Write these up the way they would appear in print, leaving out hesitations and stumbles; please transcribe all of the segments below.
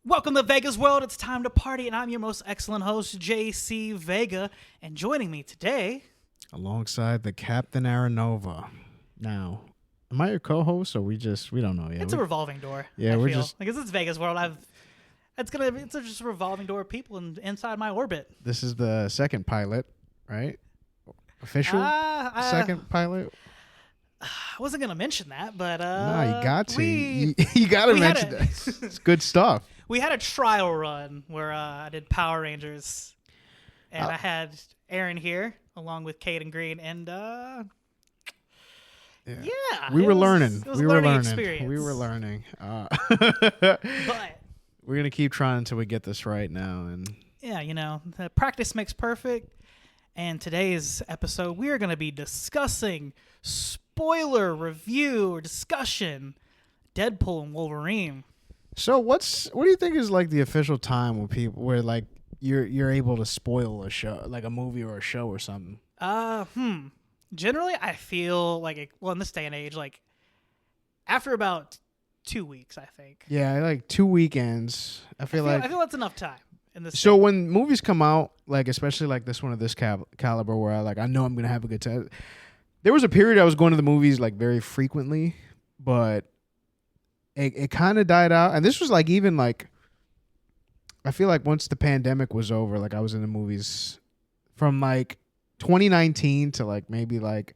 Welcome to Vega's World. It's time to party, and I'm your most excellent host, JC Vega. And joining me today, alongside the Captain Aranova. Now, am I your co-host, or we don't know yet? It's a revolving door. Yeah, I we're feel. just because it's Vega's World. It's just a revolving door of people inside my orbit. This is the second pilot, right? Official second pilot. I wasn't gonna mention that, but No, you got to. You got to mention that. It's good stuff. We had a trial run where I did Power Rangers, and I had Aaron here along with Kate and Green, and we were learning. It was a learning experience. We were learning. But we're gonna keep trying until we get this right now. And yeah, the practice makes perfect. And today's episode, we are going to be discussing spoiler review or discussion, Deadpool and Wolverine. So what do you think is like the official time where like you're able to spoil a show, like a movie or a show or something? Generally, I feel like in this day and age, like after about 2 weeks, I think. Yeah, like 2 weekends. I feel that's enough time. So when movies come out, like especially like this one of this caliber, where I know I'm gonna have a good time. There was a period I was going to the movies like very frequently, but it kind of died out. And this was like even like I feel like once the pandemic was over, like I was in the movies from like 2019 to like maybe like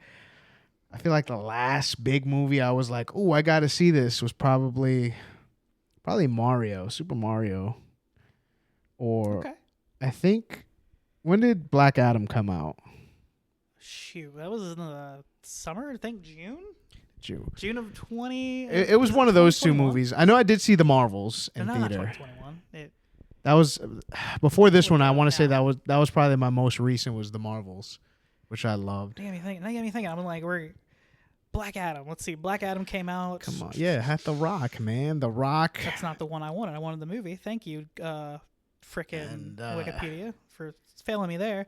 I feel like the last big movie I was like, oh, I got to see this was probably Super Mario. Or okay. I think, when did Black Adam come out? Shoot, that was in the summer. I think June of 20. It was one of those two movies. I know I did see the Marvels in theater. Not 2021. That was before this one. I want to say that was probably my most recent was the Marvels, which I loved. Now you got me thinking. I'm like, Black Adam. Let's see. Black Adam came out. Come on, yeah, had The Rock, man. The Rock. That's not the one I wanted. I wanted the movie. Thank you. Frickin' Wikipedia for failing me there.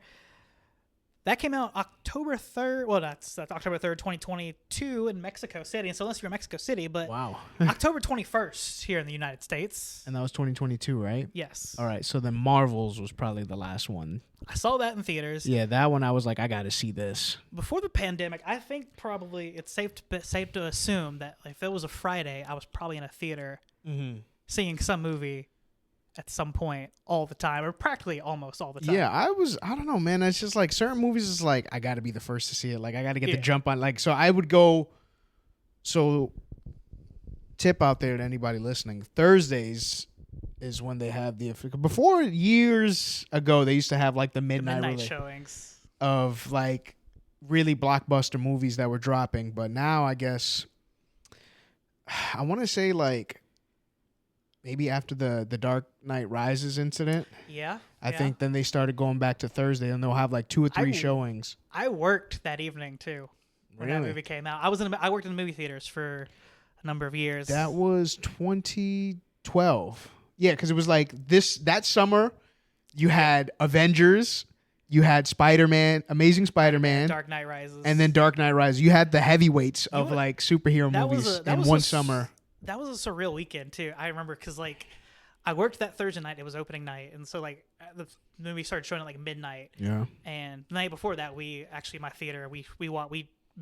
That came out October 3rd. Well, that's October 3rd, 2022 in Mexico City. And so unless you're in Mexico City, but wow. October 21st here in the United States. And that was 2022, right? Yes. All right. So then Marvels was probably the last one. I saw that in theaters. Yeah, that one I was like, I got to see this. Before the pandemic, I think probably it's safe to assume that if it was a Friday, I was probably in a theater seeing some movie at some point all the time, or practically almost all the time. Yeah, I don't know, man. It's just like certain movies is like, I got to be the first to see it. Like, I got to get the jump on. Like, so I would go. So, tip out there to anybody listening. Thursdays is when they have before years ago, they used to have like the midnight showings of like really blockbuster movies that were dropping. But now I guess I want to say like, maybe after the Dark Knight Rises incident. Yeah. I think then they started going back to Thursday, and they'll have like 2 or 3 showings. I worked that evening too when that movie came out. I worked in the movie theaters for a number of years. That was 2012. Yeah, because it was like that summer you had Avengers, you had Spider-Man, Amazing Spider-Man, Dark Knight Rises. And then Dark Knight Rises. You had the heavyweights of like superhero movies in one summer. That was a surreal weekend too. I remember because like I worked that Thursday night. It was opening night, and so like the movie started showing at like midnight. Yeah. And the night before that, we actually my theater we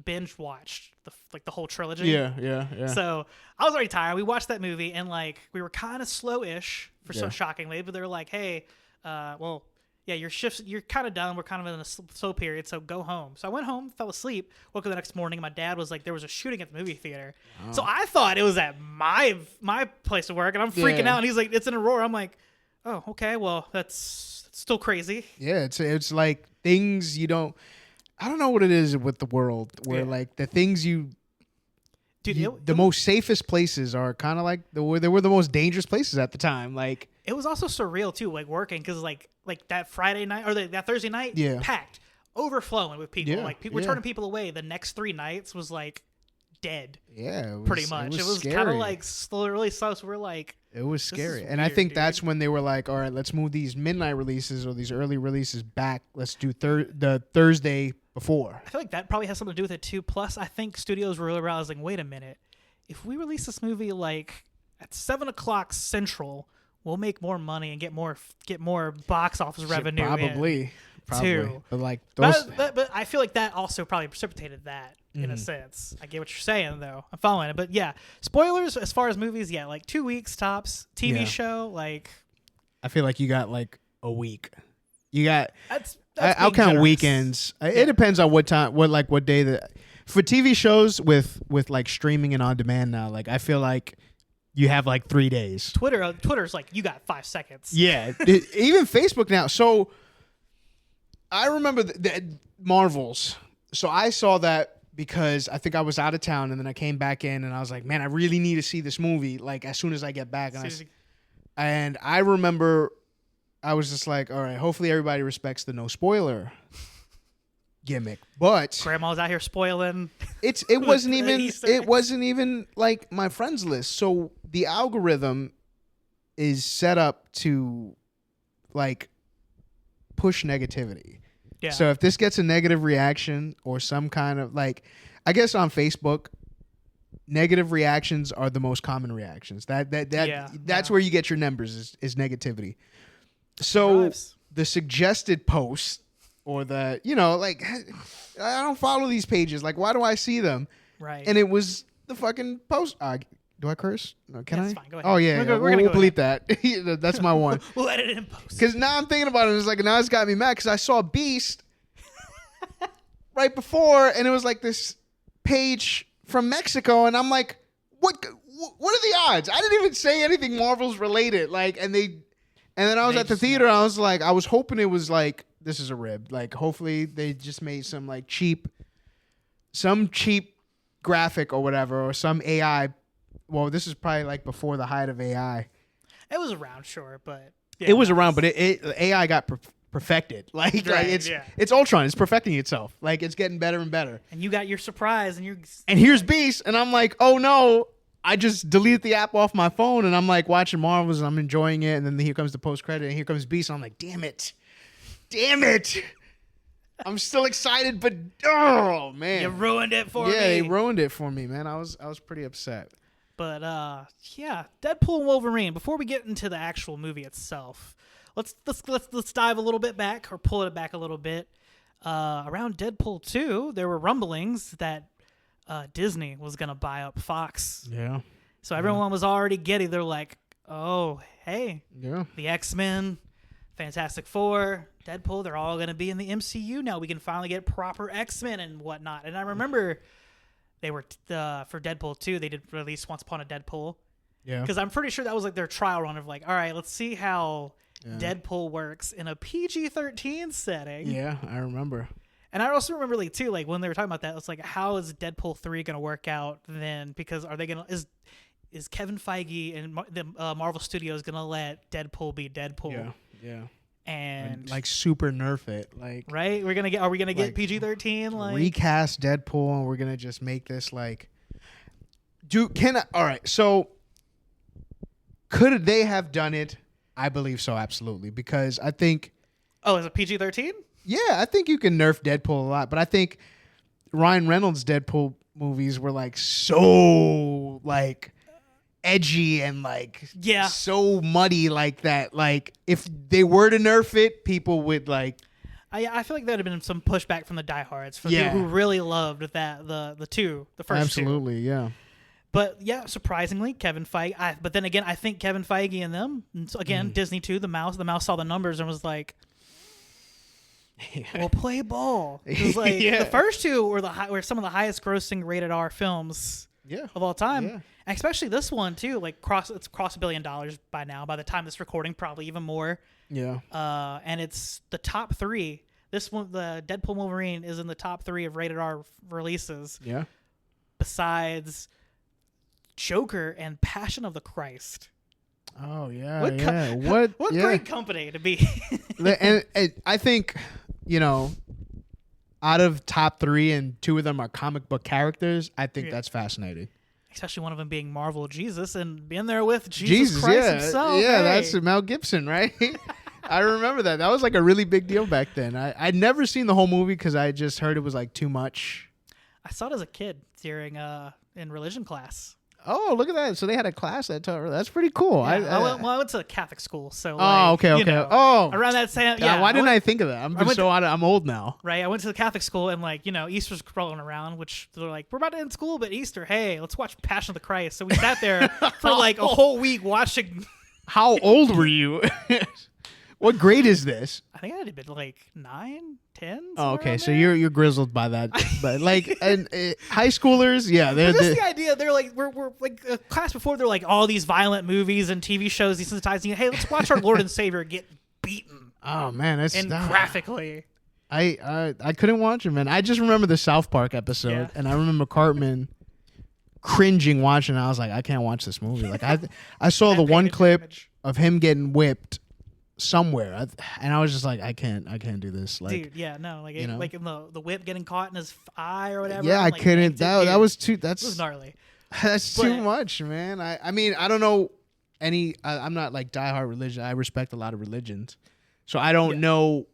binge watched the whole trilogy. Yeah. So I was already tired. We watched that movie, and like we were kind of slow-ish so shockingly, but they were like, hey, yeah, your shifts, you're kind of done. We're kind of in a slow period, so go home. So I went home, fell asleep, woke up the next morning, and my dad was like, there was a shooting at the movie theater. Oh. So I thought it was at my place of work, and I'm freaking out. And he's like, it's in Aurora. I'm like, oh, okay, well, that's still crazy. Yeah, it's like things you don't. I don't know what it is with the world where like the things the most safest places are kind of like they were the most dangerous places at the time. Like it was also surreal too, like working because like that Friday night or that Thursday night, packed, overflowing with people. Like people were turning people away. The next 3 nights was like dead. Yeah, pretty much. It was kind of like really slow. So we're like, it was scary, and I think that's when they were like, all right, let's move these midnight releases or these early releases back. Let's do the Thursday before. I feel like that probably has something to do with it too. Plus, I think studios were really realizing, wait a minute, if we release this movie like at 7 o'clock Central we'll make more money and get more box office revenue. Probably. Too. But like those, but I feel like that also probably precipitated that in a sense. I get what you're saying though. I'm following it, but yeah, spoilers as far as movies. Yeah, like 2 weeks tops. TV show, like I feel like you got like a week. You got. That's I'll count generous. weekends. It depends on what time, what day that. For TV shows with like streaming and on demand now, like I feel like you have like 3 days. Twitter's like you got 5 seconds. Yeah, even Facebook now. So I remember the Marvels. So I saw that because I think I was out of town, and then I came back in, and I was like, man, I really need to see this movie like as soon as I get back. And I remember I was just like, all right, hopefully everybody respects the no spoiler gimmick. But Grandma's out here spoiling. it wasn't even like my friends list. So the algorithm is set up to like push negativity. Yeah. So if this gets a negative reaction or some kind of like, I guess on Facebook, negative reactions are the most common reactions. That's where you get your numbers is negativity. So the suggested post or the, like, I don't follow these pages. Like, why do I see them? Right. And it was the fucking post. Do I curse? No, can I? Fine. Go ahead. Oh, yeah. We'll bleep that. That's my one. We'll edit it in post. Because now I'm thinking about it. It's like, now it's got me mad because I saw Beast right before, and it was like this page from Mexico, and I'm like, what are the odds? I didn't even say anything Marvel's related. Like, and then I was at the theater. I was like, I was hoping it was like, this is a rib. Like, hopefully they just made some cheap graphic or whatever, or some AI. Well, this is probably like before the height of AI. It was around, sure, but it was around, but AI got perfected. It's Ultron. It's perfecting itself. Like, it's getting better and better. And you got your surprise, and here's Beast, and I'm like, oh no. I just deleted the app off my phone, and I'm like watching Marvels, and I'm enjoying it. And then here comes the post credit, and here comes Beast. And I'm like, damn it. I'm still excited, but oh man, you ruined it for me. Yeah, they ruined it for me, man. I was pretty upset. But yeah, Deadpool and Wolverine. Before we get into the actual movie itself, let's dive a little bit back, or pull it back a little bit. Around Deadpool 2, there were rumblings that Disney was going to buy up Fox. Yeah. So everyone was already giddy. They're like, oh, hey, the X-Men, Fantastic Four, Deadpool, they're all going to be in the MCU now. We can finally get proper X-Men and whatnot. And I remember they were, for Deadpool 2, they did release Once Upon a Deadpool. Yeah. Because I'm pretty sure that was like their trial run of like, all right, let's see how Deadpool works in a PG-13 setting. Yeah, I remember. And I also remember when they were talking about that, it's like, how is Deadpool 3 going to work out then? Because are they going to is Kevin Feige and the Marvel Studios going to let Deadpool be Deadpool? Yeah. And like super nerf it, like, right? Are we gonna get PG-13? Like, recast Deadpool, and we're gonna just make this like, all right? So could they have done it? I believe so, absolutely, because I think. Oh, is it PG-13? Yeah, I think you can nerf Deadpool a lot, but I think Ryan Reynolds' Deadpool movies were like so like edgy and like so muddy like that. Like, if they were to nerf it, people would like. I feel like there would have been some pushback from the diehards for people who really loved that the first two. Absolutely, yeah. But yeah, surprisingly, Kevin Feige. But then again, I think Kevin Feige and them, again, Disney too. The mouse saw the numbers and was like, we'll play ball. It was like the first two were some of the highest grossing rated R films of all time. Yeah. And especially this one too. Like it's crossed $1 billion by now. By the time this recording, probably even more. Yeah. And it's the top 3. This one, the Deadpool and Wolverine, is in the top 3 of rated R releases. Yeah. Besides Joker and Passion of the Christ. Oh yeah, what great company to be. and I think, out of top 3 and 2 of them are comic book characters, I think that's fascinating. Especially one of them being Marvel Jesus and being there with Jesus Christ himself. Yeah, that's Mel Gibson, right? I remember that. That was like a really big deal back then. I'd never seen the whole movie because I just heard it was like too much. I saw it as a kid during in religion class. Oh, look at that! So they had a class that taught. That's pretty cool. Yeah, I went to a Catholic school, so okay. around that same why didn't I think of that? I'm old now. Right, I went to the Catholic school, and Easter's rolling around, which they're like, we're about to end school, but Easter, hey, let's watch Passion of the Christ. So we sat there for like a whole week watching. How old were you? What grade is this? I think I had been like 9, 10. Oh, okay. So you're grizzled by that, but like and high schoolers, yeah, they're just the idea. They're like we're like a class before. They're like all these violent movies and TV shows desensitizing you. Hey, let's watch our Lord and Savior get beaten. Oh man, that's graphically. I couldn't watch it, man. I just remember the South Park episode, and I remember Cartman cringing watching it. I was like, I can't watch this movie. Like I saw the one clip of him getting whipped somewhere, and I was just like, I can't do this. Like, dude, yeah, no, like like in the whip getting caught in his eye or whatever. Yeah, I couldn't. That was too. It was gnarly. That's too much, man. I mean, I don't know any. I'm not like diehard religion. I respect a lot of religions, so I don't know,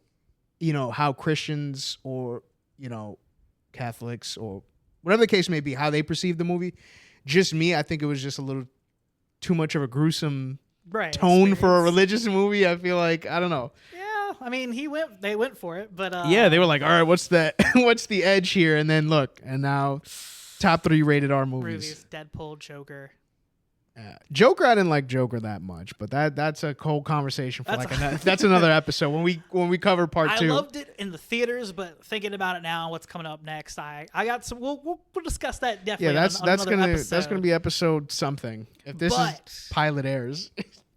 how Christians or Catholics or whatever the case may be, how they perceive the movie. Just me, I think it was just a little too much of a gruesome tone for a religious movie. I feel like, I don't know. Yeah, I mean, they went for it, but yeah, they were like, all right, what's the edge here? And then look, and now top 3 rated R movies. Deadpool, Joker. Joker, I didn't like Joker that much, but that's a cold conversation for that's another episode when we cover part 2. I loved it in the theaters, but thinking about it now, what's coming up next, I got some. We'll discuss that definitely. Yeah, that's gonna be episode something. If this is pilot airs,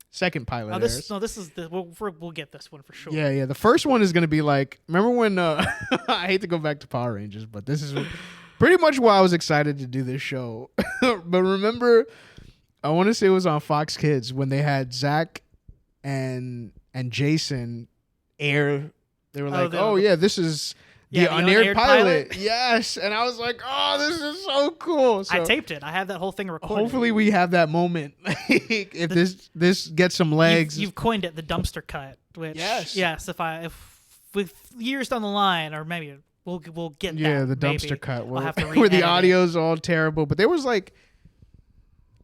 second pilot airs. This is we'll get this one for sure. Yeah. The first one is gonna be like, remember when I hate to go back to Power Rangers, but this is pretty much why I was excited to do this show. But remember, I want to say it was on Fox Kids when they had Zach and Jason air. They were like, this is the unaired pilot. Yes. And I was like, oh, this is so cool. So I taped it. I have that whole thing recorded. Hopefully we have that moment. If this gets some legs. You've coined it the dumpster cut. Which, yes. If with years down the line, or maybe we'll get that. Yeah, the dumpster cut. I'll have to where the audio's all terrible. But there was like,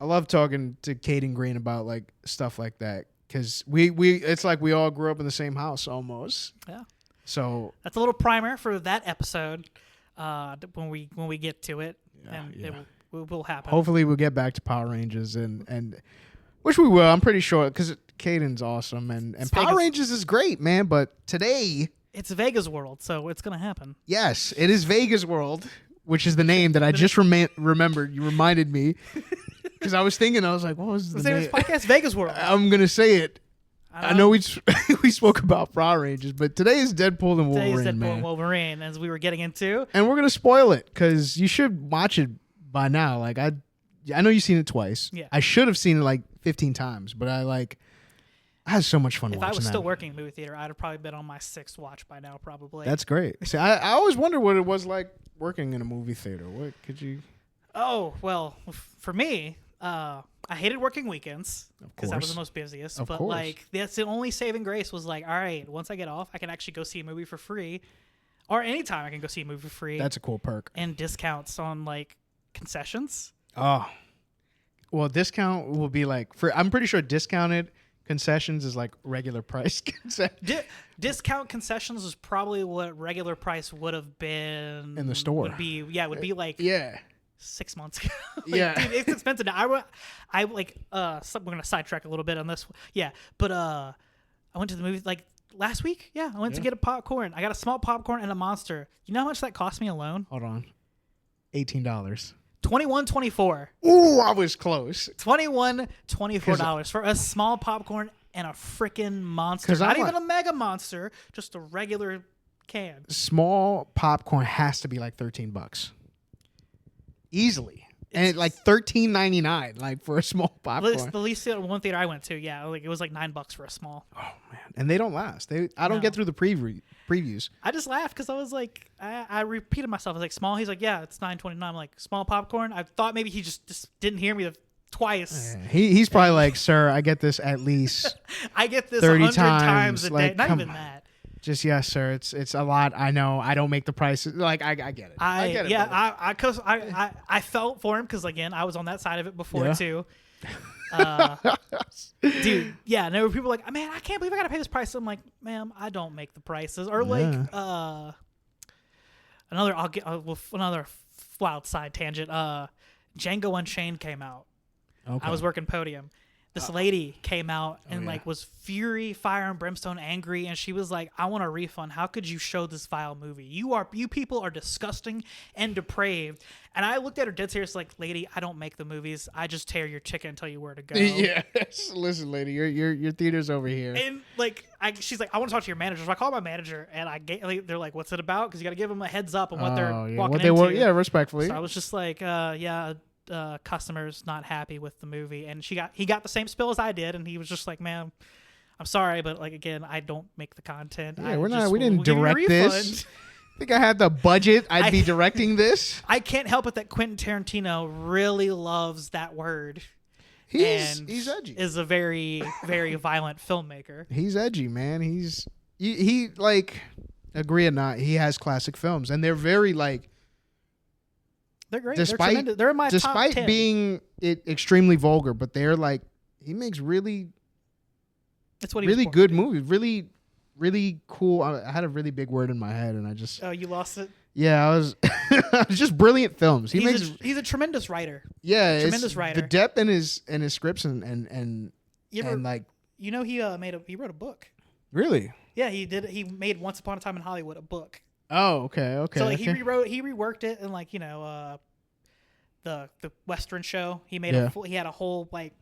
I love talking to Caden Green about like stuff like that because we it's like we all grew up in the same house almost. Yeah. So that's a little primer for that episode when we get to it, and it will happen. Hopefully we'll get back to Power Rangers and which we will. I'm pretty sure because Caden's awesome and Power Rangers is great, man. But today it's Vega's World, so it's gonna happen. Yes, it is Vega's World, which is the name that I just remembered. You reminded me. Because I was thinking, I was like, what was the name? This podcast, Vegas World. I'm going to say it. I know we spoke about Power Rangers, but today is Deadpool and Wolverine, Today's Deadpool and Wolverine, as we were getting into. And we're going to spoil it, because you should watch it by now. Like I know you've seen it twice. Yeah. I should have seen it like 15 times, but I had so much fun watching that. If I was still working in movie theater, I'd have probably been on my 6th watch by now, probably. That's great. See, I always wonder what it was like working in a movie theater. What could you... Oh, well, for me... I hated working weekends because I was the most busiest. But like that's the only saving grace was like, all right, once I get off, I can actually go see a movie for free, or anytime I can go see a movie for free. That's a cool perk. And discounts on like concessions. Oh, well, discount will be like I'm pretty sure discounted concessions is like regular price. Discount concessions is probably what regular price would have been in the store. Would be like 6 months ago. Yeah, dude, it's expensive now. I like we're gonna sidetrack a little bit on this. Yeah, but I went to the movie like last week. Yeah, I went to get a popcorn. I got a small popcorn and a Monster. You know how much that cost me alone? Hold on, $18. $21.24. Ooh, I was close. $21.24 for a small popcorn and a freaking Monster. Not even a Mega Monster, just a regular can. Small popcorn has to be like $13. Easily. And like $13.99 like for a small popcorn. The least one theater I went to, like it was like $9 for a small. Oh man. And they don't last. I don't get through the previews. I just laughed because I was like I repeated myself. I was like, small? He's like, yeah, it's $9.29. I'm like, small popcorn? I thought maybe he just didn't hear me twice. He's probably like, sir, I get this at least I get this 30 100 times a day. Like, Not even that. Just yes, sir. It's a lot. I know. I don't make the prices. Like I get it. I get it. Yeah, cause I felt for him because again I was on that side of it before too. Dude, yeah. And there were people like, man, I can't believe I gotta pay this price. I'm like, ma'am, I don't make the prices. Or like another wild side tangent. Django Unchained came out. Okay. I was working podium. This lady came out and like was fury, fire and brimstone, angry, and she was like, "I want a refund. How could you show this vile movie? You people are disgusting and depraved." And I looked at her dead serious, like, "Lady, I don't make the movies. I just tear your ticket and tell you where to go." Yes. Listen, lady, your theater's over here. And like, she's like, "I want to talk to your manager." So I called my manager, and they're like, "What's it about?" Because you got to give them a heads up on what they're walking into. Respectfully. So I was just like, customers not happy with the movie, and he got the same spill as I did, and he was just like, "Man, I'm sorry, but like again, I don't make the content. Yeah, we didn't direct this. I think I had the budget. I'd be directing this. I can't help it that Quentin Tarantino really loves that word. He's edgy. Is a very very violent filmmaker. He's edgy, man. He like, agree or not, he has classic films, and they're very like. They're great. They're in my top 10. Despite being extremely vulgar, but they're like, he makes really good movies. Really, really cool. I had a really big word in my head, and I just. Oh, you lost it? Yeah, I was. Just brilliant films. He's a tremendous writer. Yeah, tremendous writer. The depth in his scripts and like. You know, he wrote a book. Really? Yeah, he did. He made Once Upon a Time in Hollywood a book. Oh, okay. So like, he reworked it, and like, you know, the Western show. He made he had a whole like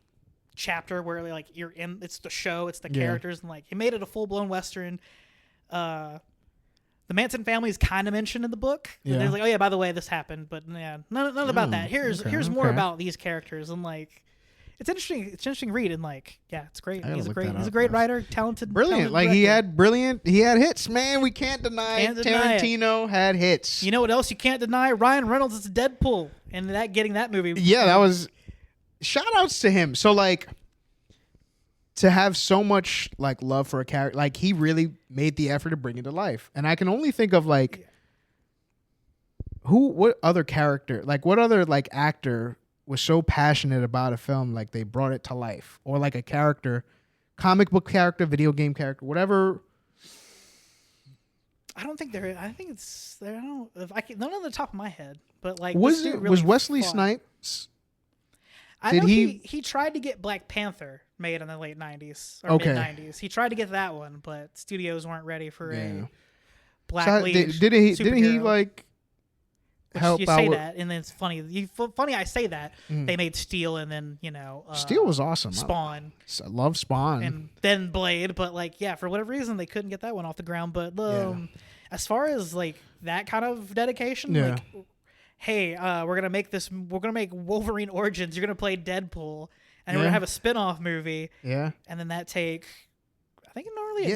chapter where like it's the show, it's the characters, and like he made it a full blown Western. The Manson family is kind of mentioned in the book. Yeah. They're like, oh yeah, by the way, this happened, but yeah, none about that. Here's more about these characters, and like. It's interesting. It's an interesting read, and like, yeah, it's great. He's a great writer, talented, brilliant. Like director. He had hits, man. We can't deny Tarantino had hits. You know what else you can't deny? Ryan Reynolds is Deadpool, and getting that movie. Yeah, that was shout outs to him. So like, to have so much like love for a character, like he really made the effort to bring it to life. And I can only think of like, what other character, like what other like actor was so passionate about a film, like they brought it to life, or like a character, comic book character, video game character, whatever. I don't think there. I think it's there. I don't. If I can, none on the top of my head, but like, was Wesley Snipes? I know he tried to get Black Panther made in the late '90s or mid '90s. He tried to get that one, but studios weren't ready for a black lead. Didn't he like? Help you say that, and then it's funny. Funny I say that. They made Steel, and then Steel was awesome. Spawn. I love Spawn, and then Blade. But like, yeah, for whatever reason, they couldn't get that one off the ground. But as far as like that kind of dedication, like, hey, we're gonna make Wolverine Origins. You're gonna play Deadpool, and we're gonna have a spin-off movie. Yeah, and then that take, I think,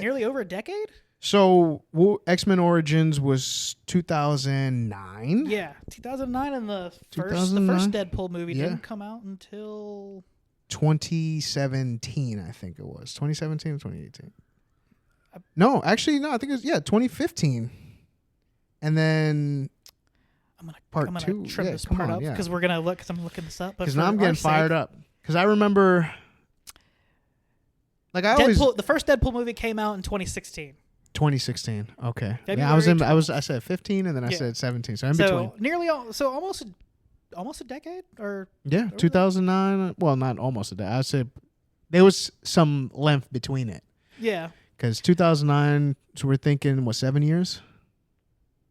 nearly over a decade. So X-Men Origins was 2009. Yeah, 2009, and the first Deadpool movie didn't come out until 2017. I think it was 2017 or 2018. No, actually, no. I think it was 2015. And then I'm gonna trim this part up because we're gonna look. Because I'm looking this up. Because now I'm getting fired up. Because I remember, like the first Deadpool movie came out in 2016. 2016. Okay. February I said 15 and then I said 17. So in between. Almost a decade or 2009. Well, not almost a decade. I said there was some length between it. Yeah. Because 2009. So we're thinking 7 years.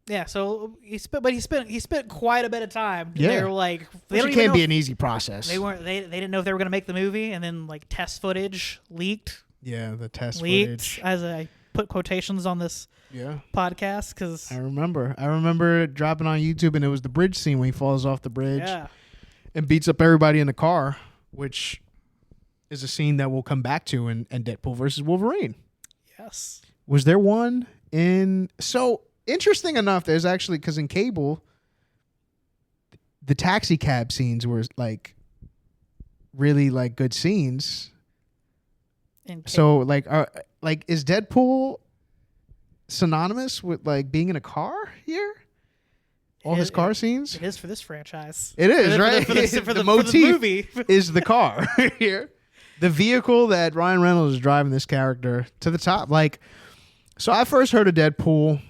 Yeah. So he spent quite a bit of time. Yeah. They were like, it can't be an easy process. They didn't know if they were going to make the movie, and then like test footage leaked. Yeah, the test footage. As I put quotations on this podcast because I remember dropping on YouTube, and it was the bridge scene when he falls off the bridge and beats up everybody in the car, which is a scene that we'll come back to in Deadpool versus Wolverine. Yes. Was there one in... So, interesting enough, there's actually... Because in Cable, the taxi cab scenes were like really like good scenes. So, like, is Deadpool synonymous with like being in a car here. All his car scenes. It is for this franchise. It is, right? For the motif movie is the car here. The vehicle that Ryan Reynolds is driving this character to the top. Like, so I first heard of Deadpool.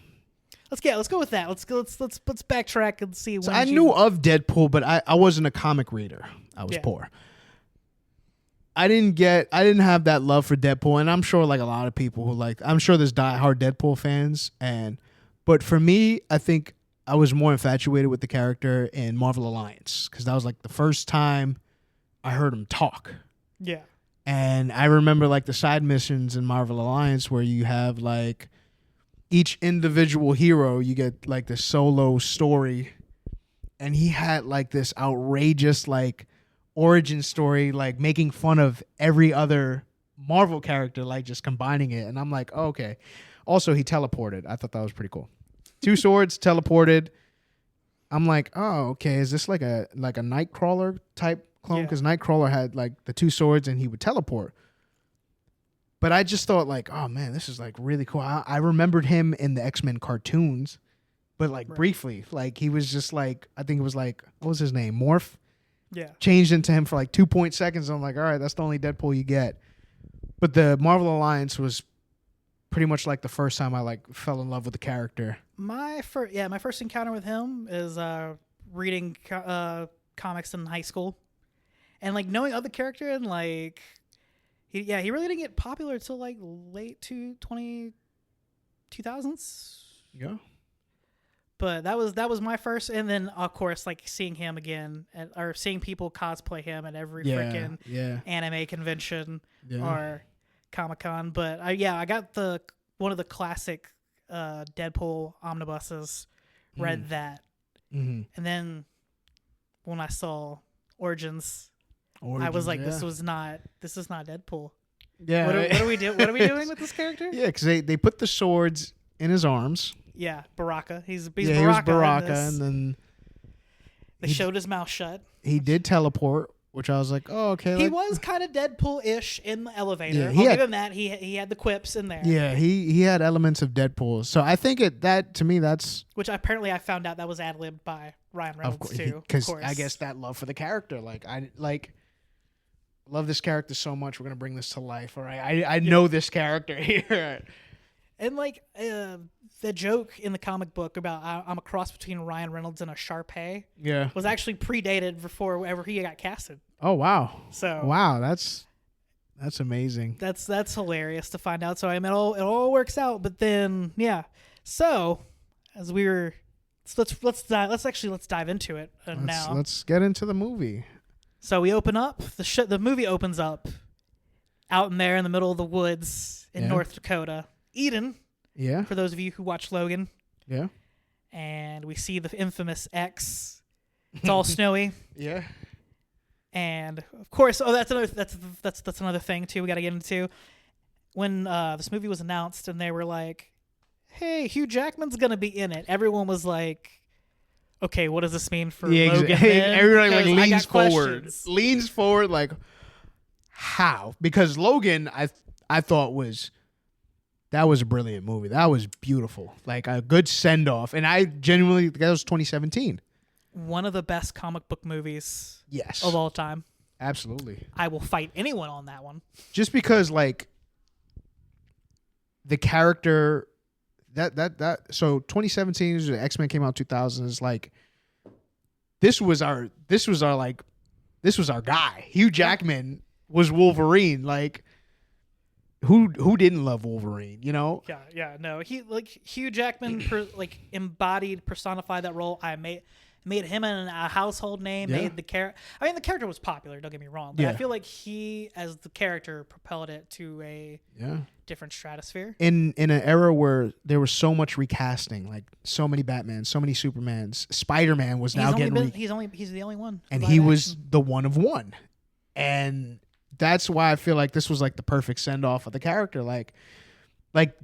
Let's go with that. Let's backtrack and see. So I knew of Deadpool, but I wasn't a comic reader. I was poor. I didn't have that love for Deadpool, and I'm sure like a lot of people who I'm sure there's diehard Deadpool fans, but for me, I think I was more infatuated with the character in Marvel Alliance because that was like the first time I heard him talk. Yeah. And I remember like the side missions in Marvel Alliance where you have like each individual hero, you get like the solo story, and he had like this outrageous like origin story, like making fun of every other Marvel character, like just combining it. And I'm like, oh, okay. Also, he teleported. I thought that was pretty cool. 2 swords, teleported. I'm like, oh, okay. Is this like a Nightcrawler type clone? Because Nightcrawler had like the 2 swords and he would teleport. But I just thought like, oh man, this is like really cool. I remembered him in the X-Men cartoons, but like briefly. Like he was just like, I think it was like, what was his name? Morph? Yeah. Changed into him for like 2 seconds. I'm like, all right, that's the only Deadpool you get. But the Marvel Alliance was pretty much like the first time I like fell in love with the character. My first encounter with him is reading comics in high school, and like knowing of the character, and like he really didn't get popular until like late 2000s. Yeah. But that was my first, and then of course like seeing him again, or seeing people cosplay him at every freaking anime convention or Comic-Con. But I got one of the classic Deadpool omnibuses, read that, and then when I saw Origins, I was like, this is not Deadpool. Yeah. What are we doing? What are we doing with this character? Yeah, because they put the swords in his arms. Yeah, Baraka. He's He was Baraka, and then they showed his mouth shut. He did teleport, which I was like, oh, okay. He was kind of Deadpool-ish in the elevator. Yeah, I'll give him that. He had the quips in there. Yeah, he had elements of Deadpool. So I think to me, that's... Which apparently I found out that was ad-libbed by Ryan Reynolds, too. Because I guess that love for the character. Like, I love this character so much, we're going to bring this to life. All right, I know this character here. And like the joke in the comic book about I'm a cross between Ryan Reynolds and a Shar-Pei was actually predated before ever he got casted. Oh wow! So wow, that's amazing. That's hilarious to find out. So I mean, it all works out. But then so as we were, let's dive into it now. Let's get into the movie. So we open up the movie opens up out in there in the middle of the woods in North Dakota. Eden, for those of you who watch Logan, and we see the infamous X. It's all snowy, and of course, that's another thing too. We got to get into when this movie was announced, and they were like, "Hey, Hugh Jackman's gonna be in it." Everyone was like, "Okay, what does this mean for Logan?" Everybody leans forward, like, how? Because Logan, I thought that was a brilliant movie. That was beautiful. Like a good send off. And I genuinely, that was 2017. One of the best comic book movies yes. of all time. Absolutely. I will fight anyone on that one. Just because like the character so 2017, X-Men came out 2000 is like this was our guy. Hugh Jackman was Wolverine. Like who didn't love Wolverine, you know? Yeah, no. Hugh Jackman personified that role. I made him a household name, made the character. I mean, the character was popular, don't get me wrong, but I feel like he as the character propelled it to a different stratosphere. In an era where there was so much recasting, like so many Batmans, so many Supermans, Spider-Man was he's the only one. And he was the one of one. And that's why I feel like this was like the perfect send-off of the character. Like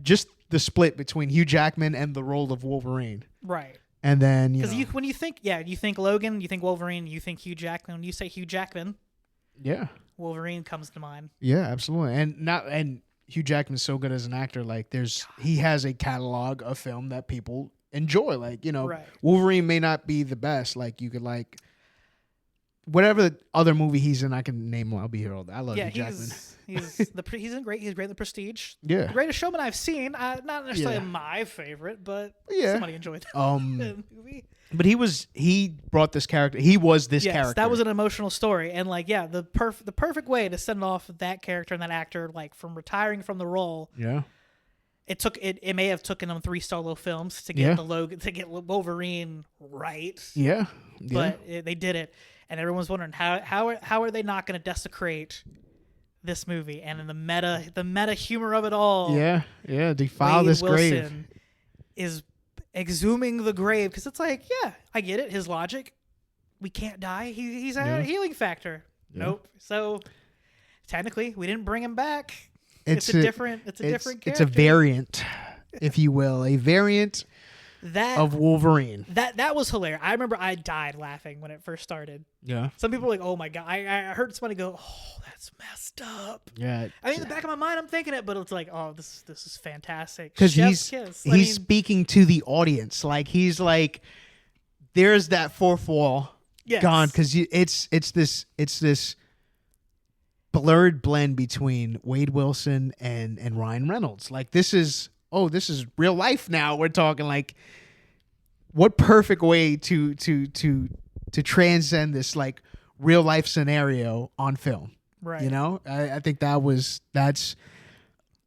just the split between Hugh Jackman and the role of Wolverine. Right. And then, because when you think Logan, you think Wolverine, you think Hugh Jackman. When you say Hugh Jackman, Wolverine comes to mind. Yeah, absolutely. And Hugh Jackman's so good as an actor. Like he has a catalog of film that people enjoy. Like, Right. Wolverine may not be the best. Like you could like whatever other movie he's in, I can name. I'll be here all day. I love Hugh Jackman. He's great. He's great in The Prestige. Yeah. The Greatest Showman I've seen. Not necessarily my favorite, but somebody enjoyed that movie. But he brought this character. He was this character. That was an emotional story, and like, the perfect way to send off that character and that actor, like from retiring from the role. Yeah. It may have taken them 3 solo films to get to get Wolverine right. Yeah. But they did it, and everyone's wondering how are they not going to desecrate this movie, and in the meta humor of it all. Yeah. Defile this grave. Wilson is exhuming the grave because it's like, I get it. His logic, we can't die. He's a healing factor. Yeah. Nope. So technically, we didn't bring him back. It's a different character. It's a variant, if you will, a variant of Wolverine. That was hilarious. I remember I died laughing when it first started. Yeah. Some people were like, "Oh my god!" I heard somebody go, "Oh, that's messed up." Yeah. I mean, in the back of my mind, I'm thinking it, but it's like, "Oh, this is fantastic." Because he's speaking to the audience. Like he's like, there's that fourth wall gone because it's this blurred blend between Wade Wilson and Ryan Reynolds. Like this is real life now. We're talking like what perfect way to transcend this like real life scenario on film. Right. I think that's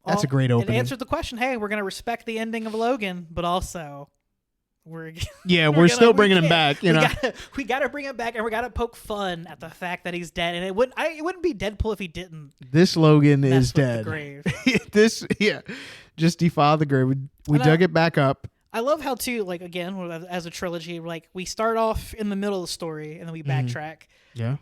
a great opening. It answered the question, hey, we're going to respect the ending of Logan, but also we're still bringing him back. We got to bring him back, and we got to poke fun at the fact that he's dead. And it wouldn't be Deadpool if he didn't. This Logan is dead. The grave. Just defile the grave. We dug it back up. I love how too, like again, as a trilogy, like we start off in the middle of the story and then we backtrack. Yeah.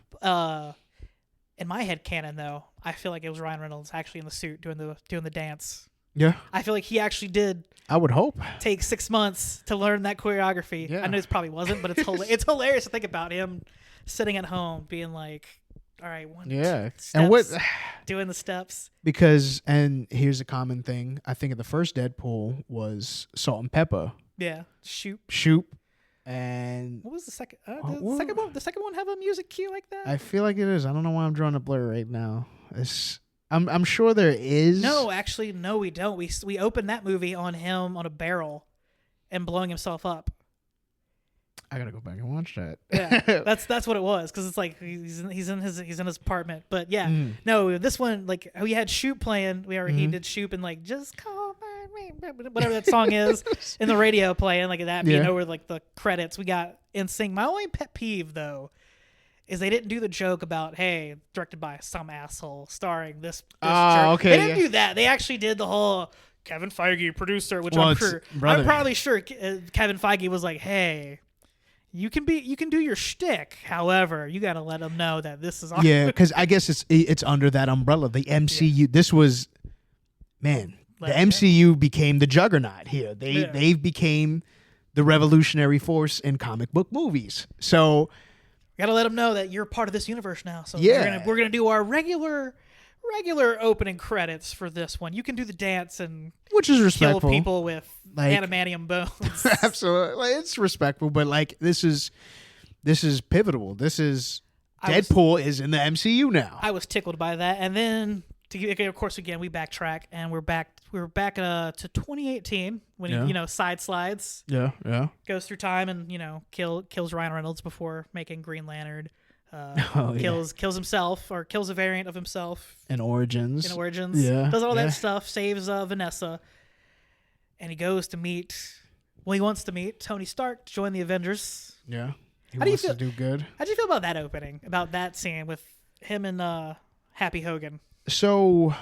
In my head canon, though, I feel like it was Ryan Reynolds actually in the suit doing the dance. Yeah. I feel like he actually did. I would hope. Take 6 months to learn that choreography. Yeah. I know it probably wasn't, but it's hilarious to think about him sitting at home being like, all right, steps, and doing the steps. Because, and here's a common thing, I think in the first Deadpool was salt and pepper. Yeah. Shoop. And what was the second? The second one. The second one have a music cue like that. I feel like it is. I don't know why I'm drawing a blur right now. I'm sure there is. No, actually, no, we don't. We opened that movie on him on a barrel and blowing himself up. I gotta go back and watch that. Yeah, that's what it was, because it's like he's in his apartment. But yeah, no, this one, like we had Shoop playing. He did Shoop and like just call my name, whatever that song is in the radio playing like that. You know, where like the credits we got NSYNC. My only pet peeve though is they didn't do the joke about, hey, directed by some asshole, starring this jerk. Okay, they didn't do that. They actually did the whole Kevin Feige producer, which I'm probably sure Kevin Feige was like, hey, you can do your shtick. However, you got to let them know that this is yeah, because I guess it's under that umbrella. The MCU. Yeah. This was, man, the MCU became the juggernaut here. They became the revolutionary force in comic book movies. So. Got to let them know that you're part of this universe now. So we're gonna do our regular opening credits for this one. You can do the dance and which is respectful. Kill people with adamantium bones. Absolutely, it's respectful, but like this is pivotal. Deadpool is in the MCU now. I was tickled by that, and then of course again we backtrack and we're back to 2018 when he side slides. Yeah. Goes through time and kills Ryan Reynolds before making Green Lantern. Kills himself or kills a variant of himself in Origins. Yeah. Does all that stuff, saves Vanessa. And he goes to meet he wants to meet Tony Stark to join the Avengers. Yeah. He wants to do good. How do you feel about that opening? About that scene with him and Happy Hogan? So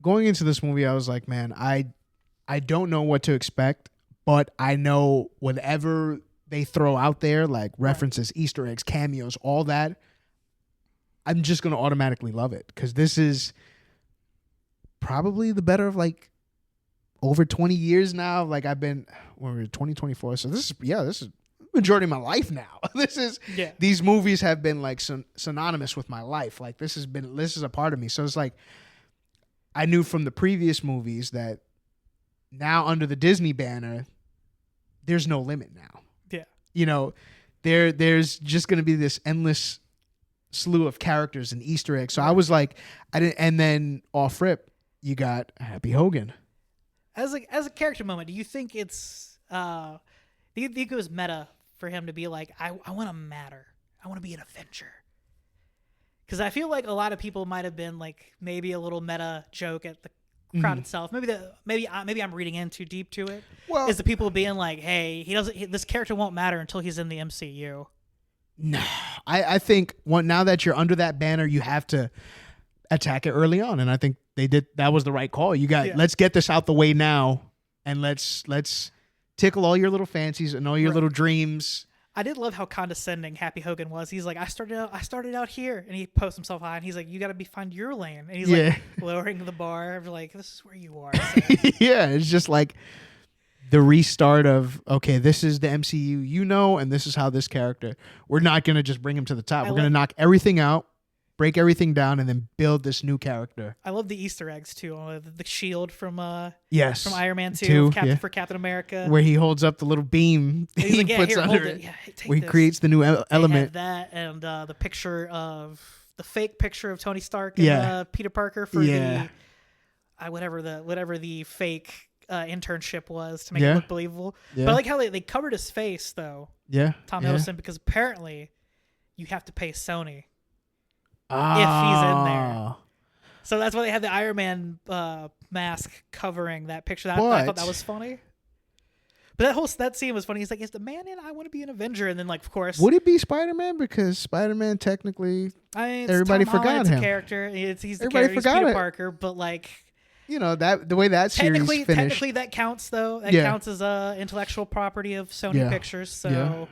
going into this movie, I was like, man, I don't know what to expect, but I know whatever they throw out there, like references, Easter eggs, cameos, all that, I'm just going to automatically love it, because this is probably the better of like over 20 years now. Like we're 2024, so this is majority of my life now. These movies have been like synonymous with my life. Like this is a part of me. So it's like I knew from the previous movies that now under the Disney banner, there's no limit now. Yeah. You know, there's just going to be this endless slew of characters and Easter eggs. So I was like, and then off rip, you got Happy Hogan. As a character moment, do you think it's do you think it was meta for him to be like, I want to matter, I want to be an Avenger? Because I feel like a lot of people might have been like maybe a little meta joke at the crowd itself. Maybe I'm reading in too deep to it. Well, is the people being like, hey, this character won't matter until he's in the MCU. No, I think now that you're under that banner, you have to attack it early on, and I think they did. That was the right call. Let's get this out the way now, and let's tickle all your little fancies and all your little dreams. I did love how condescending Happy Hogan was. He's like, I started out here, and he posts himself high, and he's like, you got to find your lane, and he's like lowering the bar, like, this is where you are. So. Yeah, it's just like the restart of, okay, this is the MCU, and this is how this character. We're not gonna just bring him to the top. We're gonna knock everything out, break everything down, and then build this new character. I love the Easter eggs too. The shield from from Iron Man 2 for Captain America, where he holds up the little beam he like, puts under it. Yeah, where he creates the new element. That and the picture of the fake picture of Tony Stark and Peter Parker for the whatever the fake internship was to make it look believable. But I like how they covered his face though. Yeah, Tom Hiddleston, because apparently you have to pay Sony. If he's in there. So that's why they had the Iron Man mask covering that picture. I thought that was funny. But that scene was funny. He's like, is the man in I want to be an Avenger? And then, like, of course. Would it be Spider-Man? Because Spider-Man technically, everybody forgot him. A character. He's the everybody character. He's Peter Parker. But, like. You know, the way that series finished. Technically, that counts, though. That counts as intellectual property of Sony Pictures. So.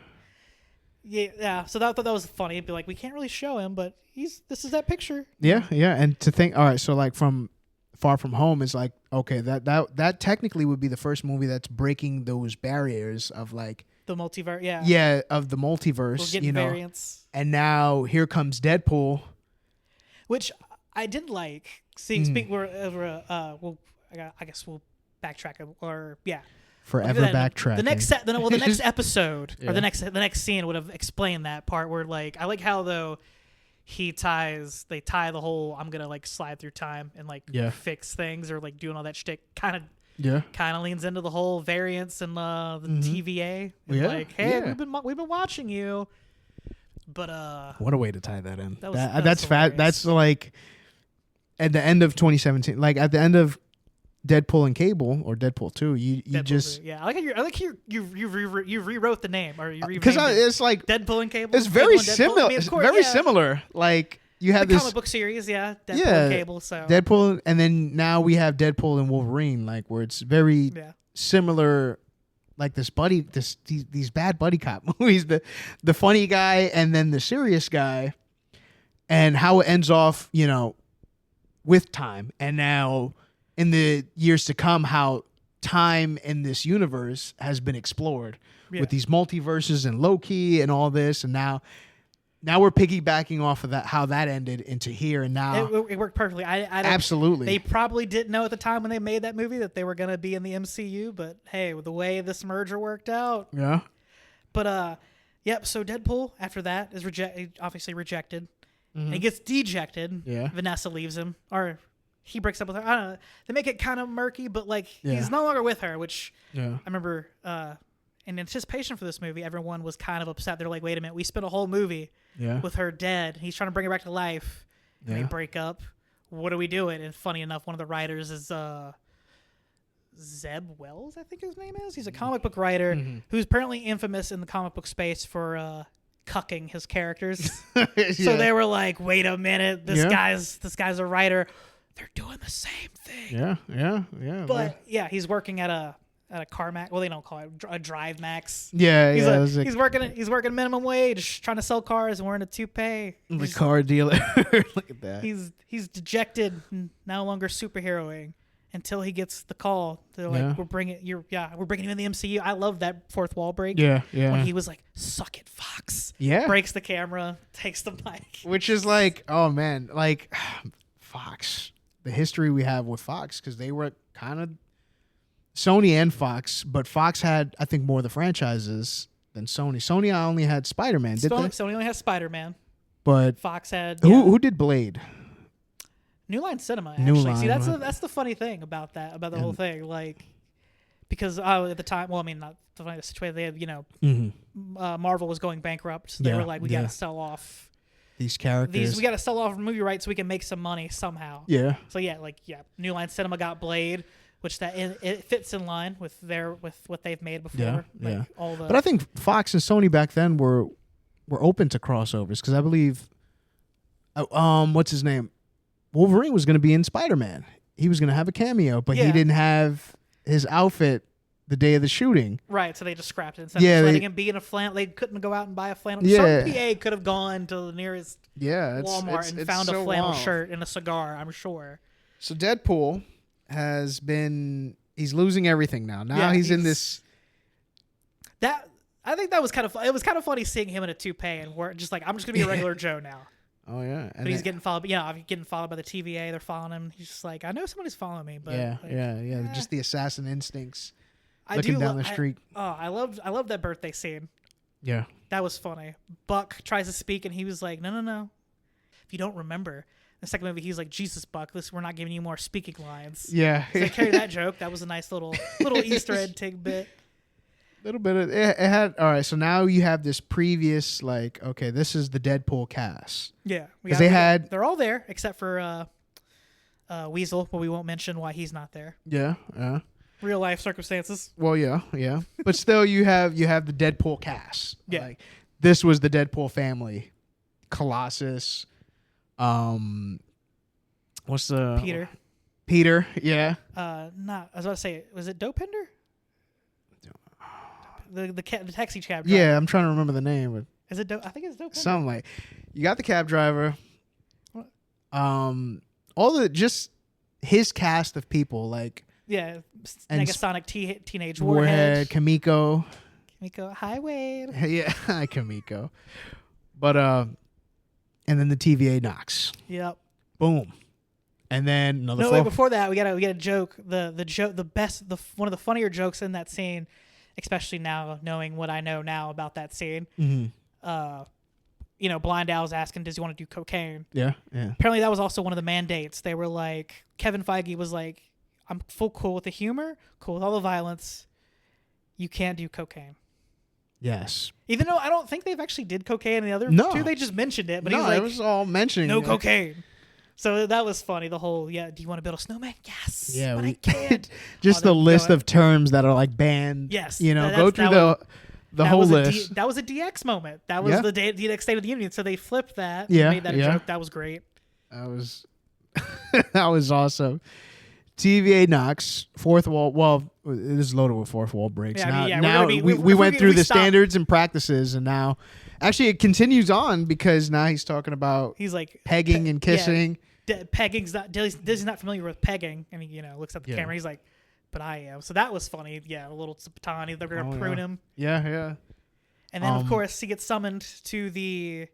Yeah. So I thought that was funny. It'd be like, we can't really show him, but this is that picture. Yeah. And to think, all right, so like from Far From Home is like, okay, that technically would be the first movie that's breaking those barriers of like the multiverse. Yeah, of the multiverse. We're getting variants. And now here comes Deadpool, which I did like. Seeing I guess we'll backtrack or Forever backtrack. The next episode or the next scene would have explained that part where like I like how though they tie the whole I'm gonna like slide through time and like fix things or like doing all that shtick kind of leans into the whole variance and the TVA. And like, hey, we've been watching you. But what a way to tie that in. That's fat. That's like at the end of 2017, like at the end of Deadpool and Cable or Deadpool 2, you just I like how you rewrote the name or you because it's like Deadpool and Cable. It's very similar. It's very similar. Like you have the this comic book series, Deadpool and Cable. So Deadpool, and then now we have Deadpool and Wolverine, like where it's very similar. Like these bad buddy cop movies, the funny guy and then the serious guy, and how it ends off, with time, and now. In the years to come, how time in this universe has been explored with these multiverses and Loki and all this, and now we're piggybacking off of that, how that ended into here, and now it worked perfectly. Absolutely. They probably didn't know at the time when they made that movie that they were going to be in the MCU, but hey, with the way this merger worked out, But so Deadpool after that is obviously rejected, and he gets dejected. Vanessa leaves him, or. He breaks up with her. I don't know. They make it kind of murky, but like he's no longer with her, which I remember in anticipation for this movie, everyone was kind of upset. They're like, wait a minute, we spent a whole movie with her dead. He's trying to bring her back to life. And they break up. What are we doing? And funny enough, one of the writers is Zeb Wells, I think his name is. He's a comic book writer who's apparently infamous in the comic book space for cucking his characters. So they were like, wait a minute, this guy's a writer. They're doing the same thing. Yeah. But he's working at a CarMax. Well, they don't call it a Drive Max. He's working minimum wage, trying to sell cars and wearing a toupee. The car dealer. Look at that. He's dejected, and no longer superheroing until he gets the call. They're like, we're bringing you in the MCU. I love that fourth wall break. Yeah. When he was like, "Suck it, Fox." Yeah. Breaks the camera, takes the mic. Which is like, oh man, like Fox. the history we have with Fox, because they were kind of Sony and Fox, but Fox had, I think, more of the franchises than Sony. Sony only had Spider-Man, did they? Sony only has Spider-Man. But Fox had who did Blade? New Line Cinema. Actually, New Line, see that's right. That's the funny thing about the whole thing, like because at the time, well, I mean, not the funny situation. They had Marvel was going bankrupt, so they were like, we got to sell off these characters. We got to sell off movie rights so we can make some money somehow. Yeah. So New Line Cinema got Blade, which it fits in line with what they've made before. Yeah. But I think Fox and Sony back then were open to crossovers, because I believe what's his name? Wolverine was going to be in Spider-Man. He was going to have a cameo, but he didn't have his outfit the day of the shooting. Right, so they just scrapped it. Instead of just letting him be in a flannel, they couldn't go out and buy a flannel. Yeah. Some PA could have gone to the nearest Walmart and found a flannel shirt and a cigar, I'm sure. So Deadpool he's losing everything now. Now he's in this... I think that was kind of fun. It was kind of funny seeing him in a toupee and we're just like, I'm just going to be a regular Joe now. Oh, yeah. But he's getting followed. Getting followed by the TVA. They're following him. He's just like, I know somebody's following me, but just the assassin instincts. I looking down the street. I loved that birthday scene. Yeah, that was funny. Buck tries to speak, and he was like, "No. If you don't remember, in the second movie, he's like, Jesus, Buck, we're not giving you more speaking lines." Yeah, so they carried that joke. That was a nice little Easter egg tidbit. Little bit of it had. All right, so now you have this previous, like, okay, this is the Deadpool cast. Yeah, because they're all there except for Weasel, but we won't mention why he's not there. Yeah. Real life circumstances. Well, yeah, but still, you have the Deadpool cast. Yeah, like, this was the Deadpool family. Colossus. What's the Peter? Yeah. I was about to say, was it Dopender? The taxi cab driver. Yeah, I'm trying to remember the name, but is it? I think it's Dopender. Something like, you got the cab driver. What? Just his cast of people, like. Yeah, Negasonic Teenage Warhead. Kamiko. Hi, Wade. Yeah, hi, Kamiko. But, and then the TVA knocks. Yep. Boom. And then another. Wait, before that, we got a joke. The joke, one of the funnier jokes in that scene, especially now knowing what I know now about that scene. Mm-hmm. Blind Al's asking, does he want to do cocaine? Yeah. Apparently, that was also one of the mandates. They were like, Kevin Feige was like, I'm cool with the humor, cool with all the violence. You can't do cocaine. Yes. Even though I don't think they've actually did cocaine in the other two. They just mentioned it. But he was like, it was all mentioning. No cocaine. So that was funny. The whole, do you want to build a snowman? Yes. Yeah, but I can't. Just the list of terms that are like banned. Yes. Go through the whole list. That was a DX moment. That was the DX State of the Union. So they flipped that. Yeah. Made that a joke. That was great. That was awesome. TVA knocks, fourth wall. Well, it is loaded with fourth wall breaks. Yeah, we went through the standards and practices, and now, actually, it continues on because now he's talking about pegging and kissing. Pegging's not. Disney's not familiar with pegging, and he looks at the camera. He's like, "But I am." So that was funny. Yeah, a little baton. They're gonna prune him. Yeah. And then of course he gets summoned to the.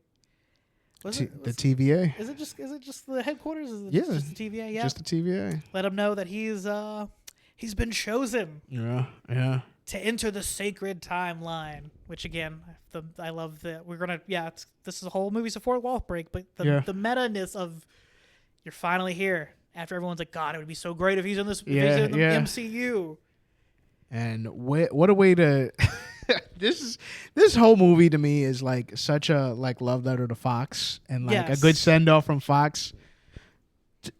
The TVA. Is it just the headquarters? Is it just the TVA? Yeah. Just the TVA. Let him know that he's been chosen. Yeah. To enter the sacred timeline, which again, I love that we're gonna. Yeah, this is a whole movie's a fourth wall break, but the meta-ness of you're finally here after everyone's like, God, it would be so great if he's in this if he's in the MCU. And what a way to. This whole movie to me is like such a love letter to Fox and a good send off from Fox.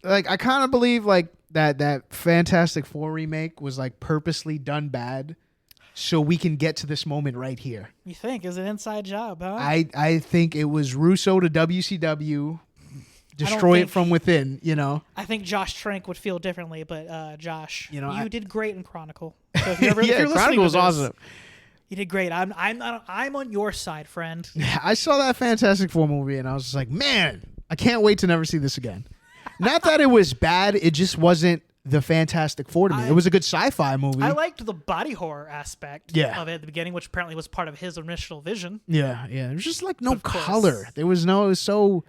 Like, I kind of believe that Fantastic Four remake was purposely done bad so we can get to this moment right here. You think is an inside job, huh? I think it was Russo to WCW. Destroy it from within, I think Josh Trank would feel differently, but Josh, you did great in Chronicle. So if you're Chronicle was awesome. You did great. I'm on your side, friend. I saw that Fantastic Four movie and I was just like, man, I can't wait to never see this again. Not that it was bad, it just wasn't the Fantastic Four to me. It was a good sci-fi movie. I liked the body horror aspect of it at the beginning, which apparently was part of his initial vision. Yeah. There was just no color. There was no. It was so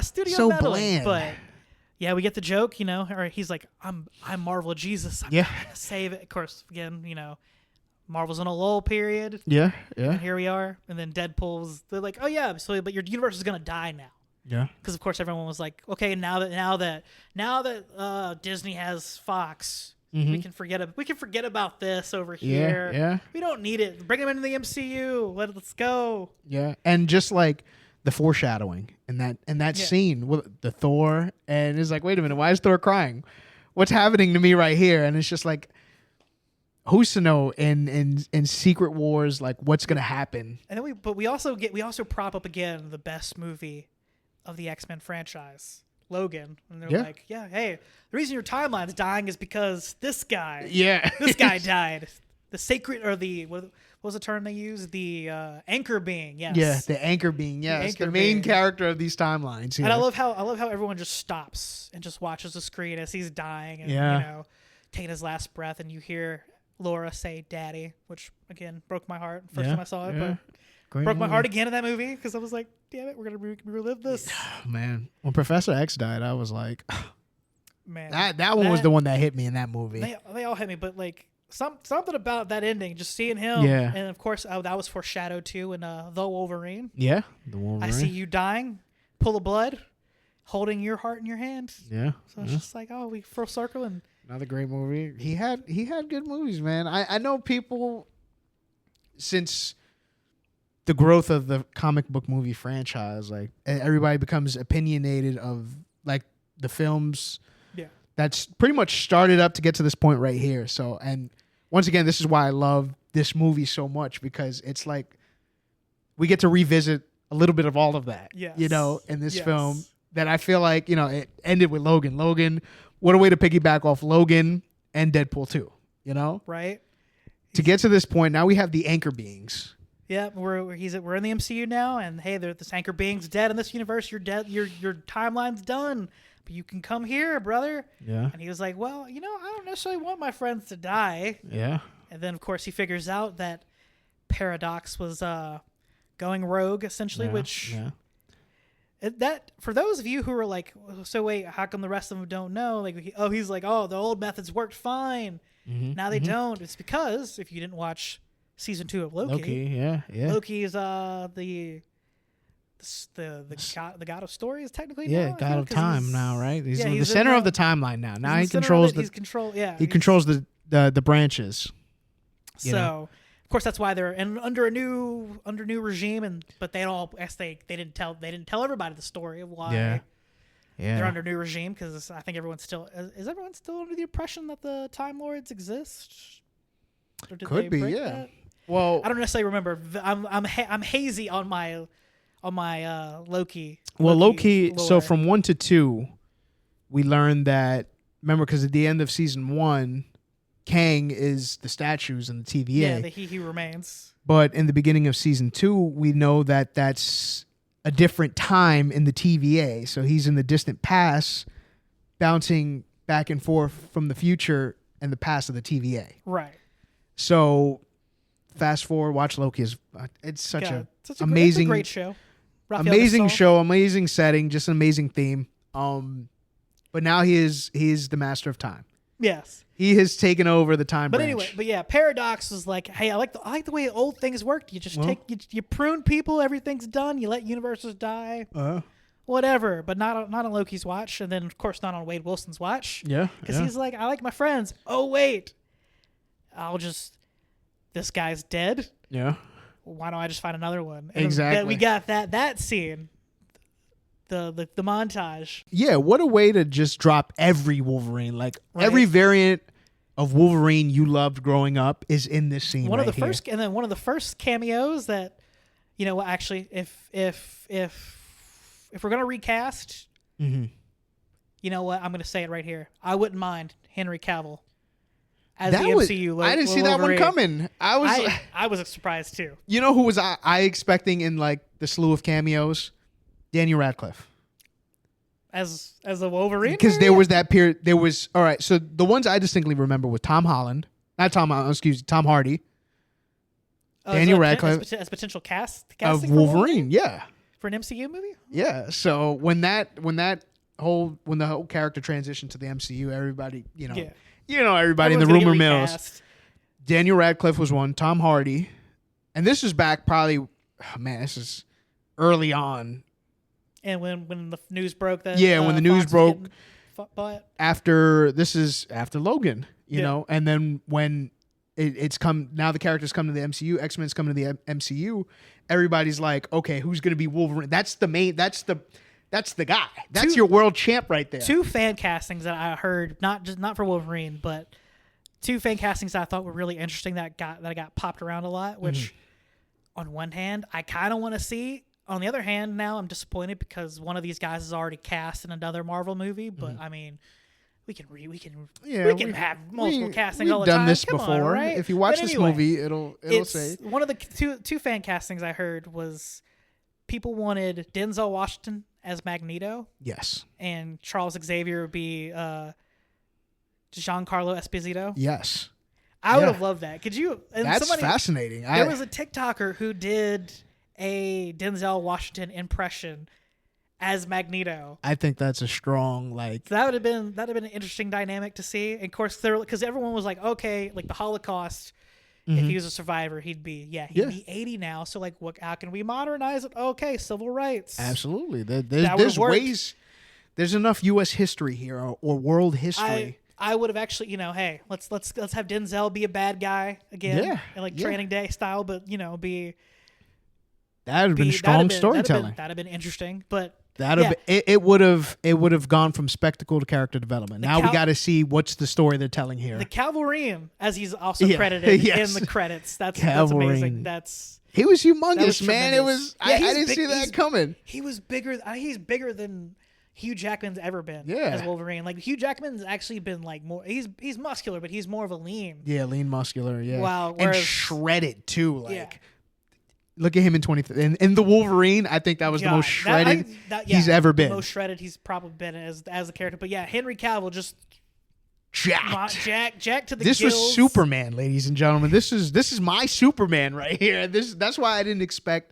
studio so meddling, bland. but yeah, we get the joke, or he's like, I'm Marvel Jesus. I'm Yeah. gonna save it. Of course, again, Marvel's in a lull period. Yeah. And here we are. And then they're like, oh yeah, so but your universe is gonna die now. Yeah. Because of course everyone was like, okay, now that Disney has Fox, we can forget about this over here. Yeah. We don't need it. Bring them into the MCU. Let's go. Yeah. And just like the foreshadowing in that scene with the Thor, and it's like, wait a minute, why is Thor crying? What's happening to me right here? And it's just like, who's to know in Secret Wars, like what's gonna happen? And then we also prop up again the best movie of the X-Men franchise, Logan, and they're like, yeah, hey, the reason your timeline's dying is because this guy, this guy died. The sacred, or what was the term they used? The anchor being, yes. Yeah, the anchor being, yes, the main character of these timelines. Yeah. And I love how everyone just stops and just watches the screen as he's dying and taking his last breath, and you hear Laura say "Daddy," which again broke my heart first time I saw it, but great broke movie. my heart again in that movie because I was like, damn it, we're gonna relive this. Man, when Professor X died, I was like, man, that one was the one that hit me in that movie. They all hit me, but like something about that ending, just seeing him, and of course that was foreshadowed too in the Wolverine. Yeah, the Wolverine. I see you dying, pull of blood, holding your heart in your hand. Yeah, so it's just like, oh, we full circle. And another great movie. He had good movies, man. I know people, since the growth of the comic book movie franchise, like everybody becomes opinionated of like the films. Yeah, that's pretty much started up to get to this point right here. So, and once again, this is why I love this movie so much, because it's like we get to revisit a little bit of all of that. Yes. In this film, that I feel like it ended with Logan. Logan, what a way to piggyback off Logan and Deadpool 2. Right. To get to this point, now we have the anchor beings. Yeah, we're in the MCU now, and hey, this anchor being's dead in this universe. You're dead. Your timeline's done, but you can come here, brother. Yeah. And he was like, well, I don't necessarily want my friends to die. Yeah. And then of course he figures out that Paradox was going rogue essentially, which that for those of you who are like, so wait, how come the rest of them don't know? Like, he's like, oh, the old methods worked fine. Mm-hmm. Now they don't. It's because if you didn't watch season 2 of Loki, Loki is the god of stories technically. Yeah, now, god of time now, right? He's the center of the timeline now. Now he controls he controls the branches. So of course that's why they're under a new regime, but they didn't tell everybody the story of why. Yeah. They're under new regime, because I think everyone's still under the impression that the Time Lords exist. Or did Could be, yeah. That? Well, I don't necessarily remember. I'm hazy on my Loki. Well, Loki. So from 1 to 2, we learned that. Remember, because at the end of season 1, Kang is the statues in the TVA. Yeah, he remains. But in the beginning of season 2, we know that that's a different time in the TVA. So he's in the distant past, bouncing back and forth from the future and the past of the TVA. Right. So fast forward, watch Loki. It's such a amazing, great show. Amazing show, amazing setting, just an amazing theme. But now he is the master of time. Yes. He has taken over the time branch. Anyway, Paradox is like, hey, I like the way old things work. You just you prune people, everything's done. You let universes die, whatever. But not on Loki's watch, and then of course not on Wade Wilson's watch. Yeah, because he's like, I like my friends. Oh wait, this guy's dead. Yeah. Why don't I just find another one? And exactly. We got that scene. The montage. Yeah, what a way to just drop every Wolverine. Like every variant of Wolverine you loved growing up is in this scene. One of the first cameos that, actually, if we're gonna recast, you know what? I'm gonna say it right here. I wouldn't mind Henry Cavill as the MCU. I didn't see that one coming. I was surprised too. You know who was I expecting in like the slew of cameos? Daniel Radcliffe. As a Wolverine? Because there was that period. There was, all right, so the ones I distinctly remember were Tom Hardy. Daniel Radcliffe. As potential casting of Wolverine, yeah. For an MCU movie? Yeah, so when that when the whole character transitioned to the MCU, everybody, Yeah. Everybody in the Everyone's gonna rumor get mills. recast. Daniel Radcliffe was one. Tom Hardy, and this is back probably. Oh, man, this is early on. And when the news broke that When the news Fox was broke getting bought. after Logan, Yeah. know, and then when it's come now, the characters come to the MCU, X-Men's coming to the MCU. Everybody's like, okay, who's going to be Wolverine? That's the main. That's the guy. That's your world champ right there. 2 fan castings that I heard, not for Wolverine, but 2 fan castings that I thought were really interesting that got popped around a lot. Which, on one hand, I kind of want to see. On the other hand, now I'm disappointed because one of these guys is already cast in another Marvel movie. But I mean, we can have multiple castings all the time. We've done this Come before. on, right? If you watch But this anyway, movie, it'll say one of the two fan castings I heard was people wanted Denzel Washington as Magneto. Yes. And Charles Xavier would be Giancarlo Esposito. Yes. I would have loved that. Could you? And that's fascinating. There was a TikToker who did a Denzel Washington impression as Magneto. I think that's a strong So that would have been an interesting dynamic to see. And of course, because everyone was like, okay, like the Holocaust. If he was a survivor, he'd be 80 now. So like, how can we modernize it? Okay, civil rights. Absolutely. There's ways. There's enough U.S. history here or world history. I would have actually, hey, let's have Denzel be a bad guy again, Training Day style, but be. That would have been strong storytelling. That'd have been interesting, but it would have gone from spectacle to character development. Now we got to see what's the story they're telling here. The Calvarium, as he's also credited in the credits. That's amazing. He was humongous, that was man. It was. I didn't see that coming. He was bigger. He's bigger than Hugh Jackman's ever been as Wolverine. Like Hugh Jackman's actually been like more. He's muscular, but he's more of a lean. Yeah, lean muscular. Yeah. Wow. And shredded too. Look at him in in the Wolverine. I think that was the most shredded he's ever been. The most shredded he's probably been as a character. But yeah, Henry Cavill just jacked to the This gills. was Superman, ladies and gentlemen. This is my Superman right here. That's why I didn't expect.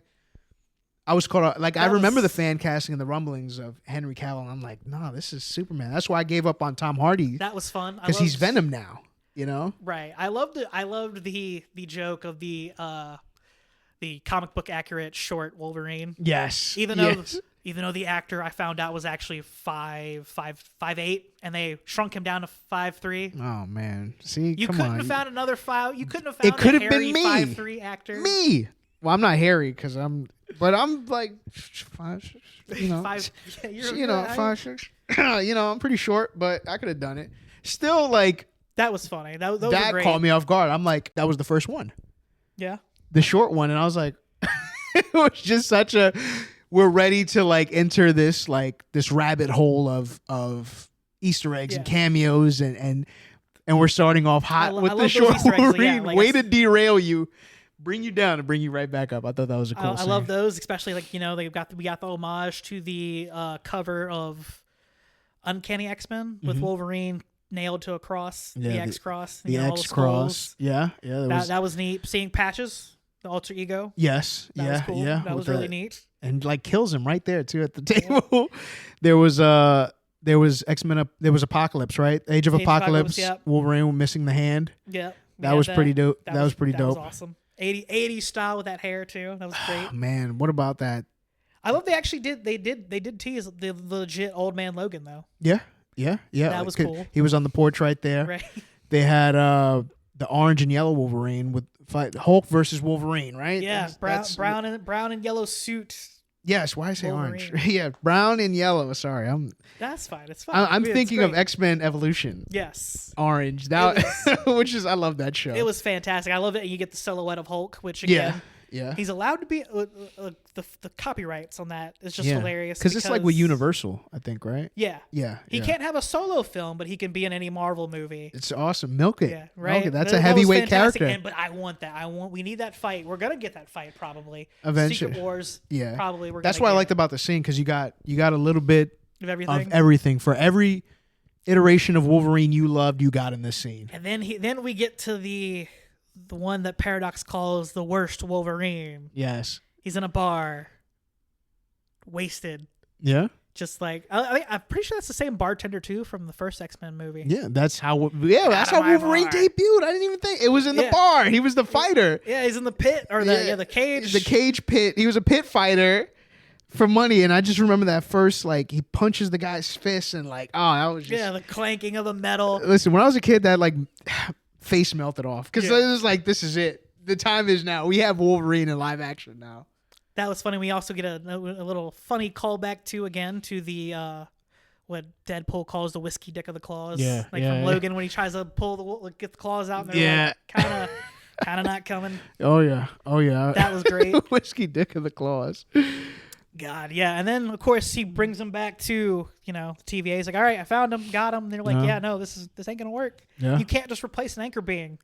I was caught up. I remember the fan casting and the rumblings of Henry Cavill. And I'm like, no, this is Superman. That's why I gave up on Tom Hardy. That was fun because he's Venom now. Right. I loved the joke of the comic book accurate short Wolverine. Yes. Even though the actor I found out was actually 5'8", and they shrunk him down to 5'3". Oh man. See, you come couldn't on. have found another file. You couldn't have found it could have been me. 5'3" actor. Me. Well, I'm not hairy because I'm like 5'6". Five. Yeah, 5'6". I'm pretty short, but I could have done it. Still, that was funny. That were great. Caught me off guard. I'm like, that was the first one. Yeah. The short one, and I was like, it was just such a. We're ready to enter this rabbit hole of Easter eggs and cameos and we're starting off hot with the short Wolverine. Way to derail you, bring you down and bring you right back up. I thought that was a cool. I love those, especially we got the homage to the cover of Uncanny X-Men with Wolverine nailed to a cross, the X cross, the X cross. Yeah. That was neat. Seeing Patches, the alter ego. Yes. That was cool. That was really neat. And kills him right there too at the table. There was X-Men. There was Apocalypse, right? Age of Apocalypse. Wolverine missing the hand. Yeah. That was pretty dope. That was pretty dope. That was awesome. 80s style with that hair too. That was great. Man, what about that? I love they actually did tease the legit Old Man Logan though. Yeah. That was cool. He was on the porch right there. Right. They had the orange and yellow Wolverine with Hulk versus Wolverine, right? Yeah, brown and yellow suit. Yes, why I say Wolverine. Orange? Yeah, brown and yellow. Sorry, That's fine. It's fine. I'm thinking of X-Men Evolution. Yes, orange. That I love that show. It was fantastic. I love it. And you get the silhouette of Hulk, which again, yeah, he's allowed to be. The copyrights on that is just hilarious because it's with Universal, I think, right? Yeah. He can't have a solo film, but he can be in any Marvel movie. It's awesome. Milk it. Yeah, right. Milk it. That's a heavyweight character. But I want that. We need that fight. We're gonna get that fight probably. Eventually. Secret Wars. Yeah. Probably. That's what I liked about the scene because you got a little bit of everything. For every iteration of Wolverine you loved, you got in this scene. And then we get to the one that Paradox calls the worst Wolverine. Yes. He's in a bar, wasted. Yeah. Just like I'm pretty sure that's the same bartender too from the first X-Men movie. Yeah, that's how Wolverine debuted. I didn't even think it was in the bar. He was the fighter. Yeah, he's in the pit or the cage. The cage pit. He was a pit fighter for money, and I just remember that first, like, he punches the guy's fist, and like, oh, that was just the clanking of the metal. Listen, when I was a kid, that like face melted off because it was like, this is it. The time is now. We have Wolverine in live action now. That was funny. We also get a little funny callback to the what Deadpool calls the whiskey dick of the claws. Yeah, from Logan when he tries to get the claws out. And they're like, kind of not coming. Oh yeah. That was great. Whiskey dick of the claws. God, yeah. And then of course he brings them back to TVA. He's like, all right, I found them, got them. And they're like, yeah, no, this ain't gonna work. Yeah. You can't just replace an anchor being.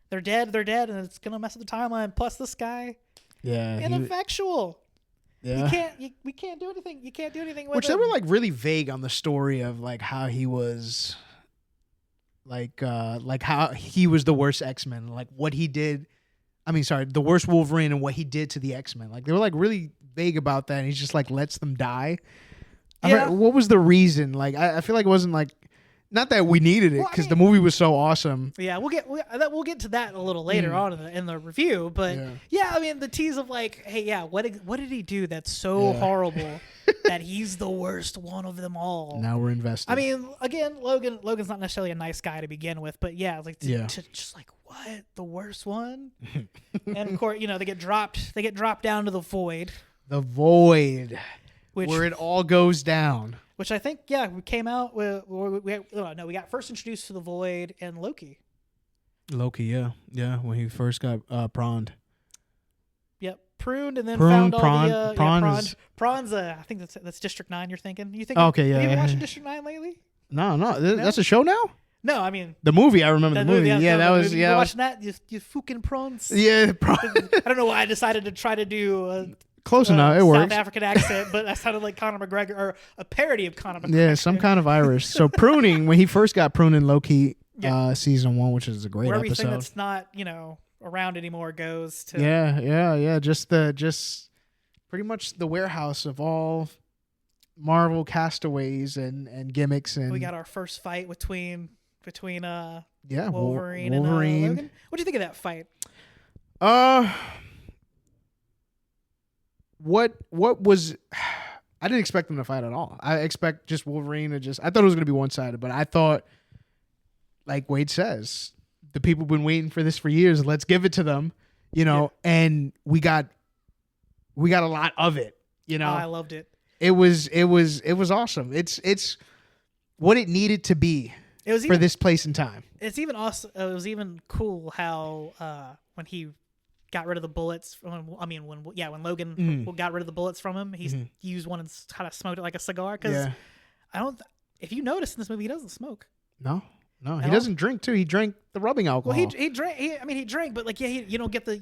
They're dead, and it's gonna mess up the timeline. Plus this guy. Yeah, ineffectual. Yeah, we can't do anything. You can't do anything with Which him. they were like really vague on the story of like how he was, like how he was the worst X-Men, like what he did. I mean, sorry, the worst Wolverine and what he did to the X-Men. Like they were like really vague about that. And he's just like lets them die. Yeah. What was the reason? Like I feel like it wasn't like. Not that we needed it because the movie was so awesome. Yeah, we'll get to that a little later on in the review. But I mean the tease of like, hey, yeah, what did he do that's so horrible that he's the worst one of them all? Now we're invested. I mean, again, Logan's not necessarily a nice guy to begin with, but yeah, it's like to just like what the worst one, and of course they get dropped down to the void. The void, where it all goes down. Which I think, we came out with. We got first introduced to the Void and Loki. Yeah, when he first got prawned. Yep, pruned and then found all the prawns. I think that's District 9. You're thinking? You think? Okay, have you been watching District 9 lately? No, that's a show now. No, I mean the movie. I remember the movie. That was you watching that? You fucking prawns. Yeah, I don't know why I decided to try to do. Close enough. It works. South African accent, but that sounded like Conor McGregor or a parody of Conor McGregor. Yeah, some kind of Irish. So pruning, when he first got pruned in Loki season 1, which is a great episode. Everything that's not around anymore goes to. Yeah. Just pretty much the warehouse of all Marvel castaways and gimmicks. And we got our first fight between Wolverine and Logan. What do you think of that fight? What was I didn't expect them to fight at all. I expect just Wolverine to I thought it was going to be one-sided, but I thought, like Wade says, the people have been waiting for this for years. Let's give it to them, and we got a lot of it, I loved it. It was awesome. It's what it needed to be for this place and time. It's even awesome. It was even cool how when he got rid of the bullets. When Logan got rid of the bullets from him, he used one and kind of smoked it like a cigar. Because if you notice in this movie, he doesn't smoke. No, he doesn't drink too. He drank the rubbing alcohol. Well, he drank. He drank, but like, you don't get this.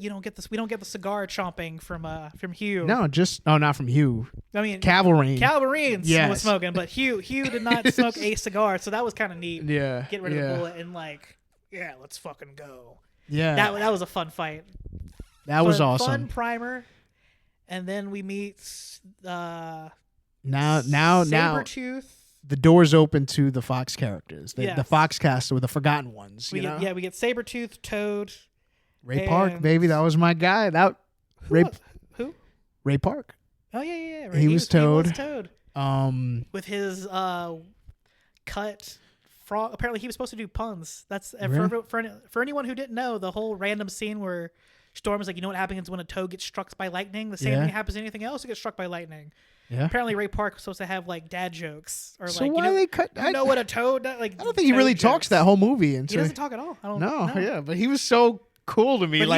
We don't get the cigar chomping from Hugh. No, not from Hugh. I mean, Calverine was smoking, but Hugh did not smoke a cigar, so that was kind of neat. Yeah, get rid of the bullet and let's fucking go. Yeah, that was a fun fight. That was awesome. Fun primer, and then we meet now Sabretooth. The door's open to the Fox characters, the Fox cast with the forgotten ones. We get Sabretooth, Toad, Ray Park, baby, that was my guy. Who? Ray Park. Oh yeah. He was Toad. He was Toad. With his cut. Apparently, he was supposed to do puns. That's for anyone who didn't know, the whole random scene where Storm is like, what happens when a toad gets struck by lightning? The same thing happens to anything else who gets struck by lightning. Yeah. Apparently, Ray Park was supposed to have like dad jokes or why they cut? What a toad like. I don't think he really talks that whole movie. He doesn't talk at all. But he was so cool to me. But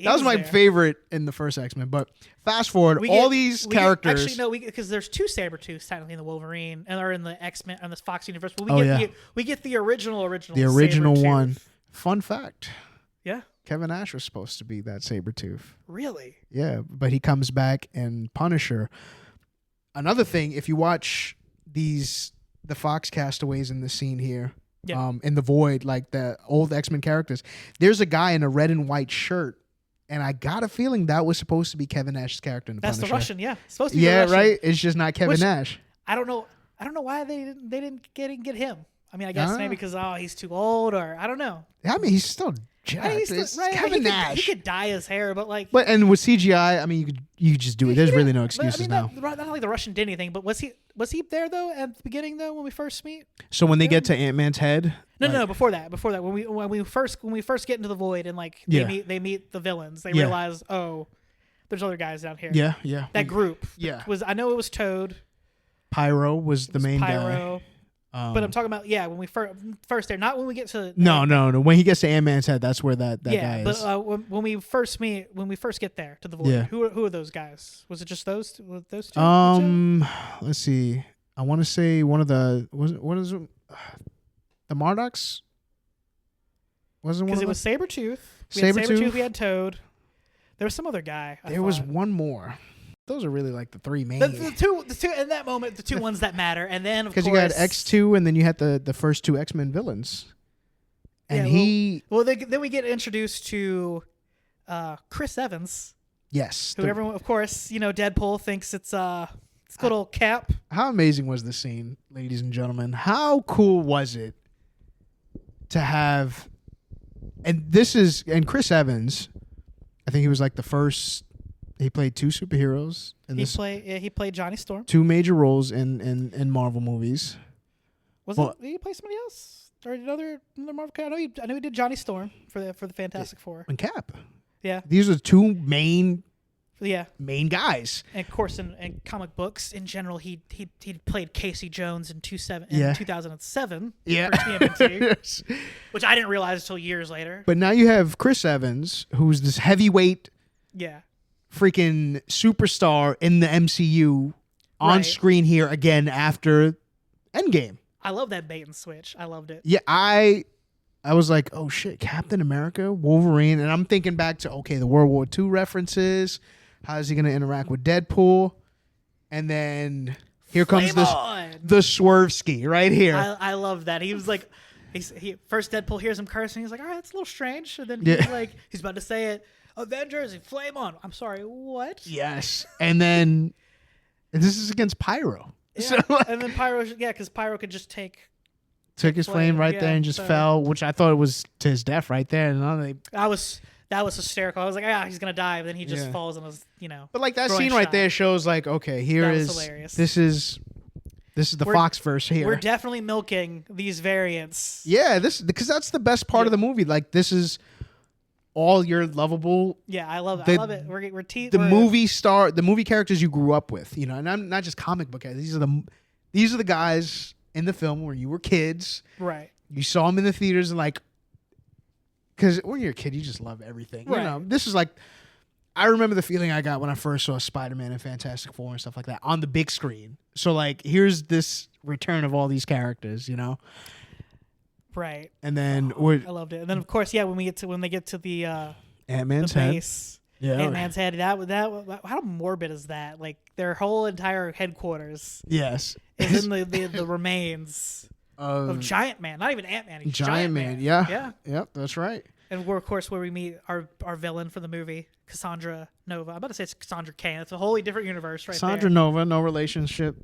that was my favorite in the first X-Men. But fast forward, these characters. Because there's two Sabretooths technically in the Wolverine or in the X-Men and the Fox universe. But we get the original. The original one. Fun fact. Yeah. Kevin Nash was supposed to be that Sabretooth. Really? Yeah, but he comes back in Punisher. Another thing, if you watch the Fox castaways in the scene here, in the Void, like the old X-Men characters, there's a guy in a red and white shirt, and I got a feeling that was supposed to be Kevin Nash's character in the Punisher. That's the Russian, yeah. It's supposed to be the Russian. Right? It's just not Kevin Nash. I don't know. I don't know why they didn't get him. I mean, I guess maybe because he's too old, or I don't know. I mean, he's still jacked. He's right. Kevin Nash. He could dye his hair, but like. But and with CGI, I mean, you could just do it. There's really no excuses now. Not like the Russian did anything, but was he there though at the beginning though when we first meet? So when they get to Ant-Man's head. No, before that, when we first get into the void and like they meet the villains, they realize there's other guys down here. Yeah. That group. Yeah. I know it was Toad. Pyro was the main guy. But I'm talking about when we first there, not when we get to no. When he gets to Ant-Man's head, that's where that guy is. But when we first get there to the void, who are those guys? Was it just those two? Let's see. I want to say one of the what is it? The Marduk's? Wasn't one? Because it was Sabretooth. We had Toad. There was some other guy. There was one more. Those are really like the three main. The two in that moment, the two ones that matter, and then of course because you had X2, and then you had the first two X-Men villains, and then we get introduced to Chris Evans. Yes, who everyone, of course, Deadpool thinks it's good old Cap. How amazing was this scene, ladies and gentlemen? How cool was it to have? And Chris Evans, I think he was like the first. He played two superheroes. He played Johnny Storm. Two major roles in Marvel movies. Did he play somebody else or another Marvel character? I know he did Johnny Storm for the Fantastic Four and Cap. Yeah, these are two main guys. And of course, in comic books in general, he played Casey Jones in 2007. Yeah, for TMNT, which I didn't realize until years later. But now you have Chris Evans, who's this heavyweight. Yeah. Freaking superstar in the MCU on screen here again after Endgame. I love that bait and switch. I loved it. Yeah, I was like, oh shit, Captain America, Wolverine, and I'm thinking back to the World War II references. How is he going to interact with Deadpool? And then here comes the swerve ski right here. I love that. He was like, first Deadpool hears him cursing. He's like, all right, that's a little strange. And then he's about to say it. Avengers, flame on. I'm sorry, what? Yes. And this is against Pyro. Yeah. So, and then Pyro, because Pyro could just took his flame right there and just fell, which I thought it was to his death right there. And that was hysterical. I was like, he's gonna die, but then he just falls and was, But like that scene right there shows like, okay, hilarious. This is the Foxverse here. We're definitely milking these variants. Yeah, because that's the best part of the movie. Like this is all your lovable. Yeah, I love it. I love it. The movie characters you grew up with, and I'm not just comic book guys. These are the guys in the film where you were kids. Right. You saw them in the theaters and like, because when you're a kid, you just love everything. Right. This is like, I remember the feeling I got when I first saw Spider-Man and Fantastic Four and stuff like that on the big screen. So like, here's this return of all these characters, Right. And then I loved it. And then of course, when they get to the Ant-Man's head. Base, Ant-Man's head. That how morbid is that? Like their whole entire headquarters. Yes. Is in the remains of Giant Man. Not even Ant-Man. Giant Man. Yeah. Yeah. Yep. That's right. And we're of course where we meet our villain for the movie, Cassandra Nova. I'm about to say it's Cassandra Cain. It's a wholly different universe, right? Cassandra Nova, no relationship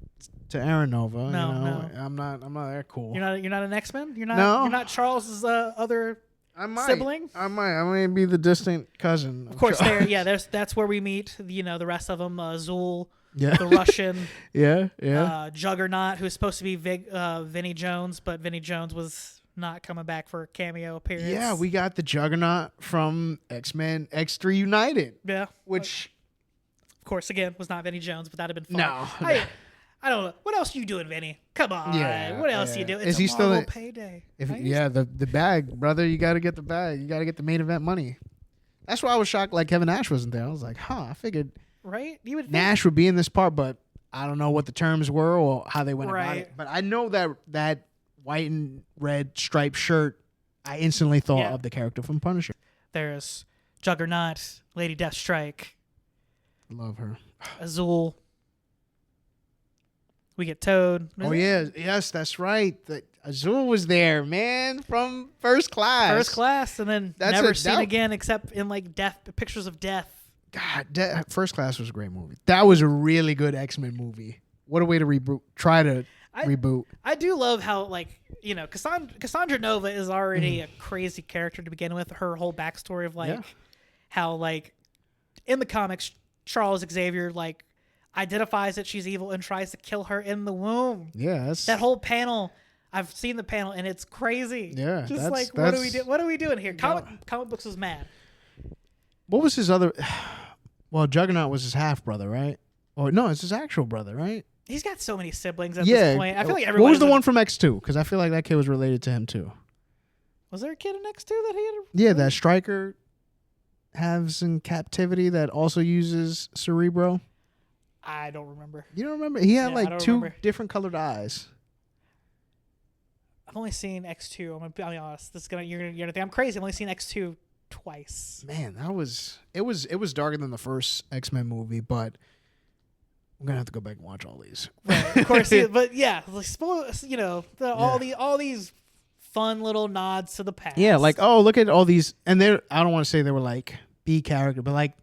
to Aaron Nova. No. I'm not that cool. You're not an X-Men? You're not Charles's other sibling? I might be the distant cousin. Of course, that's where we meet the rest of them, Zool, the Russian, Juggernaut, who's supposed to be Vinnie Jones, but Vinnie Jones was not coming back for a cameo appearance. Yeah, we got the Juggernaut from X-Men X3 United. Yeah. Which of course again was not Vinnie Jones, but that'd have been fun. No. I don't know. What else are you doing, Vinny? Come on. What else are you doing? Is he still in payday? The bag, brother. You got to get the bag. You got to get the main event money. That's why I was shocked. Like Kevin Nash wasn't there. I was like, I figured you would Nash would be in this part, but I don't know what the terms were or how they went about it. But I know that white and red striped shirt. I instantly thought of the character from Punisher. There's Juggernaut, Lady Deathstrike. Love her. Azul. We get Toad. Yes, that's right. Azul was there, man, from First Class. First Class, and then never seen again except in like pictures of death. God, First Class was a great movie. That was a really good X-Men movie. What a way to reboot. reboot. I do love how, like, you know, Cassandra Nova is already a crazy character to begin with. Her whole backstory of, like, how, like, in the comics, Charles Xavier, like, identifies that she's evil and tries to kill her in the womb. Yeah, that whole panel. I've seen the panel and it's crazy. Yeah, just like what do we do? What are we doing here? Comic books was mad. What was his other? Well, Juggernaut was his half brother, right? Or no, it's his actual brother, right? He's got so many siblings at this point. I feel like everyone. What was the one from X2? Because I feel like that kid was related to him too. Was there a kid in X2 that he had? Yeah, that Stryker has in captivity that also uses Cerebro. I don't remember. You don't remember? He had like two different colored eyes. I've only seen X2. I'm gonna be honest. You're gonna think I'm crazy. I've only seen X2 twice. Man, it was darker than the first X-Men movie, but I'm gonna have to go back and watch all these. Right, of course, but yeah, like, you know, all these fun little nods to the past. Yeah, like, oh, look at all these, and I don't want to say they were like B character, but like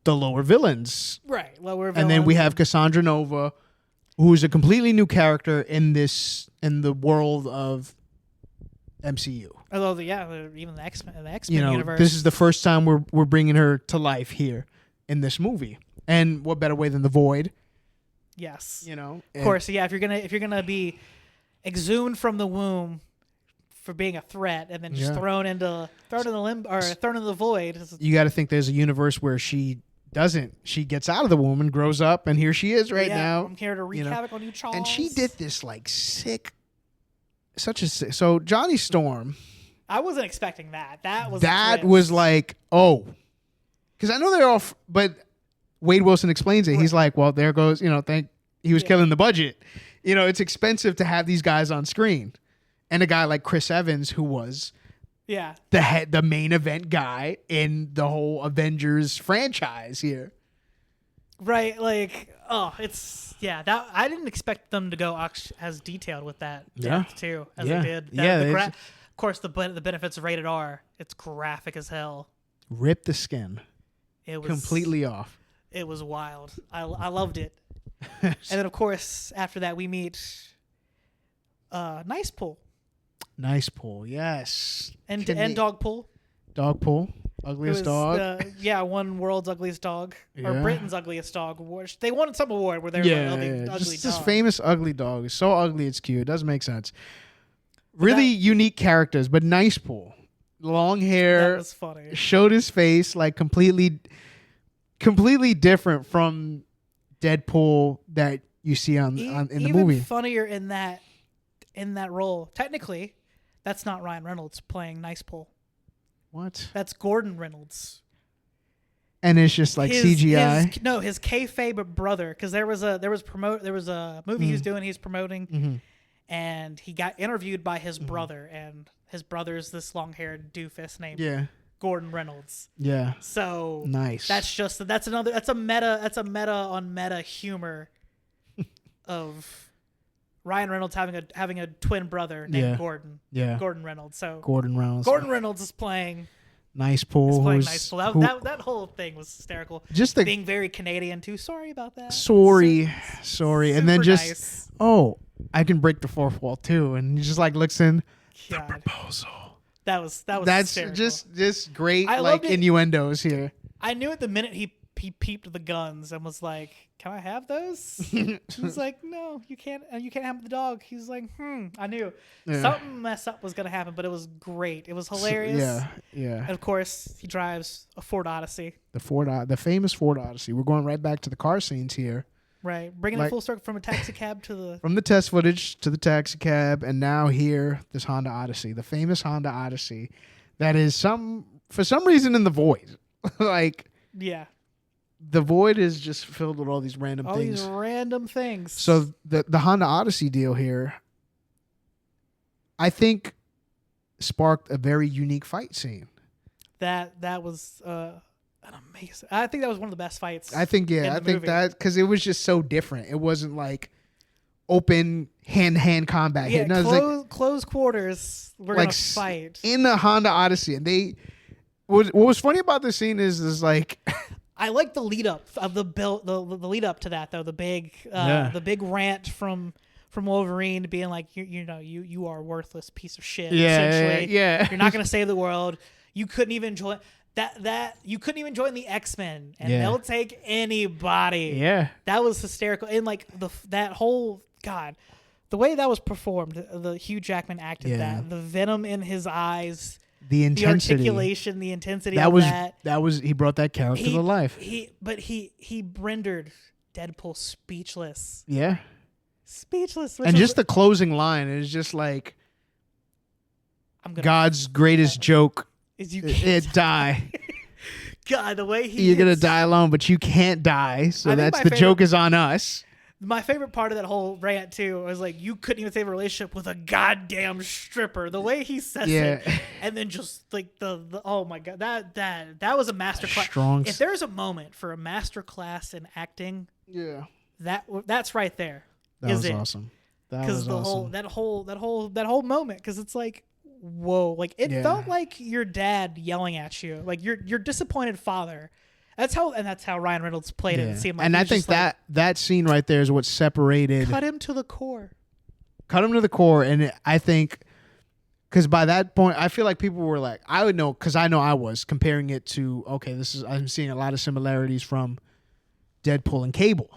the lower villains, right? Lower villains, and then we have Cassandra Nova, who's a completely new character in the world of MCU. Although, even the X-Men universe. This is the first time we're bringing her to life here in this movie, and what better way than the Void? Yes, of course. Yeah, if you're gonna be exhumed from the womb for being a threat, and then just thrown into the void, you got to think there's a universe where she gets out of the womb and grows up, and here she is now. I'm here to wreak havoc on you, Charles. And she did this like so Johnny Storm. I wasn't expecting that. That was like, oh, because I know they're all, but Wade Wilson explains it. Right. He's like, well, there goes, he was killing the budget. It's expensive to have these guys on screen, and a guy like Chris Evans, who was the main event guy in the whole Avengers franchise here. Right, like, that I didn't expect them to go as detailed with that death too as they did. Of course, the benefits of rated R. It's graphic as hell. Rip the skin. It was completely off. It was wild. I loved it. And then, of course, after that, we meet Nice Pool. Nice Pool, yes. And Dog Pool, ugliest dog. Won world's ugliest dog or Britain's ugliest dog award. They won some award where they were ugly dog. This famous ugly dog is so ugly it's cute. It doesn't make sense. Really unique characters, but Nice Pool, long hair. That was funny. Showed his face like completely different from Deadpool that you see in the movie. Even funnier in that role. Technically, that's not Ryan Reynolds playing Nice Pool. What? That's Gordon Reynolds. And it's just like CGI. His kayfabe brother, because there was a movie he was doing. He's promoting, and he got interviewed by his brother, and his brother's this long-haired doofus named Gordon Reynolds. Yeah. So nice. That's a meta on meta humor of Ryan Reynolds having a twin brother named Gordon. Yeah. Gordon Reynolds. So Gordon Reynolds is playing Nice Pool. Nice Pool. That whole thing was hysterical. Just being very Canadian too. Sorry about that. Sorry. And then just I can break the fourth wall too, and he just like looks in. God. The proposal. That's hysterical. just great innuendos here. I knew it the minute he peeped the guns and was like, "Can I have those?" He's like, "No, you can't. You can't have the dog." He's like, I knew something mess up was gonna happen, but it was great. It was hilarious. Yeah. And of course, he drives a Ford Odyssey. The famous Ford Odyssey. We're going right back to the car scenes here. Right, bringing it full circle from a taxi cab to the... From the test footage to the taxi cab, and now here, this Honda Odyssey, the famous Honda Odyssey, that is for some reason in the void. Yeah. The void is just filled with all these random things. All these random things. So the Honda Odyssey deal here, I think, sparked a very unique fight scene. That was... amazing. I think that was one of the best fights. I think that because it was just so different. It wasn't like open hand combat. Yeah, no, close quarters. We're gonna fight in the Honda Odyssey. And what was funny about this scene is like I like the lead up of the lead up to that though. The big rant from from Wolverine being like, you are a worthless piece of shit. Yeah, essentially. yeah. You're not going to save the world. You couldn't even join you couldn't even join the X-Men, and they'll take anybody. Yeah. That was hysterical. And like that whole God, the way that was performed, the Hugh Jackman acted that, the venom in his eyes, the intensity, the articulation, the intensity that of was that. that was he brought that character to life. He rendered Deadpool speechless. Yeah. Speechless. And just the closing line is just like God's greatest joke is you can't die. God, the way you're gonna die alone, but you can't die. So that's the joke is on us. My favorite part of that whole rant too was like, you couldn't even save a relationship with a goddamn stripper. The way he says it, and then just like the oh my God, that was a masterclass. If there's a moment for a masterclass in acting, that's right there. That was awesome. Because that whole moment, because it's like, whoa, like it felt like your dad yelling at you, like your disappointed father. That's how Ryan Reynolds played it. It seemed like, and I think that scene right there is what separated. Cut him to the core. And I think because by that point, I feel like people were like, I would know, because I know I was comparing it to I'm seeing a lot of similarities from Deadpool and Cable.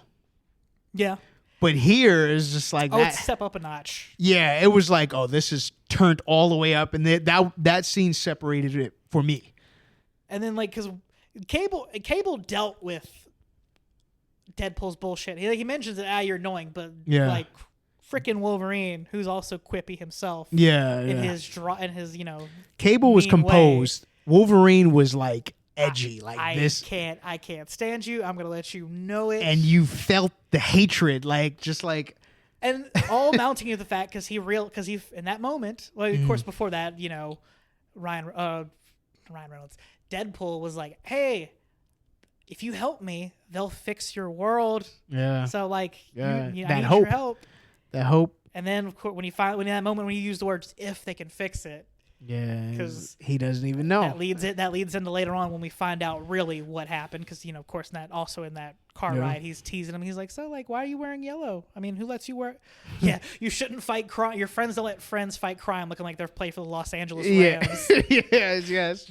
Yeah. But here is just like that. It's step up a notch. Yeah, it was like, this is turned all the way up, and that scene separated it for me. And then like, because Cable dealt with Deadpool's bullshit. He mentions that you're annoying, but like freaking Wolverine, who's also quippy himself. In his Cable was composed. Way. Wolverine was like edgy, I can't stand you. I'm gonna let you know it. And you felt the hatred, and all mounting to the fact because he in that moment. Well, of course, before that, Ryan Reynolds, Deadpool was like, "Hey, if you help me, they'll fix your world." Yeah. So I need your help. That hope. And then, of course, when in that moment when you use the words "if they can fix it." Yeah, because he doesn't even know. That leads into later on when we find out really what happened. Because of course, in that car ride, he's teasing him. He's like, "So, why are you wearing yellow? I mean, who lets you wear?" Yeah, you shouldn't fight crime. Your friends don't let friends fight crime, looking like they're playing for the Los Angeles Rams. yes.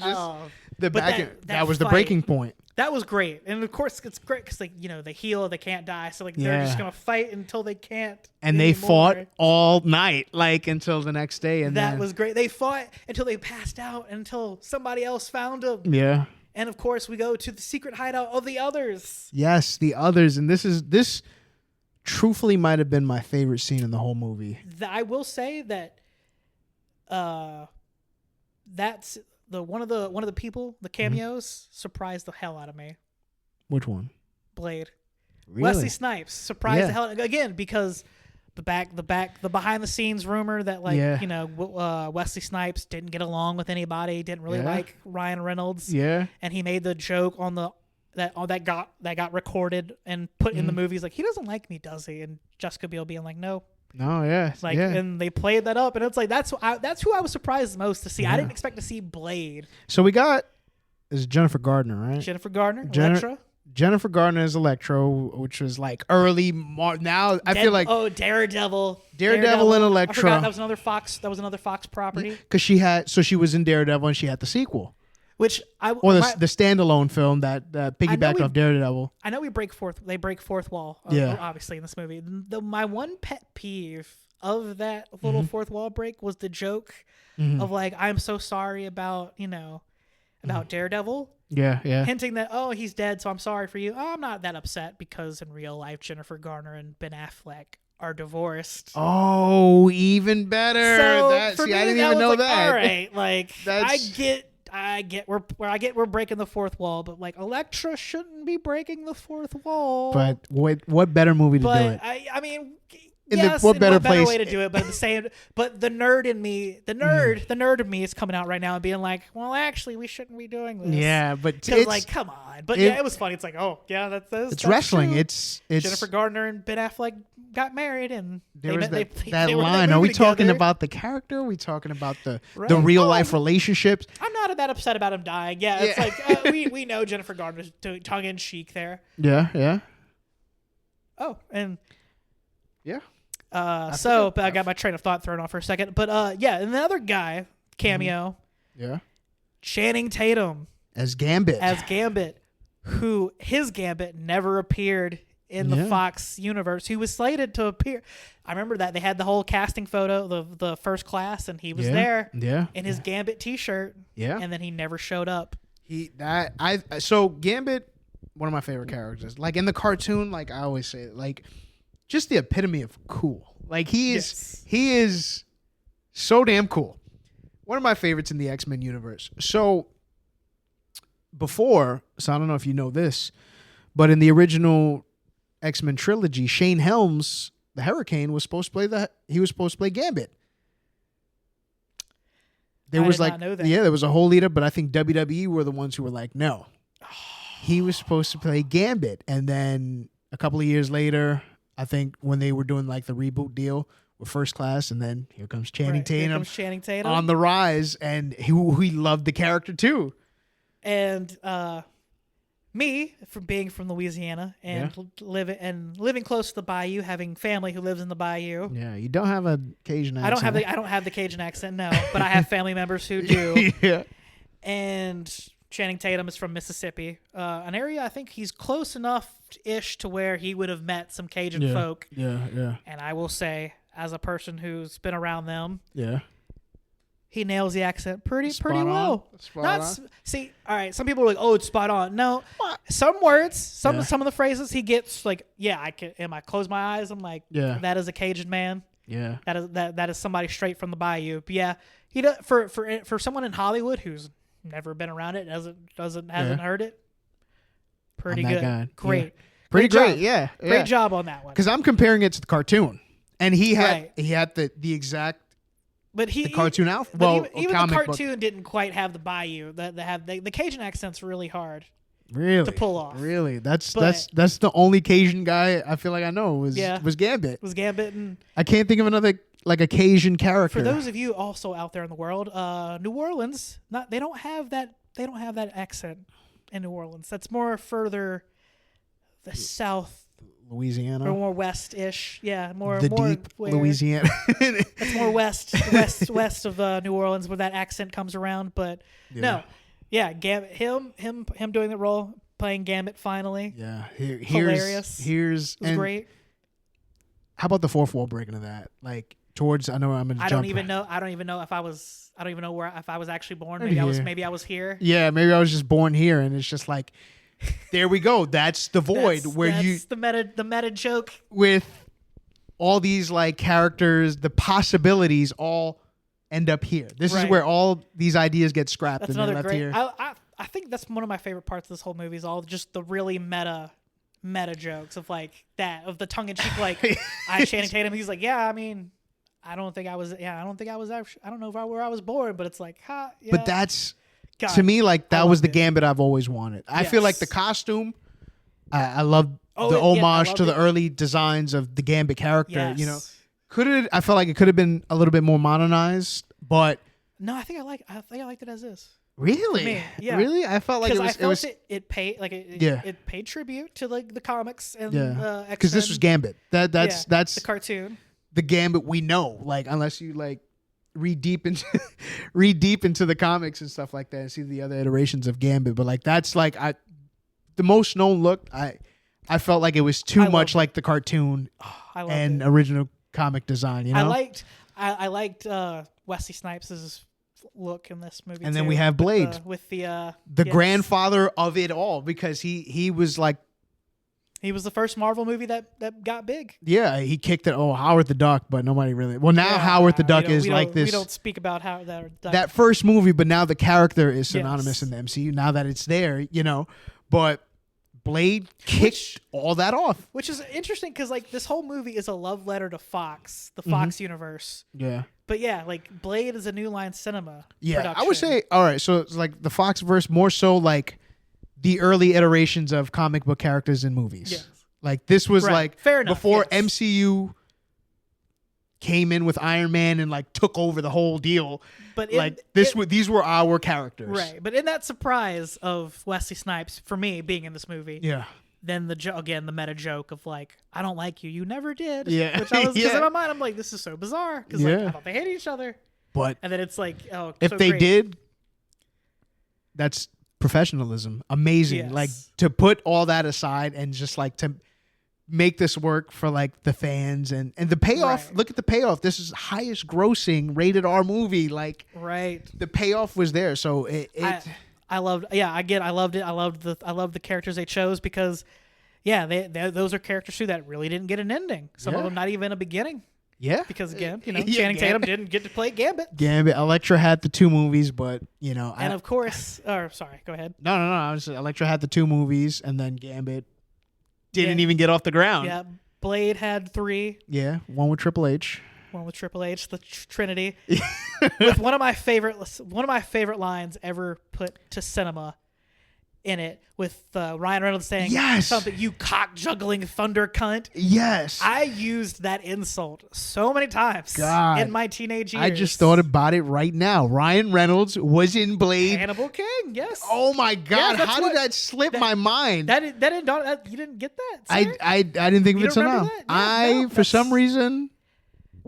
That was the breaking point. That was great, and of course it's great because they heal, they can't die, so they're just gonna fight until they can't. And they fought all night, until the next day, and that was great. They fought until they passed out, until somebody else found them. Yeah, and of course we go to the secret hideout of the others. Yes, the others, and this truthfully might have been my favorite scene in the whole movie. I will say that, that's. One of the people, the cameos, surprised the hell out of me. Which one? Blade. Really? Wesley Snipes surprised the hell again because the behind the scenes rumor that Wesley Snipes didn't get along with anybody, didn't really like Ryan Reynolds. Yeah. And he made the joke on that got recorded and put in the movies like, he doesn't like me, does he? And Jessica Biel being like, no. No, yeah. And they played that up, and it's like that's who I was surprised most to see. Yeah. I didn't expect to see Blade. So we got Jennifer Gardner, right? Jennifer Gardner, Elektra. Jennifer Gardner is Electro, which was early March. Now I feel like Daredevil and Electra. I forgot that was another Fox. That was another Fox property. Because she was in Daredevil and she had the sequel. Which the standalone film that piggybacked off Daredevil. I know they break fourth wall, obviously in this movie. My one pet peeve of that little fourth wall break was the joke of I'm so sorry about about Daredevil. Yeah. Hinting that he's dead, so I'm sorry for you. I'm not that upset because in real life Jennifer Garner and Ben Affleck are divorced. Oh, even better. So I didn't even know that. All right, I get we're breaking the fourth wall, but Elektra shouldn't be breaking the fourth wall. But what better movie to do it? I mean, what better way to do it? But at the same, but the nerd in me, the nerd in me is coming out right now and being like, well, actually, we shouldn't be doing this. Yeah, but it's come on. But it was funny. It's like, that's wrestling. True. It's Jennifer Gardner and Ben Affleck got married, and there was that line. Are we talking about the character? Are we talking about the real life relationships? I'm not that upset about him dying. Yeah, it's like we know Jennifer Gardner's doing tongue in cheek there. Yeah. Oh, and yeah. But I got my train of thought thrown off for a second. But yeah, and the other guy cameo, Yeah. Channing Tatum as Gambit. Who his Gambit never appeared in the Fox universe. He was slated to appear. I remember that they had the whole casting photo, the first class, and he was there. Yeah. In his Gambit T-shirt. Yeah. And then he never showed up. So Gambit, one of my favorite characters. Like in the cartoon, like I always say, like just the epitome of cool. Like he is so damn cool. One of my favorites in the X-Men universe. So I don't know if you know this, but in the original X-Men trilogy, Shane Helms, the Hurricane, was supposed to play Gambit. There was like, there was a whole lead up, but I think WWE were the ones who were like, no, he was supposed to play Gambit. And then a couple of years later, I think when they were doing like the reboot deal with First Class, and then here comes Channing Tatum on the rise, and he loved the character too. And me, from being from Louisiana and living close to the bayou, having family who lives in the bayou. Yeah, you don't have a Cajun accent. I don't have the Cajun accent, no, but I have family members who do. Yeah. And Channing Tatum is from Mississippi, an area I think he's close enough-ish to where he would have met some Cajun folk. Yeah. And I will say, as a person who's been around them, yeah, he nails the accent pretty well. See, all right, some people are like, "Oh, it's spot on." No, some words, some of the phrases he gets, like, yeah, I can. I close my eyes? I'm like, that is a Cajun man. Yeah, that is somebody straight from the bayou. But yeah, he does for someone in Hollywood who's never been around it, hasn't heard it. Pretty good, guy. Great, yeah. Pretty great. Yeah, great job on that one. Because I'm comparing it to the cartoon, and he had the exact. But the cartoon outfit. Well, even the cartoon didn't quite have the bayou. The Cajun accent's really hard. Really to pull off. Really, that's the only Cajun guy I feel like I know was Gambit. Was Gambit, and I can't think of another like a Cajun character. For those of you also out there in the world, New Orleans, they don't have that accent in New Orleans. That's more further the south. Louisiana, or more west-ish, more deep Louisiana. That's more west of New Orleans where that accent comes around. But Gambit, him doing the role, playing Gambit finally. Yeah, hilarious. It was great. How about the fourth wall breaking of that? Like towards, I know I'm gonna. I don't even know if I was. I don't even know if I was actually born. Maybe I was here. Yeah, maybe I was just born here, and it's just like. There we go. That's the void that's the meta joke with all these like characters. The possibilities all end up here. This is where all these ideas get scrapped. That's and another left great. Here. I think that's one of my favorite parts of this whole movie is all just the really meta jokes of like that of the tongue in cheek like Channing Tatum. He's like, I mean, I don't know where I was born, but it's like, But that's. God, to me, like that was the Gambit I've always wanted. I feel like the costume, I love the homage to the early designs of the Gambit character. Yes. You know, I felt like it could have been a little bit more modernized, but no, I think I liked it as is. Really? Yeah. Really? I felt like it paid tribute to like the comics and X-Men. Because this was Gambit. That's the cartoon. The Gambit we know. Like unless you like. Read deep into the comics and stuff like that and see the other iterations of Gambit, but like that's like the most known look. I felt like it was too much like the cartoon and original comic design. You know, I liked Wesley Snipes' look in this movie. And then we have Blade with the grandfather of it all because he was like. He was the first Marvel movie that got big. Yeah, he kicked it. Oh, Howard the Duck, but nobody really. Well, now Howard the Duck is like this. We don't speak about how that first movie, but now the character is synonymous in the MCU. Now that it's there, you know. But Blade kicked all that off, which is interesting because like this whole movie is a love letter to Fox, the Fox universe. Yeah. But yeah, like Blade is a New Line Cinema. Yeah, production. I would say. All right, so it's like the Fox verse more so like. The early iterations of comic book characters in movies. Yes. Like this was like fair enough, before MCU came in with Iron Man and like took over the whole deal. But these were our characters. Right. But in that surprise of Wesley Snipes for me being in this movie. Yeah. then again the meta joke of like, I don't like you, you never did. Yeah. Which I was, because Yeah. in my mind I'm like, this is so bizarre because like I thought they hated each other. But And then it's like, oh, if so they great. did, that's professionalism. Amazing. Yes. Like to put all that aside and just like to make this work for like the fans and the payoff. Right. Look at the payoff. This is highest grossing rated R movie. Like Right. the payoff was there. So I loved. Yeah, I loved it. I loved the characters they chose because, yeah, those are characters too that really didn't get an ending. Some of them not even a beginning. Yeah. Because again, Yeah, Channing Tatum Gambit. didn't get to play Gambit. Gambit. Elektra had the 2 movies, but And of course, sorry, go ahead. No. I was Elektra had the 2 movies, and then Gambit didn't even get off the ground. Yeah, Blade had 3. Yeah, one with Triple H. One with Triple H, the Trinity, with one of my favorite lines ever put to cinema in it, with Ryan Reynolds saying something, "You cock juggling thunder cunt." Yes, I used that insult so many times in my teenage years. I just thought about it right now. Ryan Reynolds was in Blade. Hannibal King, yes. Oh my God! Yes, how did that slip my mind? That didn't you didn't get that? Sir? I didn't think of You it so don't now. remember that? Yeah, no, for some reason,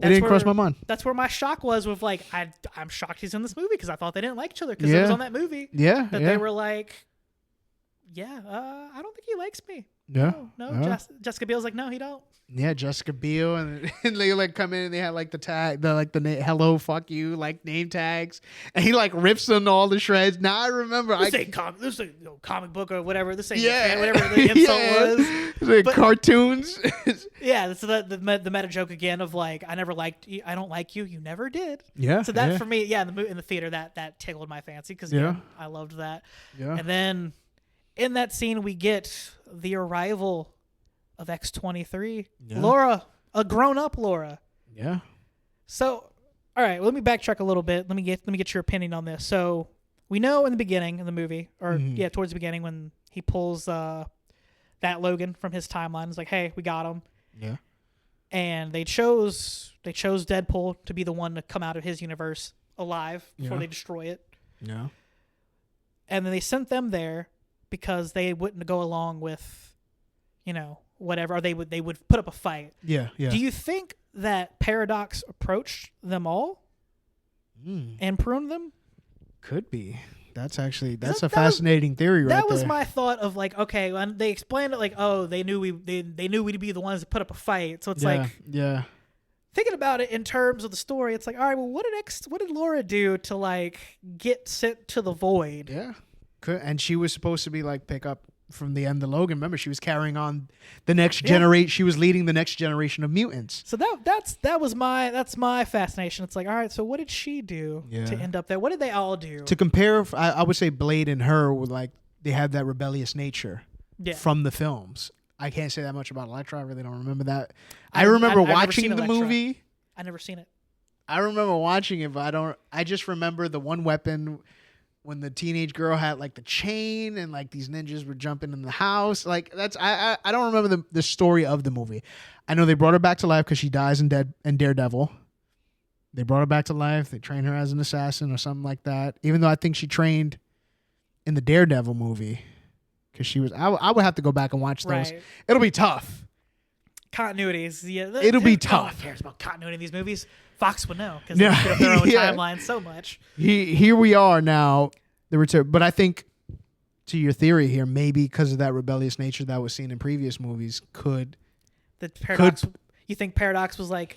it didn't cross my mind. That's where my shock was with like, I'm shocked he's in this movie because I thought they didn't like each other because it was on that movie. Yeah, that they were like, I don't think he likes me. Yeah, no. Jessica Biel's like, no, he don't. Yeah, Jessica Biel, and they like come in and they had like the tag, hello, fuck you, like name tags, and he like rips them to all the shreds. Now I remember, This ain't comic book or whatever. This ain't whatever the insult was. Like cartoons. Yeah, so the meta joke again of like, I never liked you, I don't like you, you never did. Yeah. So that for me, in the theater, that tickled my fancy because I loved that. Yeah. And then in that scene, we get the arrival of X-23, Laura, a grown-up Laura. Yeah. So, all right, let me backtrack a little bit. Let me get your opinion on this. So, we know in the beginning of the movie, or towards the beginning when he pulls that Logan from his timeline, it's like, hey, we got him. Yeah. And they chose Deadpool to be the one to come out of his universe alive before they destroy it. Yeah. And then they sent them there because they wouldn't go along with, whatever, or they would put up a fight. Yeah, yeah. Do you think that Paradox approached them all and pruned them? Could be. That's a fascinating theory right there. That was my thought of like, okay, when they explained it like, oh, they knew we'd be the ones to put up a fight. So it's thinking about it in terms of the story, it's like, all right, well, what did Laura do to like get sent to the void? Yeah. And she was supposed to be like pick up from the end of Logan. Remember, she was carrying on the next generation. She was leading the next generation of mutants. So that's my fascination. It's like, all right, so what did she do to end up there? What did they all do? To compare, I would say Blade and her were like, they had that rebellious nature from the films. I can't say that much about Elektra. I really don't remember that. I remember watching the movie. I never seen it. I remember watching it, but I just remember the one weapon when the teenage girl had like the chain and like these ninjas were jumping in the house. Like I don't remember the story of the movie. I know they brought her back to life because she dies in Daredevil. They brought her back to life. They trained her as an assassin or something like that. Even though I think she trained in the Daredevil movie because she was. I would have to go back and watch those. Right. It'll be tough. Continuities. Yeah, it'll be tough. No one tough. cares about continuity in these movies. Fox would know because they put up their own timeline so much. Here we are now, the return. But I think, to your theory here, maybe because of that rebellious nature that was seen in previous movies, You think Paradox was like,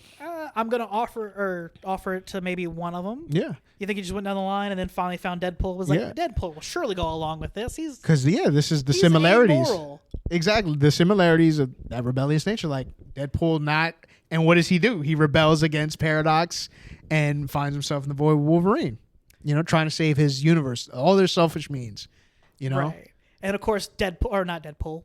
I'm gonna offer it to maybe one of them? Yeah. You think he just went down the line and then finally found Deadpool? Was like, Deadpool will surely go along with this. This is the similarities. Amoral. Exactly, the similarities of that rebellious nature. Like Deadpool, and what does he do? He rebels against Paradox and finds himself in the void with Wolverine. Trying to save his universe. All their selfish means. Right. And of course,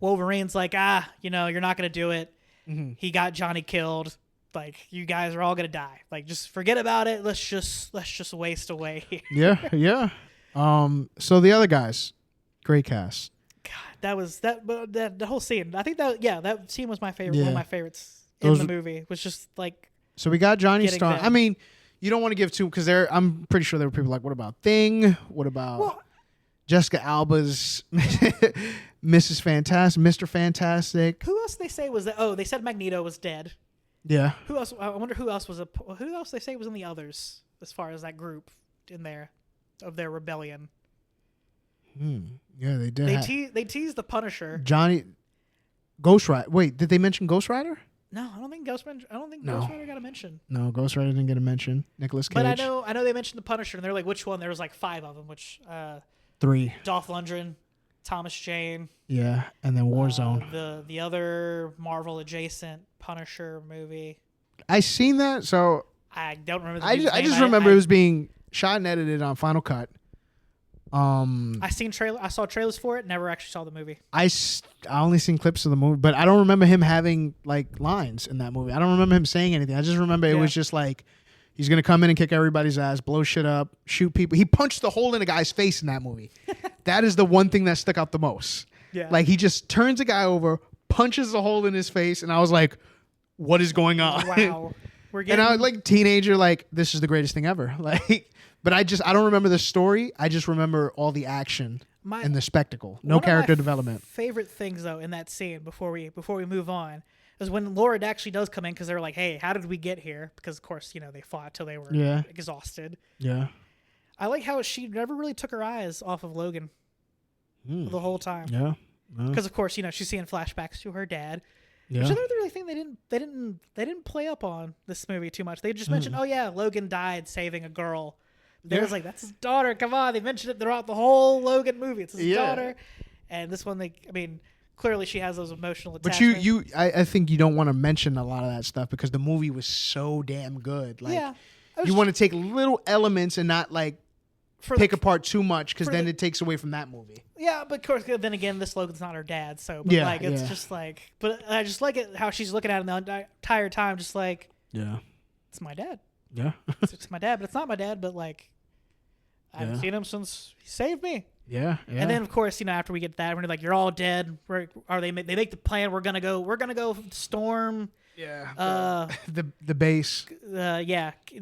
Wolverine's like, you're not gonna do it. Mm-hmm. He got Johnny killed. Like, you guys are all gonna die. Like, just forget about it. Let's just waste away here. Yeah. So the other guys, great cast. God, that whole scene. I think that scene was my favorite. One of my favorites in the movie. Was just like. So we got Johnny Storm. I mean, you don't want to give too because I'm pretty sure there were people like, what about Thing? What about? Well, Jessica Alba's Mrs. Fantastic, Mr. Fantastic. Who else did they say was that? Oh, they said Magneto was dead. Yeah. Who else? I wonder who else was who else they say was in the others as far as that group in there of their rebellion. Yeah, they did. They teased the Punisher. Johnny Ghost Rider. Wait, did they mention Ghost Rider? No, I don't think Ghost Rider got a mention. No, Ghost Rider didn't get a mention. Nicolas Cage. But I know they mentioned the Punisher, and they're like, which one? There was like 5 of them. Which 3. Dolph Lundgren, Thomas Jane. Yeah, and then Warzone. The other Marvel adjacent Punisher movie. I seen that, so I don't remember. I just remember it was being shot and edited on Final Cut. I saw trailers for it. Never actually saw the movie. I only seen clips of the movie, but I don't remember him having like lines in that movie. I don't remember him saying anything. I just remember it was just like he's gonna come in and kick everybody's ass, blow shit up, shoot people. He punched the hole in a guy's face in that movie. That is the one thing that stuck out the most. Yeah, like he just turns a guy over, punches a hole in his face, and I was like, "What is going on?" Wow, and I was like teenager, like this is the greatest thing ever. Like. But I don't remember the story. I just remember all the action and the spectacle. No character development. Favorite things though in that scene before we move on is when Laura actually does come in because they're like, "Hey, how did we get here?" Because of course they fought till they were exhausted. Yeah. I like how she never really took her eyes off of Logan the whole time. Yeah. Because of course she's seeing flashbacks to her dad. Yeah. Which another really thing they didn't play up on this movie too much. They just mentioned, "Oh yeah, Logan died saving a girl." They was like, that's his daughter. Come on. They mentioned it throughout the whole Logan movie. It's his daughter. And this one, clearly she has those emotional attachments. But I think you don't want to mention a lot of that stuff because the movie was so damn good. Like, you want to take little elements and not like pick apart too much because then it takes away from that movie. Yeah, but of course, then again, this Logan's not her dad. So, but it's just like, but I just like it how she's looking at him the entire time, just like, it's my dad. Yeah. It's my dad, but it's not my dad, but like, I haven't seen him since he saved me. Yeah. And then of course, after we get that, we're like, you're all dead. They make the plan. We're gonna go storm. Yeah. The base.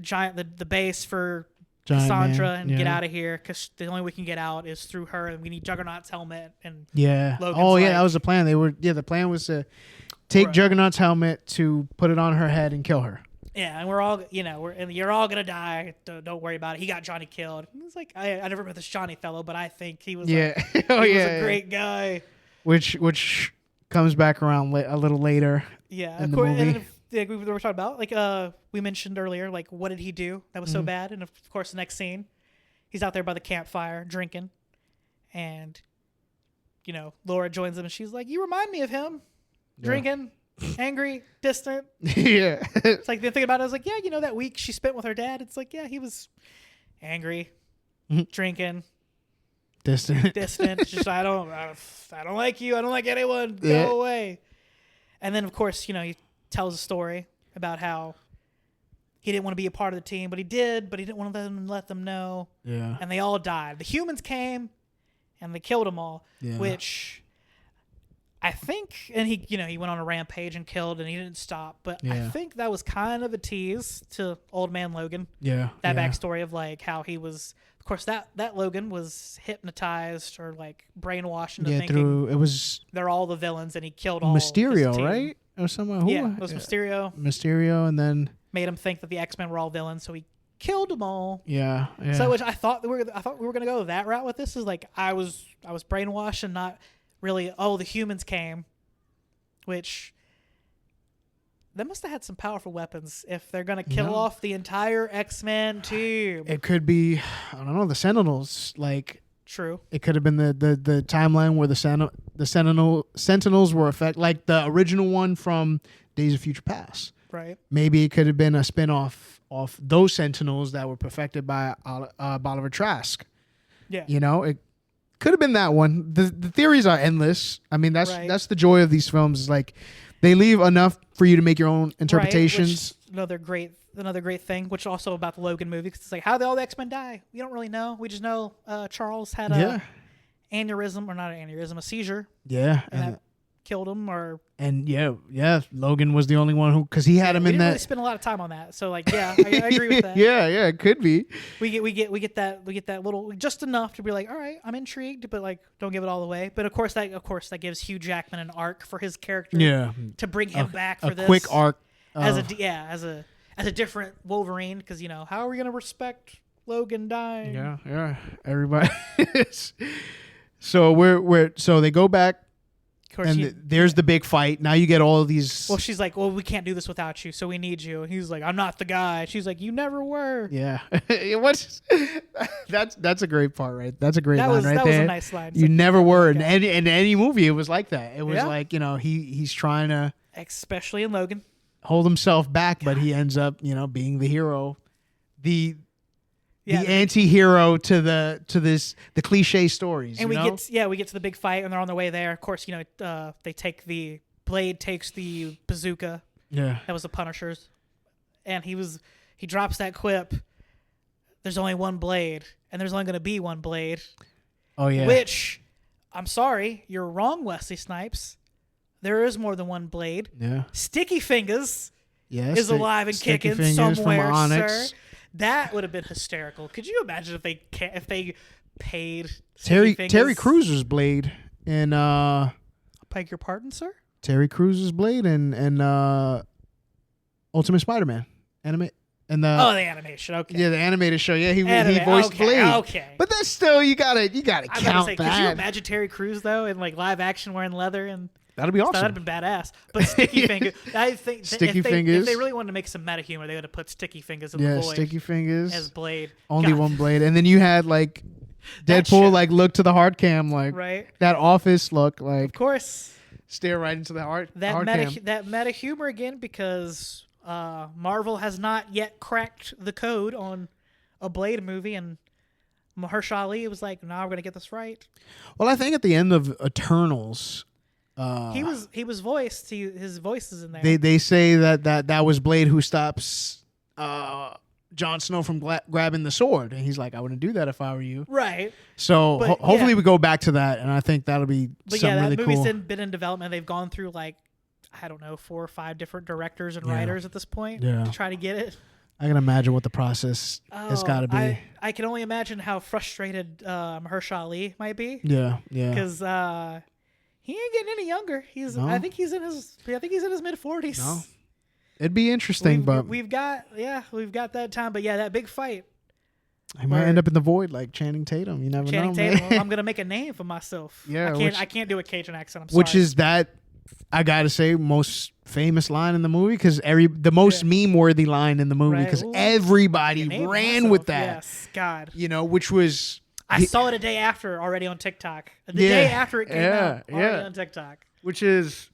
Giant the base for Giant Cassandra Man, and get out of here because the only way we can get out is through her, and we need Juggernaut's helmet. And Logan's that was the plan. The plan was to take Juggernaut's helmet to put it on her head and kill her. Yeah, and we're all, you're all gonna die. Don't worry about it. He got Johnny killed. It's like I never met this Johnny fellow, but I think he was. He was a great guy. Which comes back around a little later. Yeah, in of the course. movie. And we were talking about we mentioned earlier, like what did he do that was so bad? And of course, the next scene, he's out there by the campfire drinking, and Laura joins him, and she's like, "You remind me of him, drinking." Angry, distant. Yeah. It's like the thing about it, I was like, yeah, that week she spent with her dad. It's like, yeah, he was angry, drinking, distant. It's just I don't like you. I don't like anyone. Go away. And then of course, he tells a story about how he didn't want to be a part of the team, but he did. But he didn't want to let them know. Yeah. And they all died. The humans came, and they killed them all. Yeah. Which. I think, and he went on a rampage and killed, and he didn't stop. But I think that was kind of a tease to Old Man Logan. Yeah, that backstory of like how he was. Of course, that Logan was hypnotized or like brainwashed into thinking they're all the villains, and he killed all Mysterio, his team. Right? Or someone. It was Mysterio. Mysterio, and then made him think that the X-Men were all villains, so he killed them all. Yeah. So which I thought we were gonna go that route with this. Is like I was brainwashed and not. Really, the humans came, which they must have had some powerful weapons if they're going to kill off the entire X-Men team. It could be, I don't know, the Sentinels. Like, true. It could have been the timeline where the Sentinels were affected, like the original one from Days of Future Past. Right. Maybe it could have been a spinoff of those Sentinels that were perfected by Bolivar Trask. Yeah. It could have been that one. The theories are endless. I mean, that's the joy of these films. Is like they leave enough for you to make your own interpretations. Right, another great thing, which also about the Logan movie, because it's like how did all the X-Men die? We don't really know. We just know Charles had a aneurysm, or not an aneurysm, a seizure. Yeah, killed him, or And Logan was the only one who, because he had him we in didn't that. really spend a lot of time on that. So like, I agree with that. Yeah, it could be. We get that little, just enough to be like, all right, I'm intrigued, but like, don't give it all away. But of course that gives Hugh Jackman an arc for his character. Yeah, to bring him back for this quick arc as a different Wolverine, because how are we gonna respect Logan dying? Yeah, everybody. So they go back. Of course, And there's the big fight. Now you get all of these. Well, she's like, well, we can't do this without you, so we need you. And he's like, I'm not the guy. She's like, you never were. Yeah. That's a great part, right? That's a great line right there. That was a nice line. You never were. In any movie, it was like that. It was Yeah. like, he's trying to. Especially in Logan. Hold himself back, but he ends up, being the hero. The anti-hero to the cliche stories. And we get to the big fight, and they're on their way there. Of course, they take the Blade takes the bazooka. Yeah. That was the Punisher's. And he drops that quip. There's only one Blade, and there's only going to be one Blade. Oh yeah. Which, I'm sorry, you're wrong, Wesley Snipes. There is more than one Blade. Yeah. Sticky Fingers is alive and Sticky kicking Fingers somewhere, from Onyx. sir. That would have been hysterical. Could you imagine if they paid Terry Cruz's Blade and I beg your pardon, sir? Terry Cruz's Blade and Ultimate Spider-Man anime and the animation. Okay. Yeah, the animated show. Yeah, he voiced Blade. Okay. But that's still you gotta count that. Could you imagine Terry Crews though in like live action wearing leather and that'd be awesome. That'd have been badass. But Sticky Fingers, I think if they really wanted to make some meta humor, they would have put Sticky Fingers in the void. Sticky Fingers as Blade. Only one Blade, and then you had like Deadpool like look to the hard cam like right. That Office look like. Of course. Stare right into the hard cam. That meta humor again because Marvel has not yet cracked the code on a Blade movie, and Mahershala Ali was like, "No, we're gonna get this right." Well, I think at the end of Eternals. He was voiced. His voice is in there. They say that was Blade who stops Jon Snow from grabbing the sword, and he's like, I wouldn't do that if I were you. Right. So hopefully we go back to that, and I think that'll be something really cool. Movie's been in development. They've gone through like 4 or 5 different directors and writers at this point to try to get it. I can imagine what the process has got to be. I can only imagine how frustrated Mahershala Ali might be. Yeah. Because he ain't getting any younger. I think he's in his mid 40s. No. It'd be interesting, but we've got that time. But yeah, that big fight. He might end up in the void like Channing Tatum. You never know. Channing Tatum. Well, I'm gonna make a name for myself. Yeah, I can't do a Cajun accent. I'm sorry. Which is that I gotta say most famous line in the movie because the most meme worthy line in the movie because everybody ran with that. Yes, God. Which was. I saw it a day after already on TikTok. The day after it came out already on TikTok. Which is,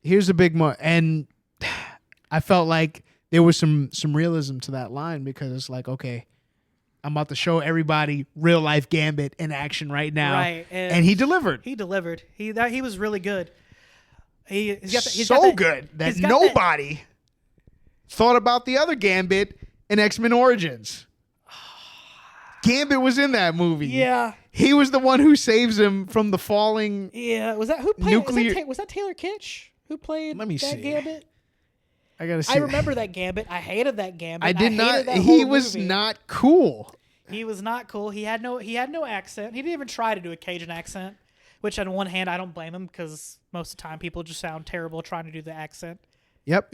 here's a big and I felt like there was some realism to that line because it's like, okay, I'm about to show everybody real life Gambit in action right now. Right. And he delivered. He delivered. He was really good. He's good that nobody thought about the other Gambit in X-Men Origins. Gambit was in that movie. Yeah. He was the one who saves him from the falling. Yeah. Was that who played nuclear? Was that Taylor Kitsch who played Gambit? I gotta see. I remember that Gambit. I hated that Gambit. I did not. He was not cool. He was not cool. He had no accent. He didn't even try to do a Cajun accent. Which on one hand I don't blame him because most of the time people just sound terrible trying to do the accent. Yep.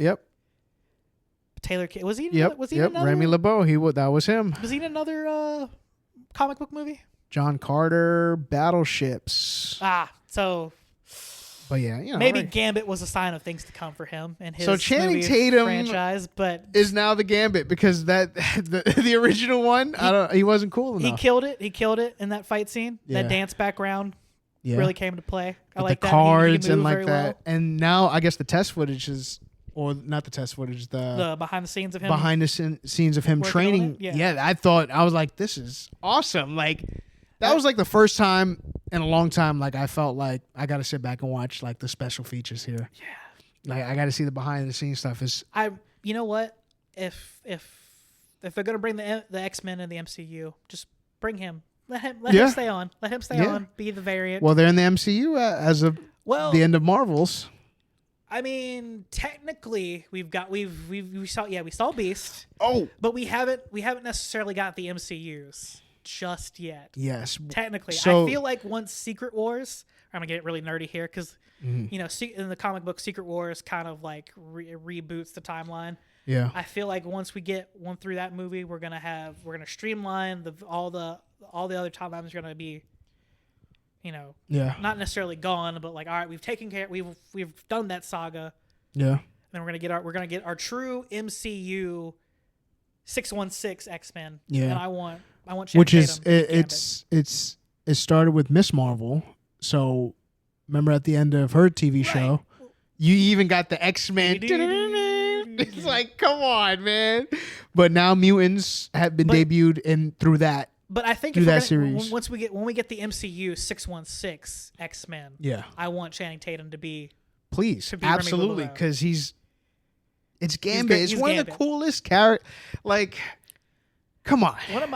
Taylor Kitsch was he? Was he in another? Remy LeBeau. That was him. Was he in another comic book movie? John Carter, Battleships. So. But yeah, maybe Gambit was a sign of things to come for him and his Channing Tatum franchise, but is now the Gambit because the original one, he wasn't cool enough. He killed it in that fight scene. Yeah. That dance background really came to play. I like the that. Cards and like that. Well. And now I guess the test footage is. Or not the test footage, the behind the scenes of him. Behind the scenes of him training. Yeah, I was like, this is awesome. Like, that was like the first time in a long time. Like, I felt like I got to sit back and watch like the special features here. Yeah, like I got to see the behind the scenes stuff. You know what? If they're gonna bring the X-Men in the MCU, just bring him. Let him stay on. Let him stay on. Be the variant. Well, they're in the MCU as of Well, the end of Marvels. I mean, technically, we saw Beast. Oh, but we haven't necessarily got the MCUs just yet. Yes, technically, so, I feel like once Secret Wars, I'm gonna get really nerdy here because in the comic book, Secret Wars kind of like reboots the timeline. Yeah, I feel like once we get one through that movie, we're gonna streamline all the other timelines are gonna be, not necessarily gone, but like, all right, we've taken care, we've done that saga. Yeah. Then we're gonna get our true MCU 616 X-Men. Yeah. And I want Channing which is Tatum it started with Miss Marvel. So remember at the end of her TV show, you even got the X-Men. It's like, come on, man. But now mutants have been debuted in through that. But I think series. When we get the MCU 616 X-Men, I want Channing Tatum to be absolutely, because it's Gambit. It's one of the coolest characters. Like, come on. One of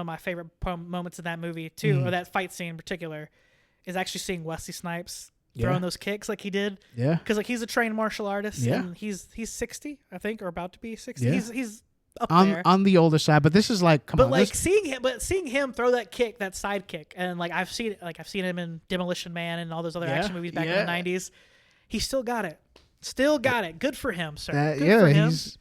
my favorite moments in that movie too, or that fight scene in particular, is actually seeing Wesley Snipes throwing those kicks like he did. Yeah. Because like he's a trained martial artist. Yeah. And he's 60, I think, or about to be 60. Yeah. He's up there on the older side, but this is like, come on. But like seeing him throw that kick, that side kick, and like I've seen him in Demolition Man and all those other action movies back in the 90s. He still got it. Good for him, sir. Good for him. He's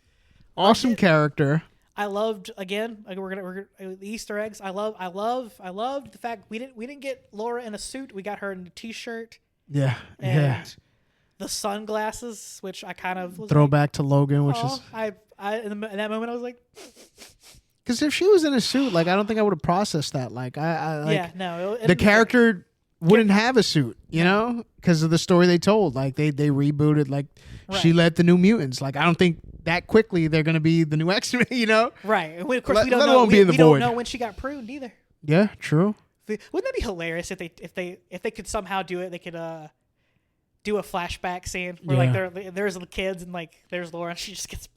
awesome character. I loved we're the Easter eggs. I loved the fact we didn't get Laura in a suit. We got her in a t-shirt. Yeah. And the sunglasses, which I kind of throwback to Logan, which is in that moment I was like, because if she was in a suit, like I don't think I would have processed that. Like the character wouldn't have a suit, because of the story they told. Like they rebooted, like she led the New Mutants. Like I don't think that quickly they're gonna be the new X-Men, Right. And of course we don't know. We don't know when she got pruned either. Yeah, true. Wouldn't that be hilarious if they could somehow do it? They could do a flashback scene where like there's the kids and like there's Laura and she just gets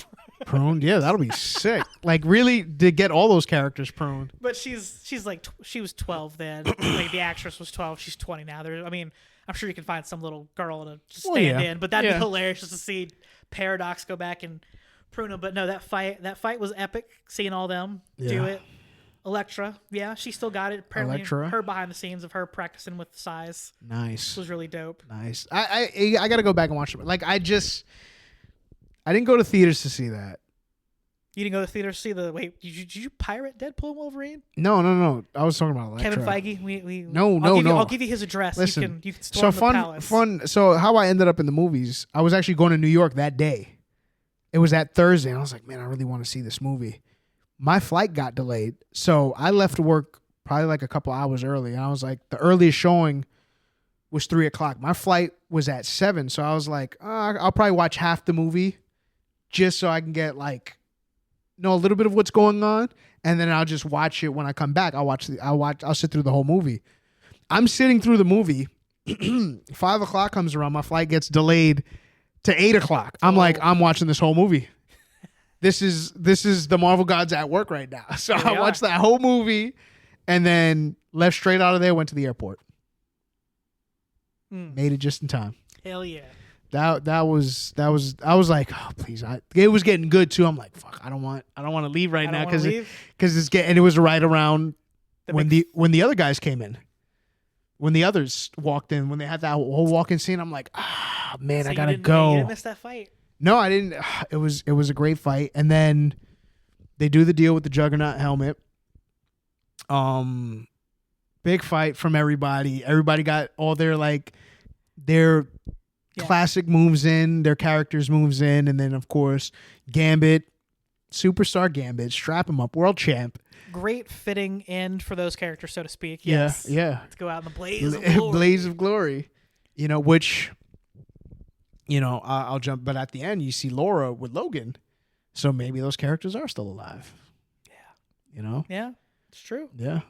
pruned. Yeah, that'll be sick. Like really to get all those characters pruned. But she's like she was 12 then. Like the actress was 12. She's 20 now. I'm sure you can find some little girl to stand in, but that'd be hilarious just to see Paradox go back and prune him. But no, that fight was epic. Seeing all them do it. Elektra, she still got it. Apparently, her behind the scenes of her practicing with the size, was really dope. Nice. I got to go back and watch it. Like I didn't go to theaters to see that. You didn't go to theaters to see did you pirate Deadpool and Wolverine? No. I was talking about Elektra. Kevin Feige. No. I'll give you his address. Listen, you can storm the palace. Fun. So how I ended up in the movies, I was actually going to New York that day. It was that Thursday, and I was like, man, I really want to see this movie. My flight got delayed, so I left work probably like a couple hours early. And I was like, the earliest showing was 3:00. My flight was at 7, so I was like, I'll probably watch half the movie just so I can get like know a little bit of what's going on, and then I'll just watch it when I come back. I'll sit through the whole movie. I'm sitting through the movie. 5:00 comes around, my flight gets delayed to 8:00. I'm like, I'm watching this whole movie. This is the Marvel gods at work right now. So I watched that whole movie and then left straight out of there, went to the airport. Made it just in time. Hell yeah. That was I was like, oh please. It was getting good too. I'm like, fuck, I don't want to leave right now because it's getting, and it was right around when the other guys came in. When the others walked in, when they had that whole walk-in scene, I'm like, man, so I gotta go. You didn't miss that fight. No, I didn't. It was a great fight, and then they do the deal with the Juggernaut helmet. Big fight from everybody. Everybody got all their classic moves in, their characters moves in, and then of course Gambit, superstar Gambit, strap him up, world champ. Great fitting end for those characters, so to speak. Yes. Yeah. Let's go out in the blaze of glory. Blaze of glory. Which. I'll jump, but at the end you see Laura with Logan, so maybe those characters are still alive. Yeah, yeah, it's true. Yeah,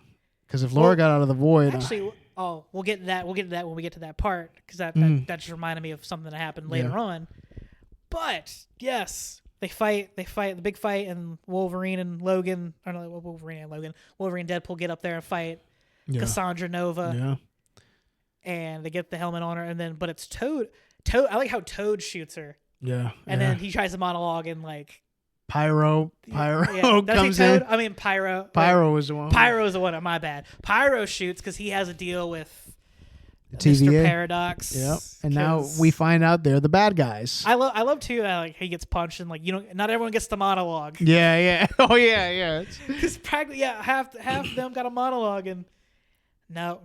because if Laura got out of the void, actually, we'll get to that. We'll get to that when we get to that part, because that just reminded me of something that happened later on. But yes, they fight the big fight, and Wolverine and Logan, or no, Wolverine and Deadpool get up there and fight Cassandra Nova. Yeah. and they get the helmet on her, and then but it's Toad. I like how Toad shoots her. Yeah. And then he tries to monologue and like Pyro Does comes he Toad? in. I mean Pyro. Pyro was the one. Pyro is the one. My bad. Pyro shoots because he has a deal with TVA. Mr. Paradox. Yep. And now we find out they're the bad guys. I love too like he gets punched and like not everyone gets the monologue. Yeah. Oh yeah. Because practically half of them got a monologue and no,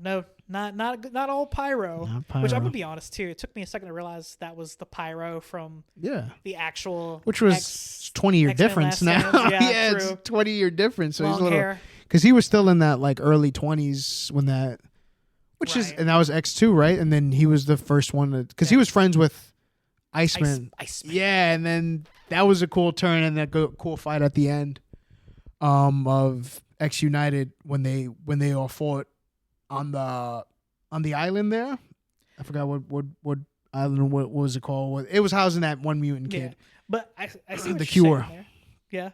not all Pyro. Not Pyro. Which I'm gonna be honest too. It took me a second to realize that was the Pyro from the actual, which was 20-year difference now. Yeah, true. it's 20-year difference. So Long hair. Because he was still in that like early 20s when that, which is, and that was X2, right? And then he was the first one because he was friends with Iceman. Iceman. Yeah, and then that was a cool turn and that cool fight at the end of X United when they all fought on the island there. I forgot what island, what was it called? It was housing that one mutant kid. But I see what the you're Cure. saying there. Yeah.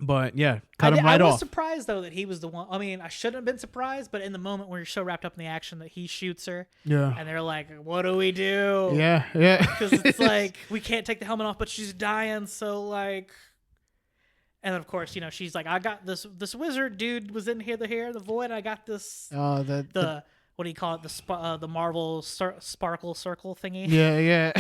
But yeah, cut him right I was off. surprised though that he was the one. I mean, I shouldn't have been surprised, but in the moment where you're so wrapped up in the action that he shoots her, Yeah. and they're like, "What do we do?" Yeah. Because it's like we can't take the helmet off, but she's dying. So like, and then of course, she's like, "I got this wizard dude was in here, the void. I got this." The what do you call it? The Marvel sparkle circle thingy. Yeah.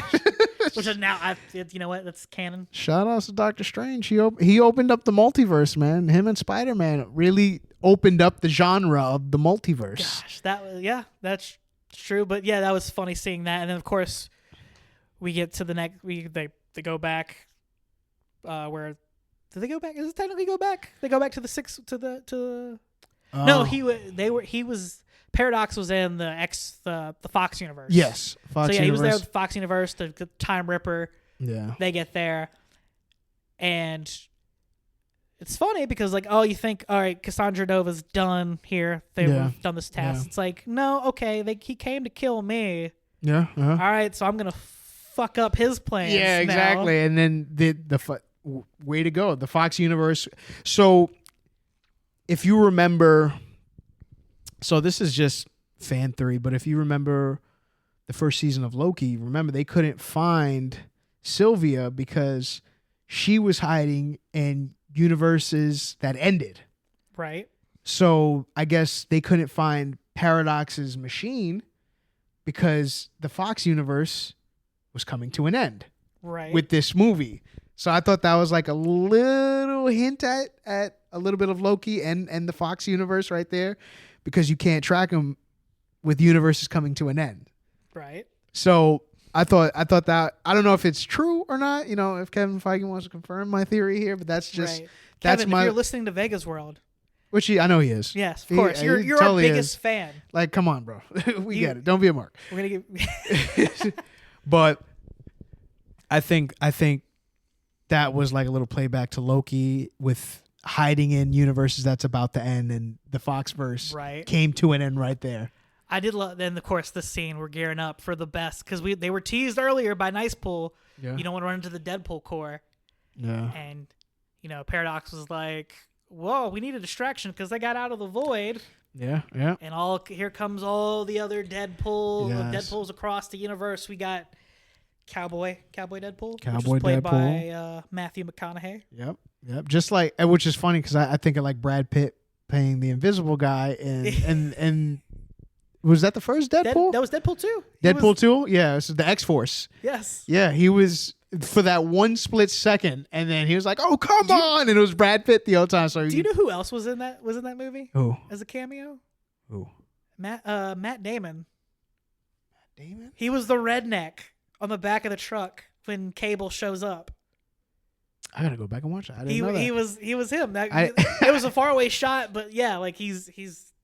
Which is now, you know what? That's canon. Shout out to Doctor Strange. He opened up the multiverse, man. Him and Spider-Man really opened up the genre of the multiverse. Gosh, that's true. But yeah, that was funny seeing that. And then of course, we get to the next. They go back. Where did they go back? Is it technically go back? They go back to the six to the. No, he was. Paradox was in the Fox universe. Yes, Fox universe. He was there with Fox universe, the Time Ripper. Yeah. They get there, and it's funny because you think, all right, Cassandra Nova's done here. They've done this task. Yeah. It's like, no, okay, he came to kill me. Yeah. Uh-huh. All right, so I'm gonna fuck up his plans. Yeah, exactly. Now. And then the way to go, the Fox universe. So, if you remember. So this is just fan theory, but if you remember the first season of Loki, remember they couldn't find Sylvia because she was hiding in universes that ended. Right. So I guess they couldn't find Paradox's machine because the Fox universe was coming to an end. Right. With this movie. So I thought that was like a little hint at a little bit of Loki and the Fox universe right there. Because you can't track them with universes coming to an end. Right. So I thought that, I don't know if it's true or not, if Kevin Feige wants to confirm my theory here, but that's just, right. that's Kevin, if you're listening to Vegas World. Which I know he is. Yes, of course. You're totally our biggest fan. Like, come on, bro. We get it. Don't be a mark. We're going to get. But I think that was like a little playback to Loki with hiding in universes that's about to end, and the Foxverse came to an end right there. I did love. Then of course this scene we're gearing up for the best because they were teased earlier by Nicepool. Yeah. You don't want to run into the Deadpool core. Yeah. And Paradox was like, "Whoa, we need a distraction because they got out of the void." Yeah. And here comes all the other Deadpool. Yes. Deadpools across the universe. We got Cowboy Deadpool, which Cowboy was played Deadpool by Matthew McConaughey. Yep. Just like, which is funny because I think of like Brad Pitt playing the Invisible Guy and was that the first Deadpool? That was Deadpool 2. Deadpool 2? Yeah, so the X-Force. Yes. Yeah, he was for that one split second, and then he was like, "Oh, come on!" And it was Brad Pitt the whole time. So do you know who else was in that movie? Who? As a cameo? Who? Matt Damon. Matt Damon? He was the redneck on the back of the truck when Cable shows up. I gotta go back and watch that. I didn't know that. He was him. It was a faraway shot, but yeah, like he's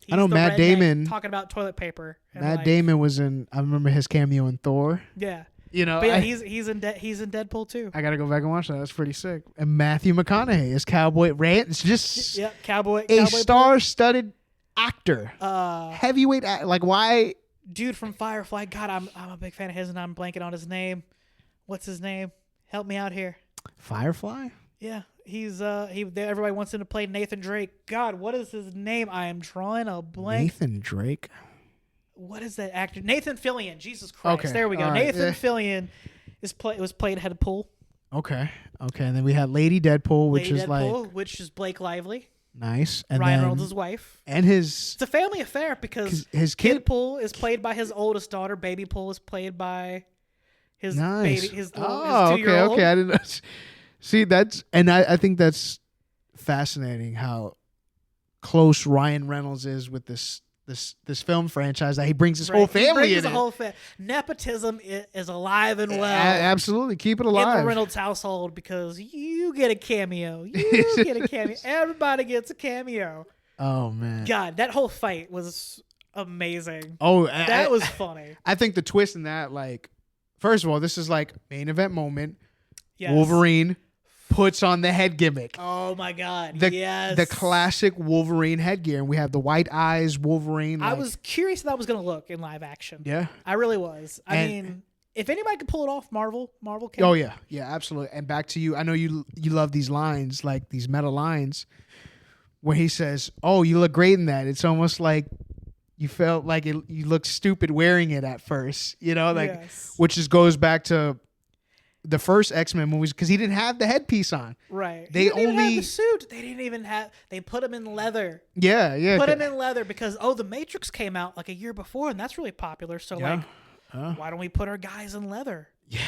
I know Matt Damon talking about toilet paper. Matt Damon was in. I remember his cameo in Thor. Yeah, but yeah, he's in Deadpool too. I gotta go back and watch that. That's pretty sick. And Matthew McConaughey is Cowboy Rant. It's just Cowboy. Star-studded actor, heavyweight. Like why? Dude from Firefly. God, I'm a big fan of his, and I'm blanking on his name. What's his name? Help me out here. Firefly? Yeah, he's everybody wants him to play Nathan Drake. God, what is his name? I am drawing a blank. Nathan Drake. what is that actor? Nathan Fillion. Jesus Christ. Okay, There we go. all right, Nathan Fillion was played Deadpool. Okay. And then we had Lady Deadpool, which Lady is Deadpool, like which is Blake Lively. nice. And Ryan then, Reynolds' wife. And his It's a family affair because his kid Pool is played by his oldest daughter. Baby Pool is played by his nice. baby, his 2-year-old. Okay. I didn't know. See, I think that's fascinating how close Ryan Reynolds is with this film franchise, that he brings his whole family in it. Nepotism is alive and well. Absolutely. Keep it alive. In the Reynolds household, because you get a cameo. Everybody gets a cameo. Oh, man. God, that whole fight was amazing. Oh, that was funny. I think the twist in that, like, first of all, this is like main event moment. Yes. Wolverine puts on the head gimmick. Oh my God! The classic Wolverine headgear, and we have the white eyes Wolverine. I was curious how that was going to look in live action. Yeah, I really was. I mean, if anybody could pull it off, Marvel can. Oh yeah, absolutely. And back to you. I know you love these lines, like these meta lines, where he says, "Oh, you look great in that." It's almost like you felt like you looked stupid wearing it at first, which goes back to the first X-Men movies, because he didn't have the headpiece on. Right. They he didn't only even have the suit. They didn't even have. They put him in leather. Yeah. Put him in leather because the Matrix came out like a year before, and that's really popular. So why don't we put our guys in leather? Yeah.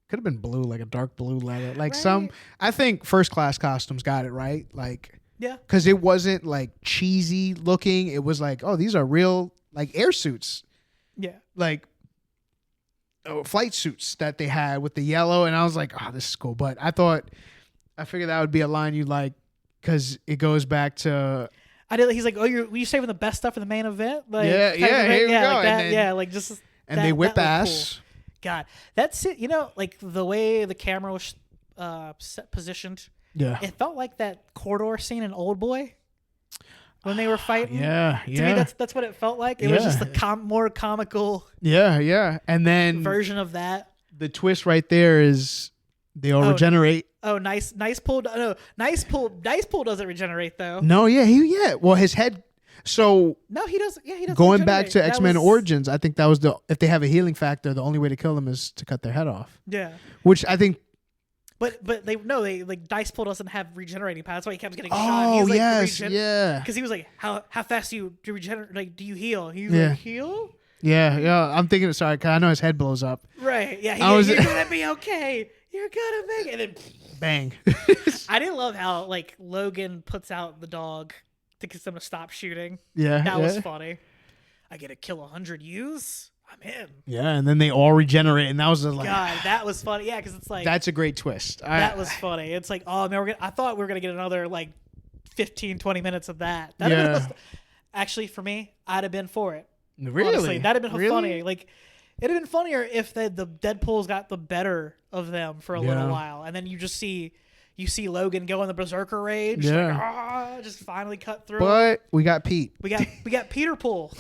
Could have been blue, like a dark blue leather. Like right. I think First Class Costumes got it right. Like, yeah, because it wasn't like cheesy looking. It was like, oh, these are real like air suits. Yeah. Like flight suits that they had with the yellow, and I was like, oh, this is cool. But I figured that would be a line you like, because it goes back to. He's like, oh, were you saving the best stuff for the main event? Like, here we go. Like that, and then, like just. And they whip ass. Cool. God, that's it. Like the way the camera was positioned. Yeah. It felt like that corridor scene in Old Boy when they were fighting. Yeah. To me, that's what it felt like. It was just the more comical. Yeah. And then version of that. The twist right there is they all regenerate. Oh, nice pull. No, nice pull doesn't regenerate though. No, yeah. Well, his head. So no, he doesn't. Yeah, he doesn't. Going back to X-Men Origins, I think that was if they have a healing factor, the only way to kill them is to cut their head off. Yeah. Which I think. But they like Dice Pull doesn't have regenerating power. That's why he kept getting shot. Oh, He's like, yes, yeah. Because he was like, how fast do you regenerate? Like, do you heal? He's like, heal? Yeah. I'm thinking. Sorry, cause I know his head blows up. Right. Yeah. You're gonna be okay. You're gonna make it. And then bang. I didn't love how like Logan puts out the dog to get them to stop shooting. Yeah. That was funny. I get to kill 100 U's. I'm in. Yeah, and then they all regenerate, and that was like, God, that was funny. Yeah, because it's like that's a great twist. That was funny. It's like, oh man, I thought we were gonna get another like 15, 20 minutes of that. Actually, for me, I'd have been for it. Really, honestly, that'd have been funny. Like, it'd have been funnier if the Deadpool's got the better of them for a little while, and then you see Logan go in the berserker rage. Yeah, like, just finally cut through. But we got Pete. We got Peter Pool.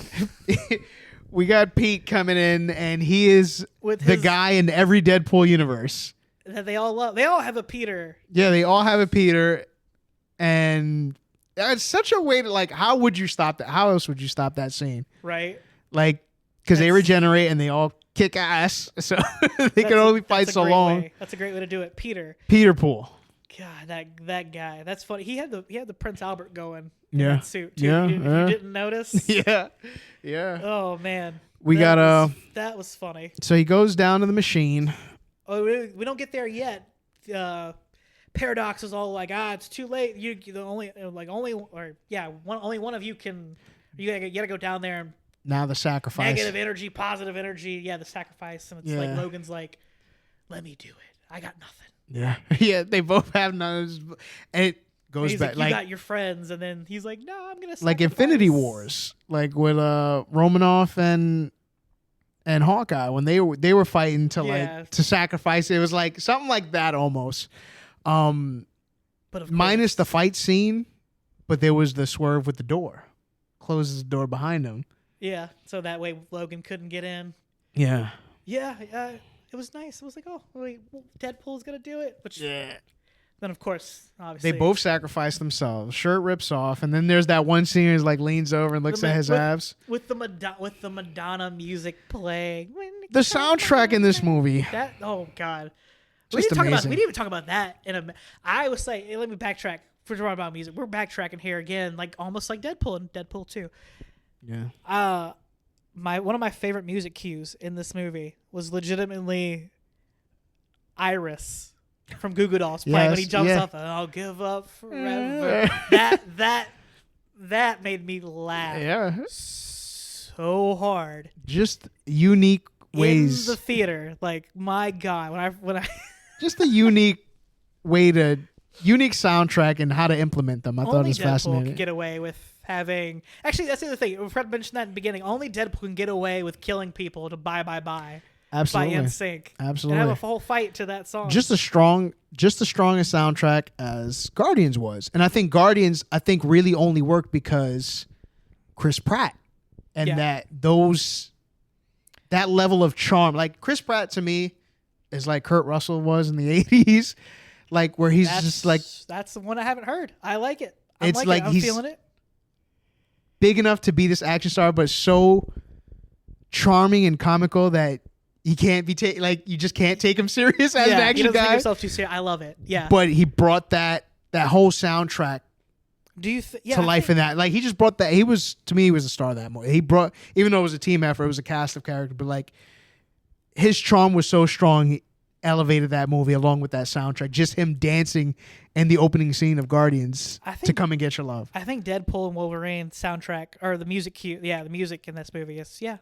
We got Pete coming in, and he is the guy in every Deadpool universe that they all love. They all have a Peter. Yeah, they all have a Peter, and it's such a way to like. How would you stop that? How else would you stop that scene? Right. Like, because they regenerate and they all kick ass, so they can only fight so long. That's a great way to do it. Peter Pool. God, that guy. That's funny. He had the Prince Albert going in that suit too. Yeah, you didn't notice? Yeah. Oh man. That was funny. So he goes down to the machine. Oh, we don't get there yet. Paradox is all like, it's too late. Only one of you can. You gotta go down there and. Now the sacrifice. Negative energy, positive energy. Yeah, the sacrifice, and it's like Logan's like, "Let me do it. I got nothing." Yeah. They both have none, and it goes back like, you got your friends, and then he's like, "No, I'm gonna." Sacrifice. Like Infinity Wars, like with Romanoff and Hawkeye when they were fighting to to sacrifice. It was like something like that almost. But minus the fight scene, but there was the swerve with the door, closes the door behind him. Yeah, so that way Logan couldn't get in. Yeah. Yeah, it was nice. It was like, oh, wait, Deadpool's gonna do it. Which Then of course, obviously, They both sacrifice themselves. Shirt rips off, and then there's that one scene where he like leans over and looks at his abs with the Madonna music playing. The soundtrack in this movie. Oh god, Just amazing. We didn't even talk about that I was like, let me backtrack. If we're talking about music, we're backtracking here again, like almost like Deadpool and Deadpool 2. Yeah. One of my favorite music cues in this movie was legitimately Iris from Goo Goo Dolls playing when he jumps up and I'll give up forever. that made me laugh. Yeah. So hard. Just unique ways in the theater. Like, my God, when I just a unique soundtrack and how to implement them. I thought it was fascinating. Only Deadpool can get away with having. Actually, that's the other thing. Fred mentioned that in the beginning. Only Deadpool can get away with killing people to bye. Absolutely. By NSYNC. Absolutely. And have a whole fight to that song. Just the strongest soundtrack as Guardians was. And I think Guardians really only worked because Chris Pratt and that level of charm. Like Chris Pratt to me is like Kurt Russell was in the 80s. Like where he's that's the one I haven't heard. I like it. I'm he's feeling it. Big enough to be this action star, but so charming and comical that he can't be you just can't take him serious as an action he doesn't guy. Take himself too serious. I love it. Yeah. But he brought that whole soundtrack to life in that. Like he just brought that. He was a star of that movie. He brought, even though it was a team effort, it was a cast of characters, but like his charm was so strong. He elevated that movie along with that soundtrack. Just him dancing in the opening scene of Guardians to Come and Get Your Love. I think Deadpool and Wolverine soundtrack or the music cue. Yeah, the music in this movie is the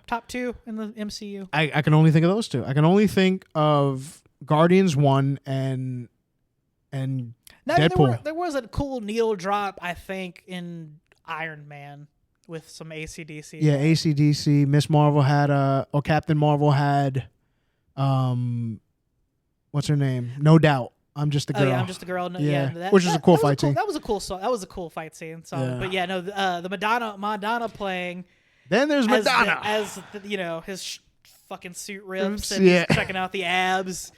top two in the MCU. I can only think of those two. I can only think of Guardians 1 and Deadpool. There was a cool needle drop, I think, in Iron Man with some AC/DC. Yeah, AC/DC. Miss Marvel had or Captain Marvel had what's her name? No Doubt. I'm Just a Girl. Oh, yeah, I'm Just a Girl. No, which is a cool fight scene. That was a cool song. That was a cool fight scene. So, but the Madonna playing. Then there's Madonna as his fucking suit rips and he's checking out the abs.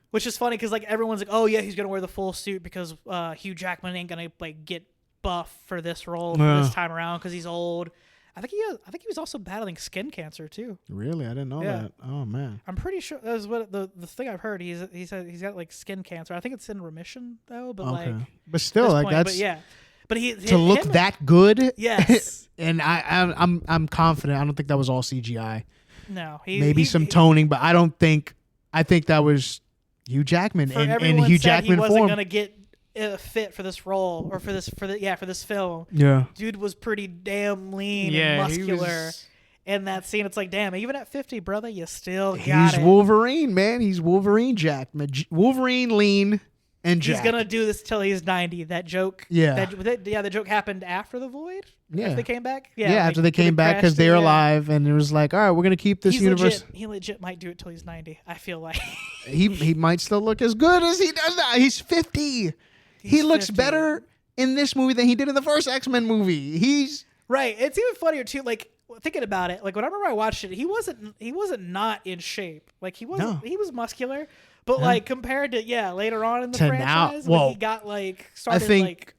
Which is funny because like everyone's like, oh yeah, he's gonna wear the full suit because Hugh Jackman ain't gonna like get buff for this role this time around because he's old. I think he was also battling skin cancer too. Really, I didn't know that. Oh man, I'm pretty sure that was what the thing I've heard. He said he's got like skin cancer. I think it's in remission though, but but still, like point, that's But he to look that good. Yes, and I'm confident. I don't think that was all CGI. No, maybe some toning, but I think that was Hugh Jackman and Hugh Jackman he wasn't gonna get fit for this role or for this film. Yeah, dude was pretty damn lean and muscular. In that scene, it's like, damn, even at 50, brother, you still got it. He's Wolverine, man. He's Wolverine Jackman. Wolverine lean and Jack. He's gonna do this till he's 90. That joke. Yeah. The joke happened after the Void. Yeah. After they came back. Yeah. After they came back because they were alive, and it was like, all right, we're gonna keep this universe. He legit might do it till he's 90. I feel like he might still look as good as he does now. He's 50. He looks 50. Better in this movie than he did in the first X-Men movie. He's right. It's even funnier too. Like thinking about it, like whenever I watched it, he wasn't not in shape. Like he wasn't. No. He was muscular, but like compared to later on in the franchise, when he got like started. I think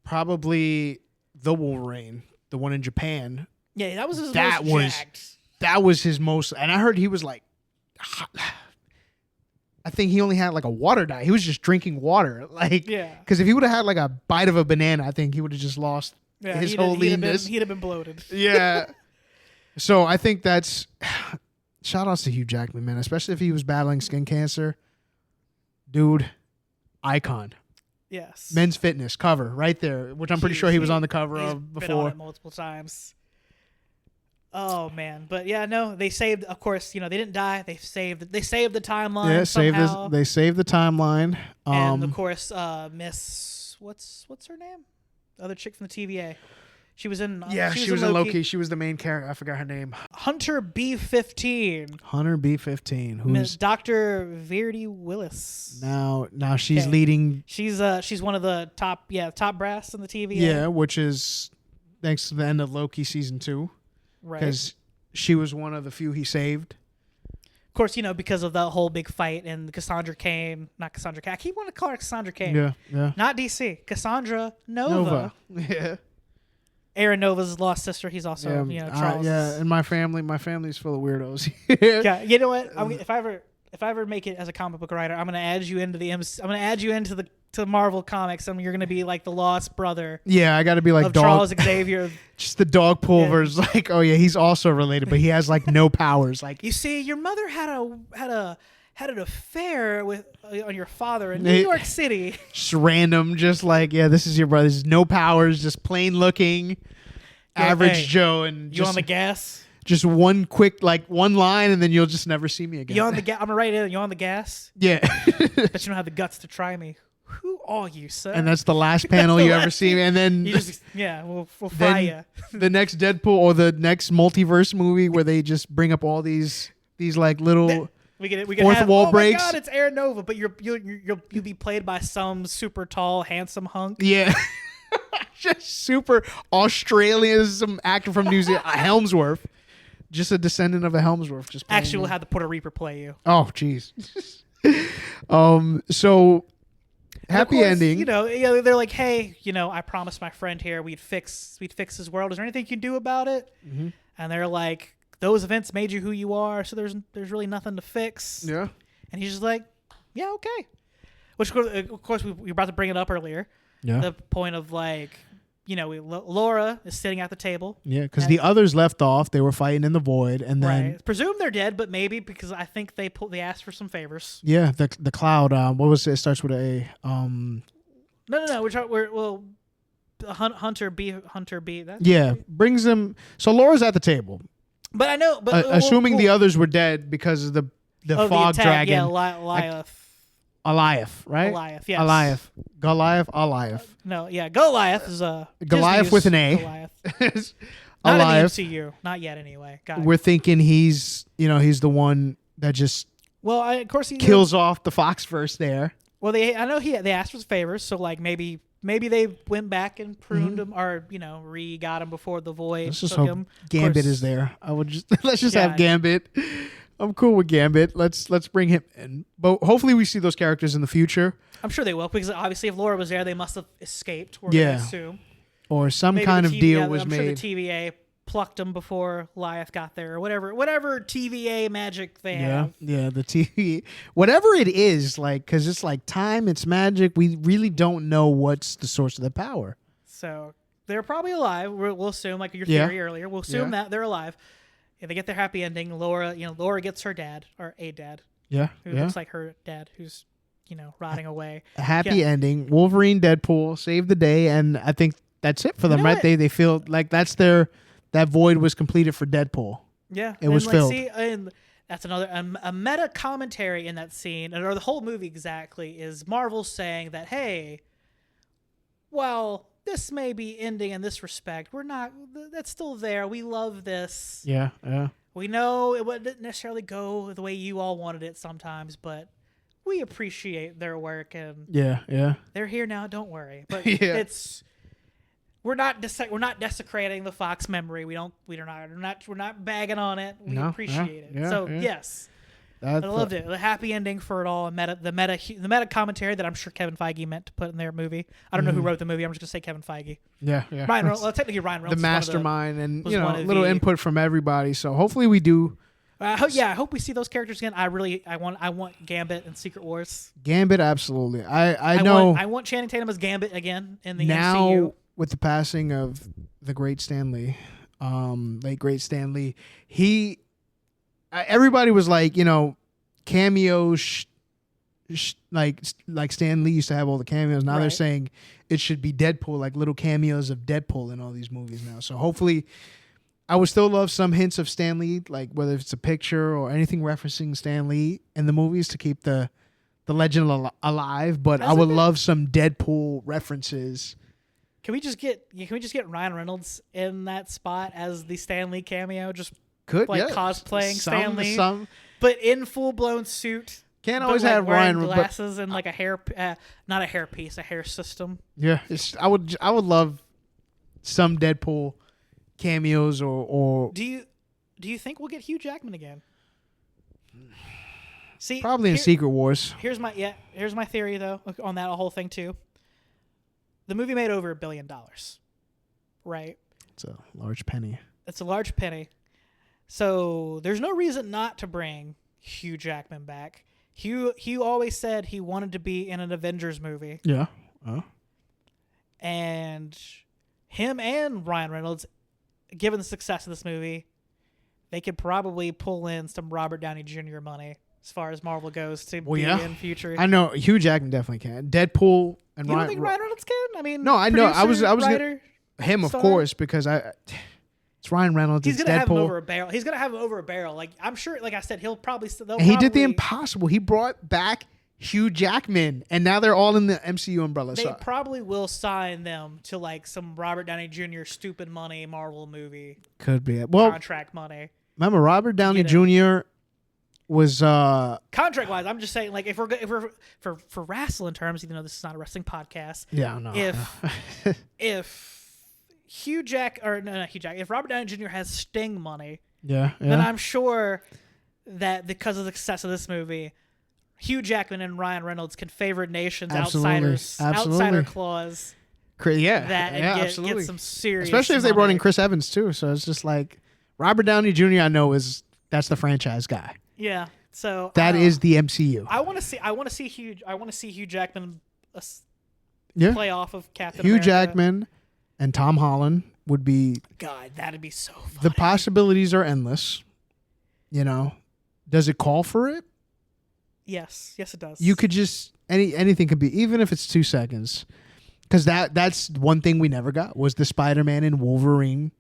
probably the Wolverine, the one in Japan. Yeah, that was his most jacked. That was his most. And I heard he was like. I think he only had like a water diet. He was just drinking water. Because if he would have had like a bite of a banana, I think he would have just lost his whole leanness. He'd have been bloated. Yeah. So I think that's shout outs to Hugh Jackman, man, especially if he was battling skin cancer. Dude, icon. Yes. Men's Fitness cover right there, which I'm pretty sure he was on the cover of before. Been on it multiple times. Oh man, but no, they saved. Of course, they didn't die. They saved the timeline. Yeah, somehow. They saved the timeline. And of course, Miss what's her name? The other chick from the TVA. She was in. She was in Loki. She was the main character. I forgot her name. Hunter B-15. Hunter B-15. Who's Dr. Verity Willis. Now she's leading. She's one of the top brass in the TVA. Yeah, which is thanks to the end of Loki season 2. Right. Because she was one of the few he saved. Of course, because of the whole big fight and Cassandra Cain, not Cassandra Cain. I keep wanting to call her Cassandra Cain. Yeah. Not DC. Cassandra Nova. Yeah. Aaron Nova's lost sister. He's also, Charles. And my family's full of weirdos. Yeah. You know what? If I ever make it as a comic book writer, I'm gonna add you into to Marvel Comics, and you're gonna be like the lost brother. Yeah, I got to be like of Charles Xavier. Just the dog pulvers, like, oh yeah, he's also related, but he has like no powers. Like, you see, your mother had an affair on your father in New York City. Just random, just like, yeah, this is your brother. There's no powers, just plain looking, average Joe, and you on the gas. Just one quick, like one line, and then you'll just never see me again. You on the gas? I'm gonna write it. You on the gas? Yeah. But you don't have the guts to try me. Who are you, sir? And that's the last panel you ever see. And then we'll fry you. The next Deadpool or the next multiverse movie where they just bring up all these like little we can fourth have, wall breaks. Oh my God, it's Aaron Nova, but you'll be played by some super tall, handsome hunk. Yeah. Just super Australian, some actor from New Zealand, Helmsworth. Just a descendant of a Helmsworth. Just actually, we'll have the Puerto Reaper play you. Oh, jeez. So happy ending. They're like, hey, I promised my friend here we'd fix his world. Is there anything you can do about it? Mm-hmm. And they're like, those events made you who you are, so there's really nothing to fix. Yeah. And he's just like, yeah, okay. Which of course we were about to bring it up earlier. Yeah. The point of like, Laura is sitting at the table. Yeah, because the others left off. They were fighting in the void, and then presume they're dead, but maybe because I think they asked for some favors. Yeah, the cloud. What was it? It starts with a No. We're Hunter B. Brings them. So Laura's at the table. But I know. But assuming the others were dead because of the fog dragon. Yeah, Goliath, right? Goliath, yes. Goliath. No, yeah, Goliath is Goliath with an A. Goliath. Not in the MCU, not yet anyway. We're thinking he's the one that just of course he kills off the Foxverse there. Well, they asked for favors, so like maybe they went back and pruned him, or got him before the void. Let's just hope Gambit is there. Let's just have Gambit. I'm cool with Gambit. Let's bring him in. But hopefully we see those characters in the future. I'm sure they will, because obviously if Laura was there, they must have escaped. We're gonna assume. Or some kind of deal was made. I'm sure the TVA plucked them before Goliath got there, or whatever TVA magic they have. Yeah, the TVA, whatever it is, like, because it's like time, it's magic. We really don't know what's the source of the power. So they're probably alive. We'll assume, like your theory earlier. We'll assume that they're alive. If they get their happy ending, Laura gets her dad, or a dad. Yeah. Who looks like her dad, who's, rotting away. A happy ending. Wolverine, Deadpool save the day, and I think that's it for them, right? They feel like that void was completed for Deadpool. Yeah. It was filled. And that's another a meta commentary in that scene, or the whole movie exactly, is Marvel saying that, hey, well, this may be ending in this respect. We're not. That's still there. We love this. Yeah. We know it wouldn't necessarily go the way you all wanted it sometimes, but we appreciate their work, and they're here now. Don't worry. But we're not desecrating the Fox memory. We're not bagging on it. We appreciate it. Yeah, so yes. I loved it. The happy ending for it all. The meta commentary that I'm sure Kevin Feige meant to put in their movie. I don't know who wrote the movie. I'm just gonna say Kevin Feige. Yeah. Technically Ryan Reynolds, the mastermind, and a little input from everybody. So hopefully we do. I hope we see those characters again. I want Gambit and Secret Wars. Gambit, absolutely. I know. I want Channing Tatum as Gambit again in the now, MCU. With the passing of the great Stan Lee, late great Stan Lee, everybody was like, cameos, like Stan Lee used to have all the cameos. Now they're saying it should be Deadpool, like little cameos of Deadpool in all these movies now. So hopefully, I would still love some hints of Stan Lee, like whether it's a picture or anything referencing Stan Lee in the movies to keep the legend alive. But I would love some Deadpool references. Can we just get Ryan Reynolds in that spot as the Stan Lee cameo? Just cosplaying Stan Lee, but in full blown suit. Can't always have Ryan glasses and like a hair, not a hair piece, a hair system. Yeah, I would love some Deadpool cameos or. Do you think we'll get Hugh Jackman again? See, Probably in Secret Wars. Here's my theory though on that whole thing too. The movie made over $1 billion, right? It's a large penny. It's a large penny. So there's no reason not to bring Hugh Jackman back. Hugh always said he wanted to be in an Avengers movie. Yeah. And him and Ryan Reynolds, given the success of this movie, they could probably pull in some Robert Downey Jr. money as far as Marvel goes to be in future. I know Hugh Jackman definitely can. Deadpool and you don't think Ryan Reynolds can? I mean, no, I know. I was writer, him, of star? course, because it's Ryan Reynolds. He's gonna Deadpool. have him over a barrel. He's gonna have him over a barrel. Like I'm sure. Like I said, he'll probably. And he did the impossible. He brought back Hugh Jackman, and now they're all in the MCU umbrella. They probably will sign them to like some Robert Downey Jr. stupid money Marvel movie. Could be it. Well, contract money. Remember, Robert Downey Jr. was contract wise. I'm just saying, like, if we're for wrestling terms, even though this is not a wrestling podcast. Yeah, no. If if Robert Downey Jr. has Sting money, then I'm sure that because of the success of this movie, Hugh Jackman and Ryan Reynolds can favor nations, outsider clause. Get some serious, especially if they brought in Chris Evans too. So it's just like Robert Downey Jr. I know that's the franchise guy. Yeah, so that is the MCU. I want to see Hugh Jackman play off of Captain Hugh America. Jackman and Tom Holland would be. God, that'd be so funny. The possibilities are endless. You know, does it call for it? Yes, it does. You could just anything could be, even if it's 2 seconds, because that's one thing we never got was the Spider-Man and Wolverine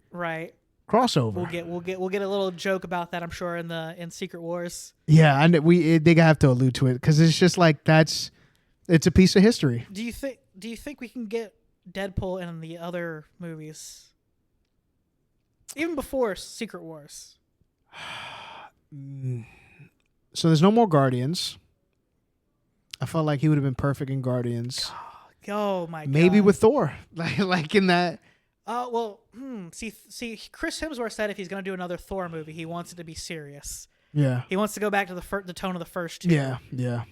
crossover. We'll get a little joke about that, I'm sure, in Secret Wars. Yeah, and they have to allude to it because it's just like it's a piece of history. Do you think we can get Deadpool in the other movies, even before Secret Wars? So there's no more Guardians. I felt like he would have been perfect in Guardians. Oh my god. Maybe with Thor, like in that. See, Chris Hemsworth said if he's going to do another Thor movie, he wants it to be serious. Yeah. He wants to go back to the tone of the first two. Yeah.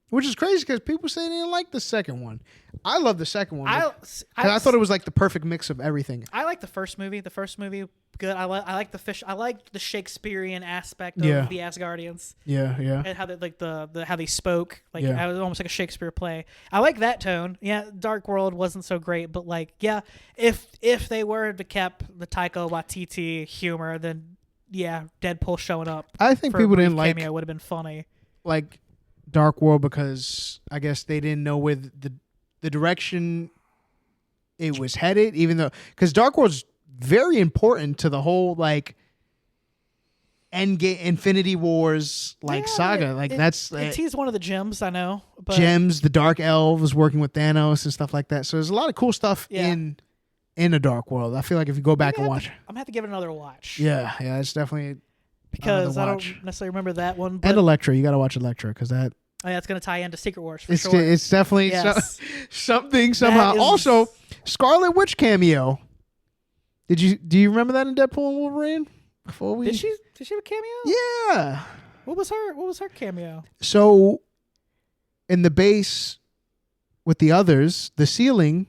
Which is crazy because people say they didn't like the second one. I love the second one. I thought it was like the perfect mix of everything. I like the first movie. The first movie, good. I like the fish. I like the Shakespearean aspect of the Asgardians. Yeah. And how they how they spoke. It was almost like a Shakespeare play. I like that tone. Yeah, Dark World wasn't so great, but if they were to kept the Taika Waititi humor, then Deadpool showing up. I think people didn't like cameo would have been funny. Like Dark World because I guess they didn't know where the direction it was headed, even though because Dark World's very important to the whole like Endgame, Infinity Wars saga. It teased one of the gems, I know. But gems, the Dark Elves working with Thanos and stuff like that. So there's a lot of cool stuff in a Dark World. I feel like if you go back and watch, I'm gonna have to give it another watch. Yeah, it's definitely. Because I don't necessarily remember that one. But and Elektra, you got to watch Elektra because that. Oh, yeah, it's going to tie into Secret Wars for sure. It's definitely something somehow. Also, Scarlet Witch cameo. Do you remember that in Deadpool and Wolverine? Did she have a cameo? Yeah. What was her cameo? So, in the base with the others, the ceiling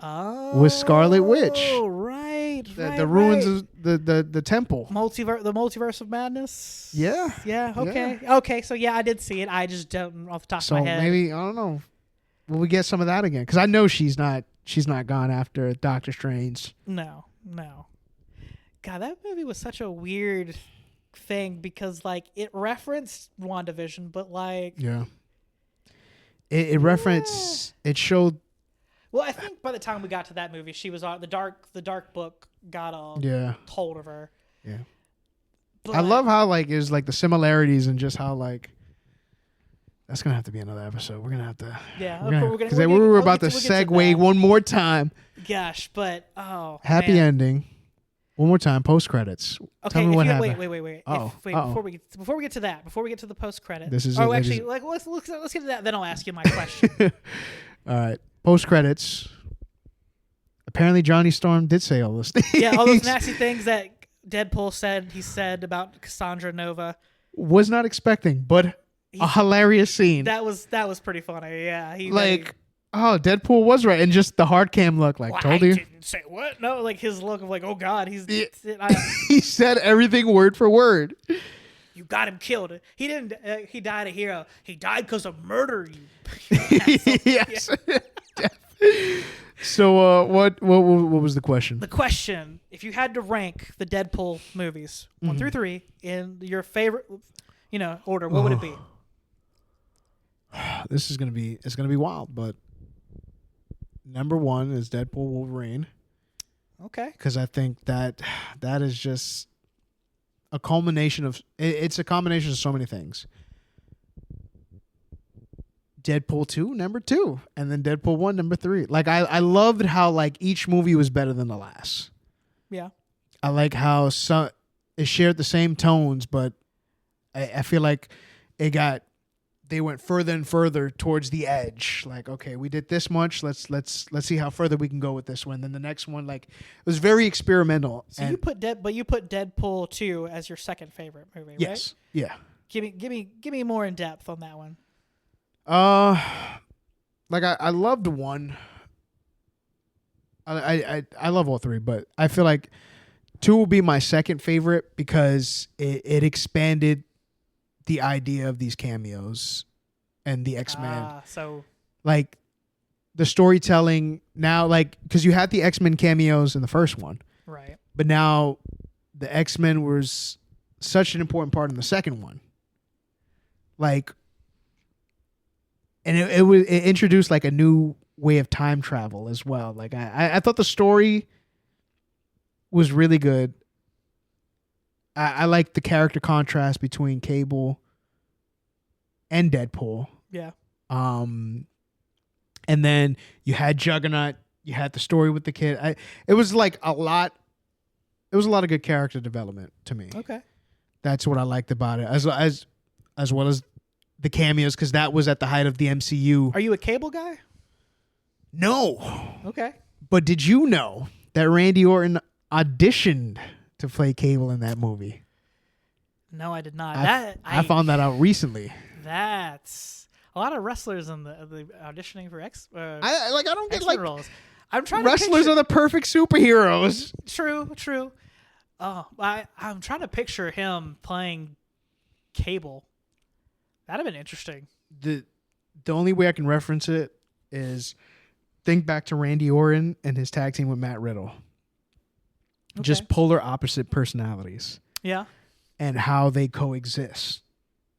was Scarlet Witch. Oh, right. The ruins of the temple. The multiverse of madness. Yeah. Yeah. Okay. Yeah. Okay. So I did see it. I just don't off the top of my head. So maybe I don't know. Will we get some of that again? Because I know she's not gone after Doctor Strange. No. God, that movie was such a weird thing because it referenced WandaVision, but it referenced it showed. Well, I think by the time we got to that movie, she was on the dark book got hold of her. Yeah. But I love how is the similarities and just how that's gonna have to be another episode. We're gonna have to. Yeah. Because we were about to segue one more time. Gosh, but happy ending. One more time. Post credits. Okay. Tell me what happened. Wait. Oh. Before we get to that, before we get to the post credit. This is. Let's get to that. Then I'll ask you my question. All right. Post credits. Apparently, Johnny Storm did say all those things. Yeah, all those nasty things that Deadpool said. He said about Cassandra Nova. was not expecting, but a hilarious scene. That was pretty funny. Yeah, oh, Deadpool was right, and just the hard cam look, like, told you. I didn't say what? No, like his look of like, oh God, He said everything word for word. You got him killed. He didn't. He died a hero. He died because of murder. Yes. So, what was the question? The question: if you had to rank the Deadpool movies 1 through 3 in your favorite, order, what would it be? It's gonna be wild, but number 1 is Deadpool Wolverine. Okay. Because I think that is just a culmination of it's a combination of so many things. Deadpool 2, number 2, and then Deadpool 1, number 3. Like I loved how like each movie was better than the last. Yeah. I like how it shared the same tones, but I feel like they went further and further towards the edge. Like, okay, we did this much. Let's see how further we can go with this one. Then the next one, like, it was very experimental. So you put Deadpool 2 as your second favorite movie, right? Yes. Yeah. Give me more in depth on that one. Like I loved 1. I love all 3, but I feel like 2 will be my second favorite because it expanded the idea of these cameos and the X-Men. So like the storytelling now, like, because you had the X-Men cameos in the first one, right? But now the X-Men was such an important part in the second one. Like, and it introduced like a new way of time travel as well. Like I thought the story was really good. I like the character contrast between Cable and Deadpool. Yeah. And then you had Juggernaut. You had the story with the kid. It was like a lot. It was a lot of good character development to me. Okay. That's what I liked about it, as well as the cameos, because that was at the height of the MCU. Are you a Cable guy? No. Okay. But did you know that Randy Orton auditioned to play Cable in that movie? No, I did not. I found that out recently. That's a lot of wrestlers in the auditioning for I don't get X-Men roles. I'm trying. Wrestlers are the perfect superheroes. True. Oh, I'm trying to picture him playing Cable. That'd have been interesting. The only way I can reference it is think back to Randy Orton and his tag team with Matt Riddle. Okay. Just polar opposite personalities. Yeah. And how they coexist.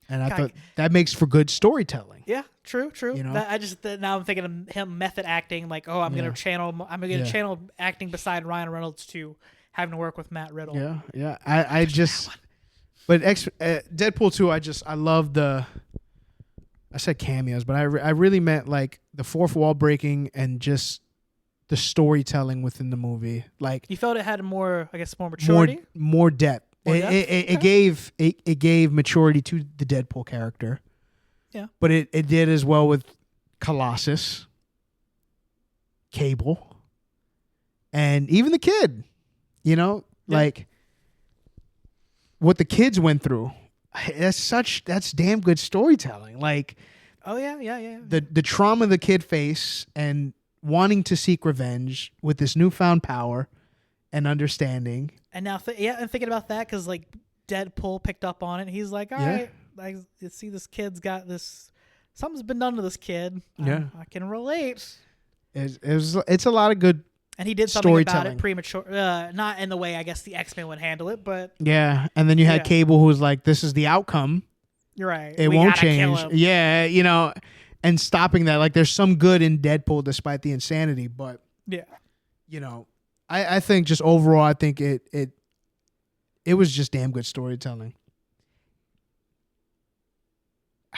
And I thought that makes for good storytelling. Yeah, true. You know? Now I'm thinking of him method acting, like, I'm gonna channel acting beside Ryan Reynolds to having to work with Matt Riddle. Yeah. I just, but Deadpool 2, I love I said cameos, but I really meant like the fourth wall breaking and just the storytelling within the movie. Like, you felt it had more maturity, more depth. It gave maturity to the Deadpool character. Yeah. But it did as well with Colossus, Cable, and even the kid. Like what the kids went through. That's damn good storytelling. Like, oh yeah. The trauma the kid faced and wanting to seek revenge with this newfound power and understanding. And now, I'm thinking about that because like Deadpool picked up on it. He's like, all right, I see this kid's got this. Something's been done to this kid. Yeah, I can relate. It's a lot of good. And he did something about it premature, not in the way I guess the X-Men would handle it, but yeah. And then you had Cable, who was like, "This is the outcome. You're right. It won't change." Yeah, and stopping that. Like, there's some good in Deadpool despite the insanity, but I think just overall, I think it was just damn good storytelling.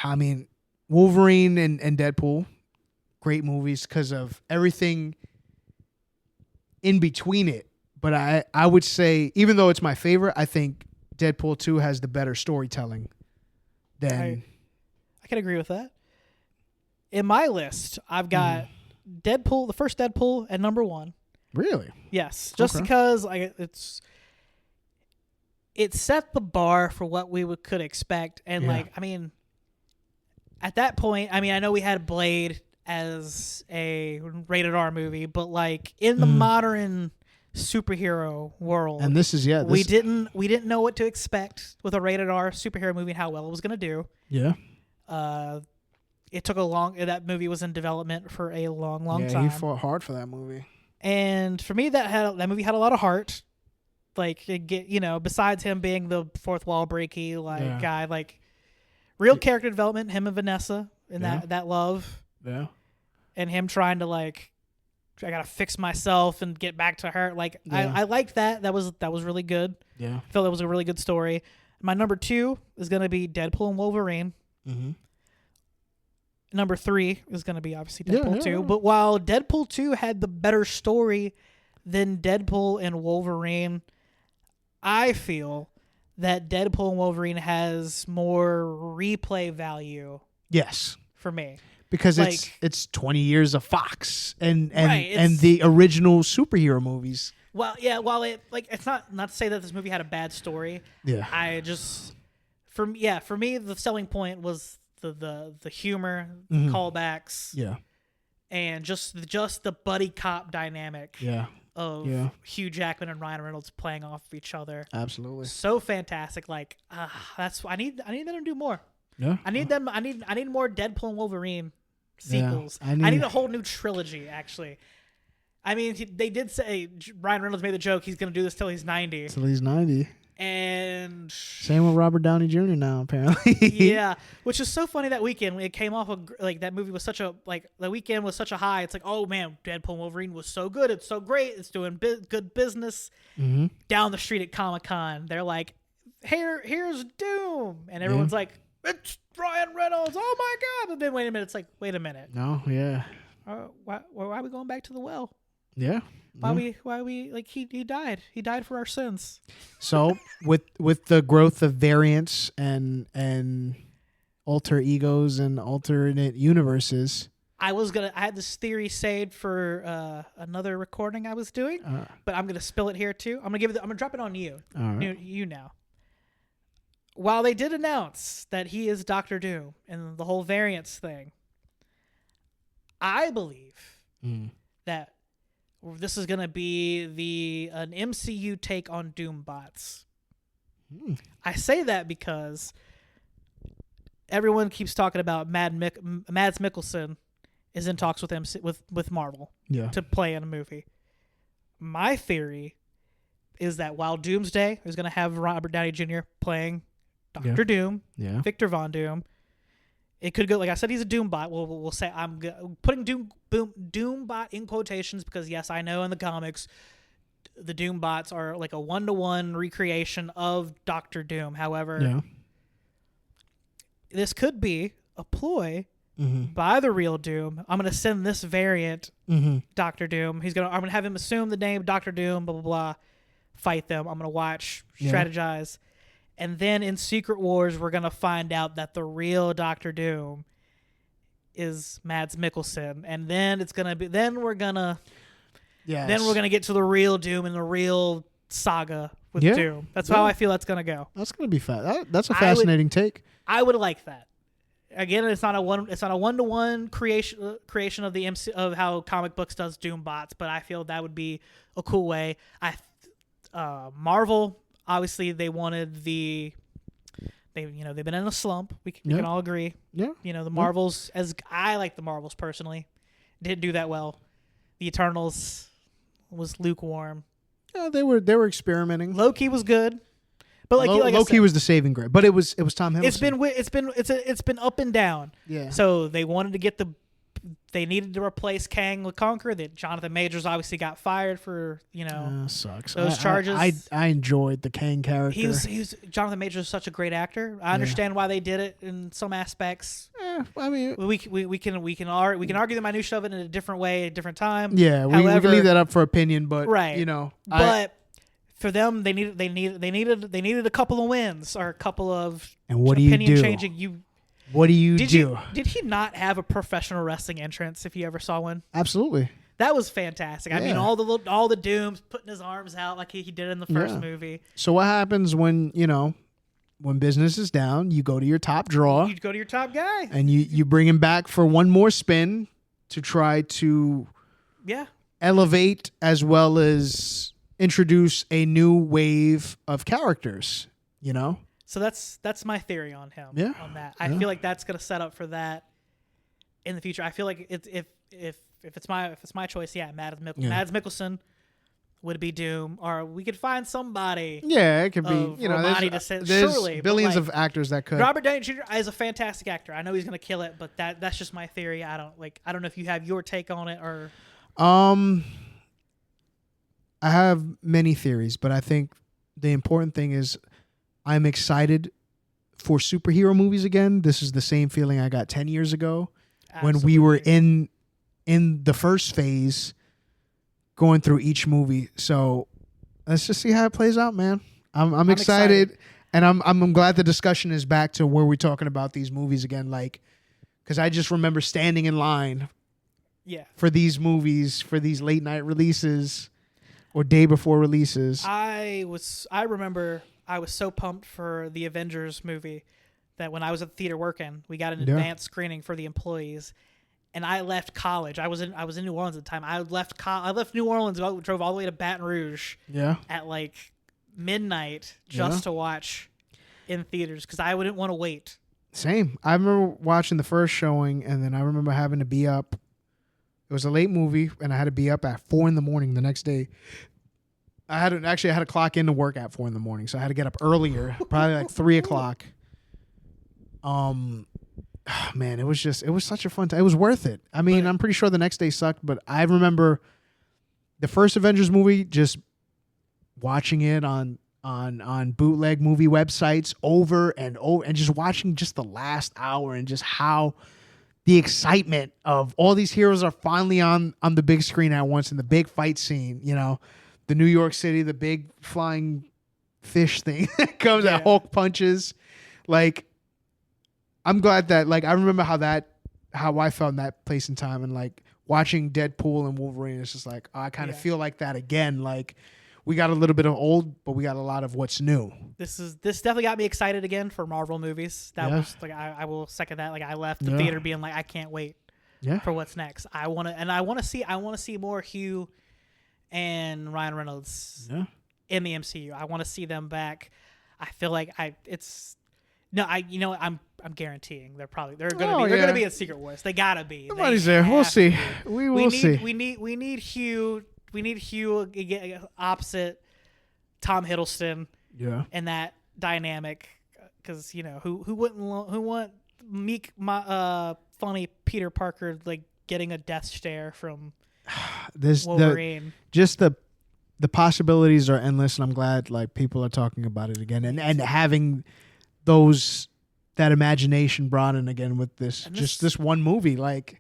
I mean, Wolverine and Deadpool, great movies because of everything in between it. But I would say, even though it's my favorite, I think Deadpool 2 has the better storytelling than... I can agree with that. In my list, I've got Deadpool, the first Deadpool, at number 1. Really? Yes, just because it set the bar for what we could expect. And like, I mean, at that point, I mean, I know we had Blade as a rated R movie, but like in the modern superhero world, and this is we didn't know what to expect with a rated R superhero movie and how well it was going to do. Yeah. It took that movie was in development for a long time. Yeah, he fought hard for that movie. And for me, that movie had a lot of heart. Like, besides him being the fourth wall breaky guy, like real character development, him and Vanessa and that love. Yeah. And him trying to like, I gotta fix myself and get back to her. Like, I liked that. That was really good. Yeah. I felt that was a really good story. My number 2 is gonna be Deadpool and Wolverine. Mm-hmm. Number 3 is going to be obviously Deadpool 2. But while Deadpool 2 had the better story than Deadpool and Wolverine, I feel that Deadpool and Wolverine has more replay value. Yes. For me. Because it's 20 years of Fox and the original superhero movies. Well, yeah, while it's not to say that this movie had a bad story. Yeah. For me the selling point was the humor, the callbacks, and just the buddy cop dynamic, of Hugh Jackman and Ryan Reynolds playing off of each other. Absolutely, so fantastic. Like, that's I need them to do more. Yeah, I need more Deadpool and Wolverine sequels. I need a whole new trilogy. Actually, I mean, they did say Ryan Reynolds made the joke he's going to do this till he's 90. Till he's 90. And same with Robert Downey Jr. now, apparently. Yeah, which is so funny. That weekend it came off of that movie was such a the weekend was such a high. It's like, oh man, Deadpool and Wolverine was so good. It's so great. It's doing good business. Mm-hmm. Down the street at Comic-Con, they're like, here's Doom, and everyone's like, it's Ryan Reynolds. Oh my god! But then wait a minute. It's like, wait a minute. No, yeah. Why are we going back to the well? Yeah. Why we like he died. He died for our sins. So with the growth of variants and alter egos and alternate universes, I had this theory saved for another recording I was doing, but I'm gonna spill it here too. I'm gonna drop it on you. All right. You now. While they did announce that he is Doctor Doom and the whole variants thing, I believe that this is going to be an MCU take on Doom bots. I say that because everyone keeps talking about Mads Mikkelsen is in talks with Marvel to play in a movie. My theory is that while Doomsday is going to have Robert Downey Jr. playing Dr. Doom, Victor Von Doom, it could go, like I said, he's a Doom bot. We'll say I'm putting Doom bot in quotations because, yes, I know in the comics the Doom bots are like a 1-to-1 recreation of Dr. Doom. However, this could be a ploy by the real Doom. I'm going to send this variant, Dr. Doom. I'm going to have him assume the name Dr. Doom, blah, blah, blah, fight them. I'm going to watch, strategize. And then in Secret Wars, we're going to find out that the real Doctor Doom is Mads Mikkelsen. And then it's going to be, then we're going to get to the real Doom and the real saga with Doom. That's how I feel that's going to go. That's going to be that's a fascinating take. I would like that. Again, it's not a 1-to-1 creation of the MC, of how comic books does Doom bots, but I feel that would be a cool way. Marvel, obviously, they've been in a slump. We can all agree. Yeah. The Marvels, as I like the Marvels personally, didn't do that well. The Eternals was lukewarm. Yeah, they were experimenting. Loki was good, but Loki was the saving grace. But it was Tom Hiddleston. It's been up and down. Yeah. So they wanted to they needed to replace Kang the Conqueror. That Jonathan Majors obviously got fired for sucks. Those charges. I enjoyed the Kang character. He's Jonathan Majors is such a great actor. I understand why they did it in some aspects. I mean, we can argue the minutia of it in a different way, a different time. Yeah, we can leave that up for opinion, but right. But for them, they needed a couple of wins or a couple of opinion changing. What do you do? Did he not have a professional wrestling entrance if you ever saw one? Absolutely. That was fantastic. I mean, all the dooms putting his arms out like he did in the first movie. So what happens when business is down? You go to your top draw. You go to your top guy, and you bring him back for one more spin to try to elevate as well as introduce a new wave of characters. So that's my theory on him. Yeah. On that, I feel like that's gonna set up for that in the future. I feel like if it's my choice, Mads Mikkelsen would be Doom, or we could find somebody. Yeah, it could be. There's surely billions of actors that could. Robert Downey Jr. is a fantastic actor. I know he's gonna kill it, but that's just my theory. I don't know if you have your take on it or. I have many theories, but I think the important thing is I'm excited for superhero movies again. This is the same feeling I got 10 years ago. When we were in the first phase going through each movie. So let's just see how it plays out, man. I'm excited. And I'm glad the discussion is back to where we're talking about these movies again. Like, because I just remember standing in line for these movies, for these late night releases or day before releases. I remember I was so pumped for the Avengers movie that when I was at the theater working, we got an advanced screening for the employees, and I left college. I was in New Orleans at the time. I left New Orleans, drove all the way to Baton Rouge at like midnight just to watch in theaters because I wouldn't want to wait. Same. I remember watching the first showing, and then I remember having to be up. It was a late movie, and I had to be up at 4 a.m. the next day. I had to clock into work at 4 a.m, so I had to get up earlier, probably like 3 o'clock. Man, it was such a fun time. It was worth it. I mean, I'm pretty sure the next day sucked, but I remember the first Avengers movie, just watching it on bootleg movie websites over and over, and just watching just the last hour and just how the excitement of all these heroes are finally on the big screen at once in the big fight scene, the New York City, the big flying fish thing that comes that Hulk punches. Like, I'm glad that, like, I remember how I felt in that place and time, and like watching Deadpool and Wolverine, it's just like, I kind of feel like that again. Like, we got a little bit of old, but we got a lot of what's new. This definitely got me excited again for Marvel movies. That was like, I will second that. Like, I left the theater being like, I can't wait for what's next. I want to see more Hugh and Ryan Reynolds in the MCU. I want to see them back. I feel like I'm guaranteeing they're gonna be in Secret Wars. They gotta be. The money's there. We'll see. We will see. We need Hugh. We need Hugh opposite Tom Hiddleston. Yeah. And that dynamic, because who want meek funny Peter Parker like getting a death stare from Wolverine. The possibilities are endless, and I'm glad like people are talking about it again and having that imagination brought in again with this one movie. Like,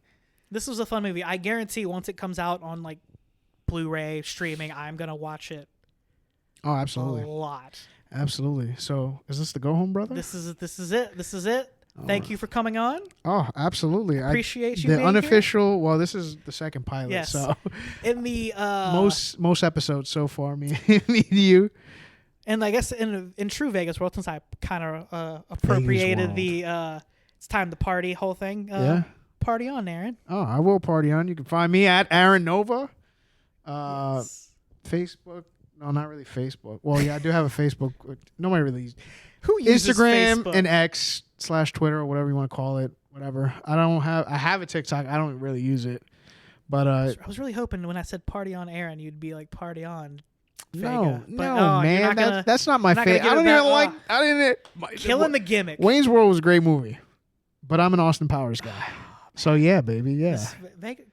this was a fun movie. I guarantee once it comes out on like Blu-ray streaming, I'm gonna watch it. Oh, absolutely. A lot. Absolutely. So, is this the go home, brother? This is it. Thank you for coming on. Oh, absolutely. Appreciate you. The being unofficial. Here. Well, this is the second pilot. Yes. So, in the most episodes so far, me and you. And I guess in true Vegas world, since I kind of appropriated the it's time to party whole thing. Party on, Aaron. Oh, I will party on. You can find me at Aaron Nova. Facebook. No, not really Facebook. Well, yeah, I do have a Facebook. Nobody really. Who uses Instagram Facebook? And X/Twitter or whatever you want to call it. Whatever. I have a TikTok. I don't really use it. But I was really hoping when I said party on Aaron, you'd be like party on Vega. No, But, man. That's not my favorite. I don't even like. I didn't. Killing the gimmick. Wayne's World was a great movie, but I'm an Austin Powers guy. So yeah, baby, yeah.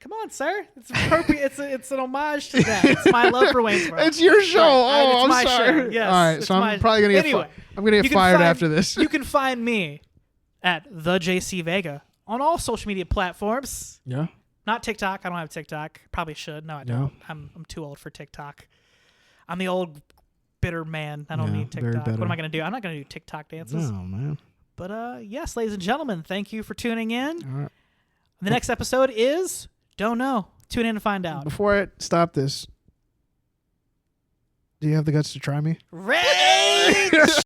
Come on, sir. It's appropriate. It's an homage to that. It's my love for Wayne's World. It's your show. Right. I'm my sorry. Show. Yes. All right, so I'm probably gonna get. I'm gonna get fired after this. You can find me at the JC Vega on all social media platforms. Yeah. Not TikTok. I don't have TikTok. Probably should. No, I don't. No. I'm too old for TikTok. I'm the old bitter man. I don't need TikTok. What am I gonna do? I'm not gonna do TikTok dances. No, man. But yes, ladies and gentlemen, thank you for tuning in. All right. The next episode is Don't Know. Tune in to find out. Before I stop this, do you have the guts to try me? Rage!